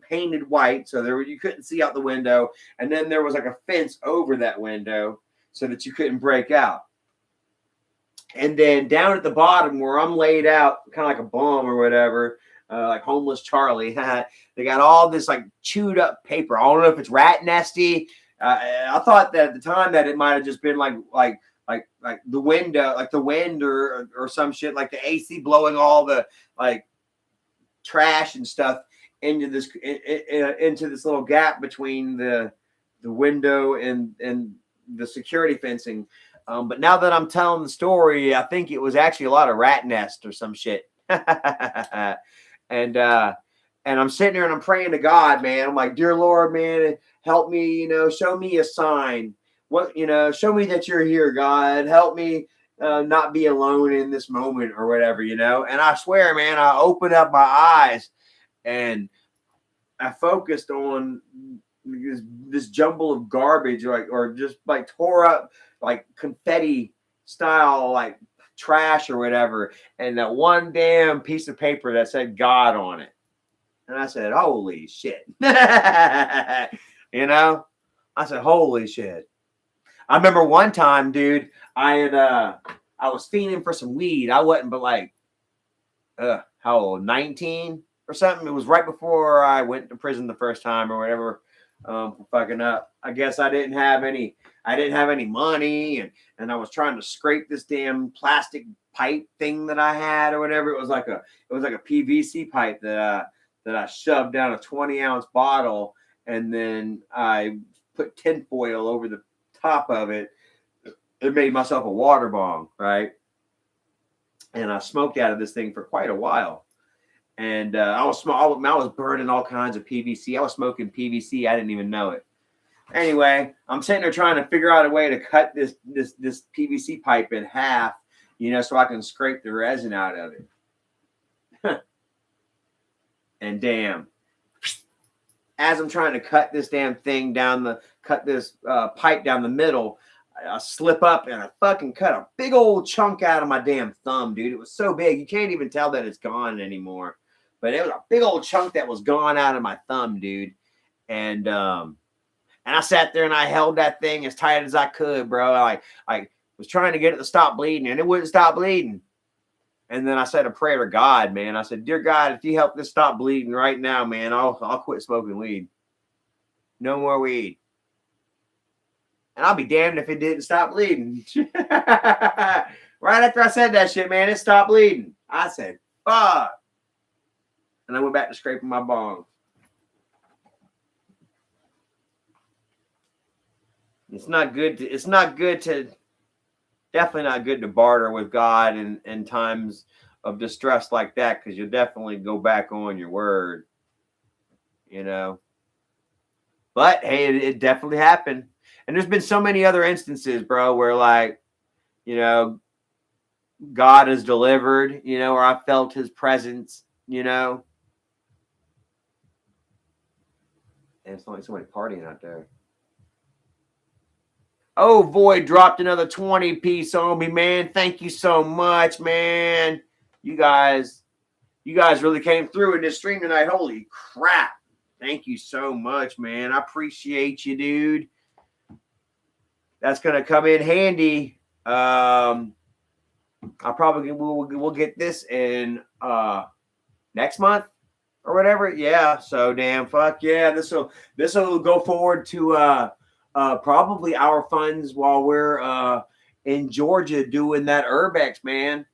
painted white, so you couldn't see out the window, and then there was like a fence over that window so that you couldn't break out. And then down at the bottom where I'm laid out, kind of like a bum or whatever, like homeless Charlie, they got all this like chewed up paper. I don't know if it's rat nesty. I thought that at the time that it might have just been like the window, like the wind or some shit, like the AC blowing all the like trash and stuff into this little gap between the window and the security fencing. But now that I'm telling the story, I think it was actually a lot of rat nest or some shit. And I'm sitting there and I'm praying to God, man. I'm like, dear Lord, man, help me, show me a sign. Show me that you're here, God. Help me not be alone in this moment or whatever, And I swear, man, I opened up my eyes and I focused on this jumble of garbage, or just like tore up, like confetti style, like trash or whatever. And that one damn piece of paper that said God on it. And I said, holy shit. I said, holy shit. I remember one time, dude, I was fiending for some weed. I wasn't but like, how old? 19 or something. It was right before I went to prison the first time or whatever, for fucking up. I guess I didn't have any money, and I was trying to scrape this damn plastic pipe thing that I had or whatever. It was like a PVC pipe that I shoved down a 20-ounce bottle, and then I put tinfoil over the top of it. It made myself a water bong, right? And I smoked out of this thing for quite a while. And I was burning all kinds of PVC. I was smoking PVC. I didn't even know it. Anyway, I'm sitting there trying to figure out a way to cut this PVC pipe in half, so I can scrape the resin out of it. And damn, as I'm trying to cut this damn thing cut this pipe down the middle, I slip up and I fucking cut a big old chunk out of my damn thumb, dude. It was so big, you can't even tell that it's gone anymore. But it was a big old chunk that was gone out of my thumb, dude. And I sat there and I held that thing as tight as I could, bro. I was trying to get it to stop bleeding, and it wouldn't stop bleeding. And then I said a prayer to God, man. I said, "Dear God, if you help this stop bleeding right now, man, I'll quit smoking weed. No more weed." And I'll be damned if it didn't stop bleeding. Right after I said that shit, man, it stopped bleeding. I said, "Fuck." And I went back to scraping my bong. It's not good to definitely not good to barter with God in times of distress like that, because you'll definitely go back on your word, you know. But hey, it definitely happened. And there's been so many other instances, bro, where like, you know, God has delivered, you know, or I felt his presence, you know. And it's not like somebody partying out there. Oh, Void dropped another 20 piece on me, man. Thank you so much, man. You guys really came through in this stream tonight. Holy crap. Thank you so much, man. I appreciate you, dude. That's going to come in handy. I probably we'll get this in next month or whatever. Yeah. So damn, fuck yeah. This will go forward to probably our funds while we're in Georgia doing that Urbex, man.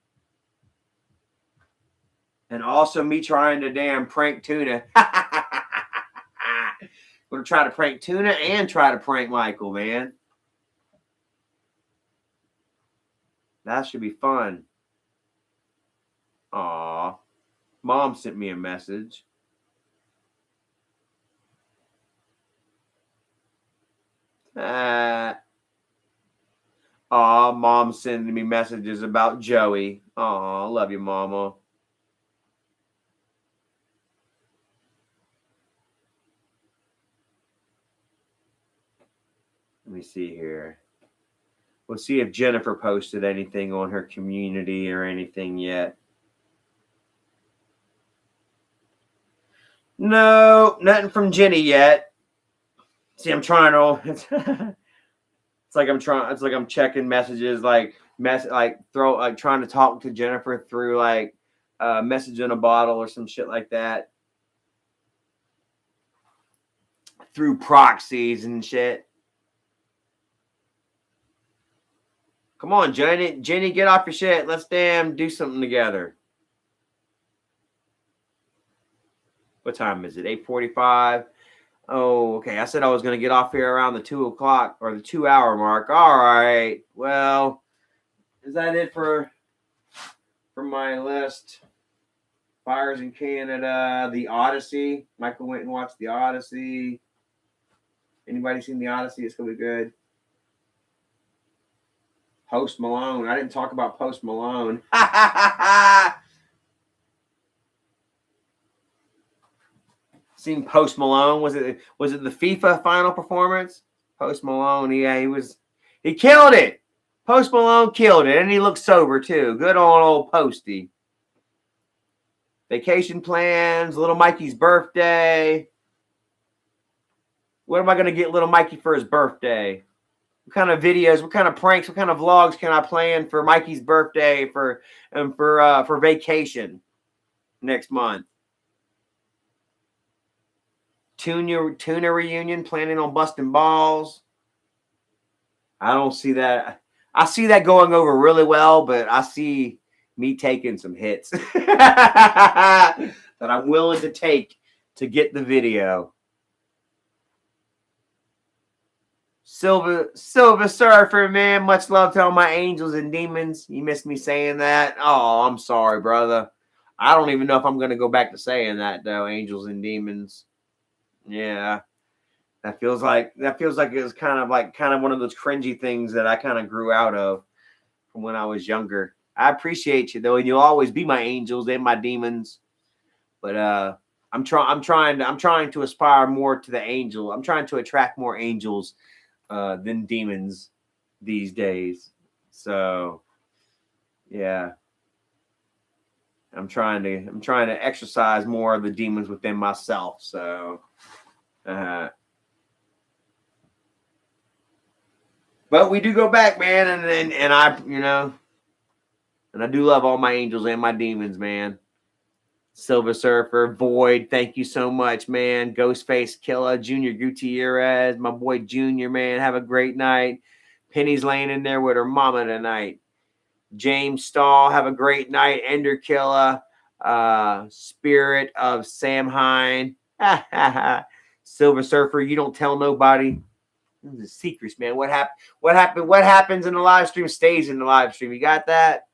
And also me trying to damn prank Tuna. Gonna try to prank Tuna and try to prank Michael, man. That should be fun. Aw. Mom sent me a message. Mom sending me messages about Joey. Aw, love you, Mama. Let me see here. We'll see if Jennifer posted anything on her community or anything yet. No, nothing from Jenny yet. See, I'm trying to. It's like I'm checking messages, trying to talk to Jennifer through like a message in a bottle or some shit like that. Through proxies and shit. Come on, Jenny, get off your shit. Let's damn do something together. What time is it? 8:45. Oh, okay. I said I was going to get off here around the 2 o'clock or the 2 hour mark. All right. Well, is that it for my list? Fires in Canada, The Odyssey. Michael went and watched The Odyssey. Anybody seen The Odyssey? It's going to be good. Post Malone. I didn't talk about Post Malone. Seen Post Malone? Was it the FIFA final performance? Post Malone, yeah, he killed it. Post Malone killed it, and he looked sober too. Good old Posty. Vacation plans, little Mikey's birthday. What am I going to get little Mikey for his birthday? What kind of videos, what kind of pranks, what kind of vlogs can I plan for Mikey's birthday for vacation next month? Tuna reunion, planning on busting balls. I don't see that. I see that going over really well, but I see me taking some hits that I'm willing to take to get the video. Silver Surfer, man. Much love to all my angels and demons. You missed me saying that. Oh, I'm sorry, brother. I don't even know if I'm going to go back to saying that, though. Angels and demons. Yeah. That feels like it was kind of one of those cringy things that I kind of grew out of from when I was younger. I appreciate you though, and you'll always be my angels and my demons. But I'm trying to aspire more to the angel. I'm trying to attract more angels than demons these days. So yeah. I'm trying to exercise more of the demons within myself. So but we do go back, man, and I, and I do love all my angels and my demons, man. Silver Surfer, Void, thank you so much, man. Ghostface Killer, Junior Gutierrez, my boy Junior, man. Have a great night. Penny's laying in there with her mama tonight. James Stahl, have a great night. Ender Killer, Spirit of Samhain. Silver Surfer, you don't tell nobody. This is secrets, man. What happens in the live stream stays in the live stream. You got that?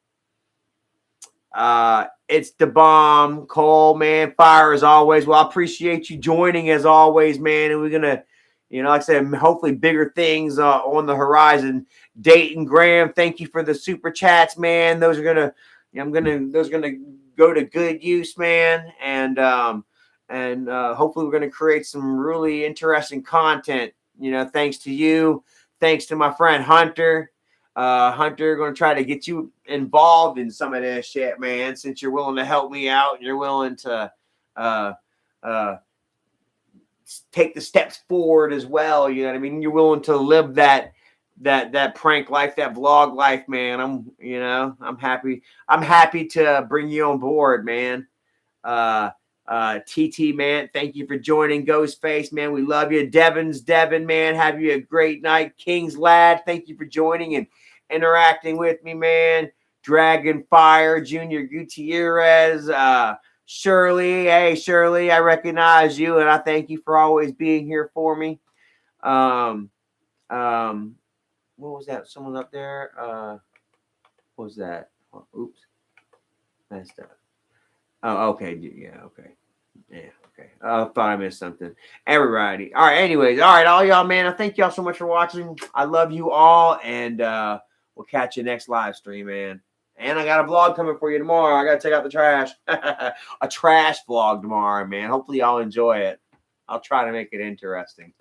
It's the bomb. Cole, man. Fire as always. Well, I appreciate you joining as always, man. And we're gonna, like I said, hopefully bigger things on the horizon. Dayton Graham, thank you for the super chats, man. Those are gonna go to good use, man. And hopefully we're gonna create some really interesting content. Thanks to you, thanks to my friend Hunter. Hunter, going to try to get you involved in some of this shit, man. Since you're willing to help me out and you're willing to take the steps forward as well. You know what I mean? You're willing to live that prank life, that vlog life, man. I'm happy. I'm happy to bring you on board, man. TT, man, thank you for joining. Ghostface, man, we love you. Devin, man, have you a great night. King's Lad, thank you for joining and interacting with me, man. Dragon Fire, Junior Gutierrez, Shirley, hey Shirley, I recognize you and I thank you for always being here for me. What was that? Someone up there? What was that? Oh, oops, messed up. Oh, okay, yeah, okay. Yeah, okay. I thought I missed something. Everybody. All right, anyways. All right, all y'all, man. I thank y'all so much for watching. I love you all, and we'll catch you next live stream, man. And I got a vlog coming for you tomorrow. I got to take out the trash. A trash vlog tomorrow, man. Hopefully y'all enjoy it. I'll try to make it interesting.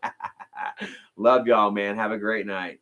Love y'all, man. Have a great night.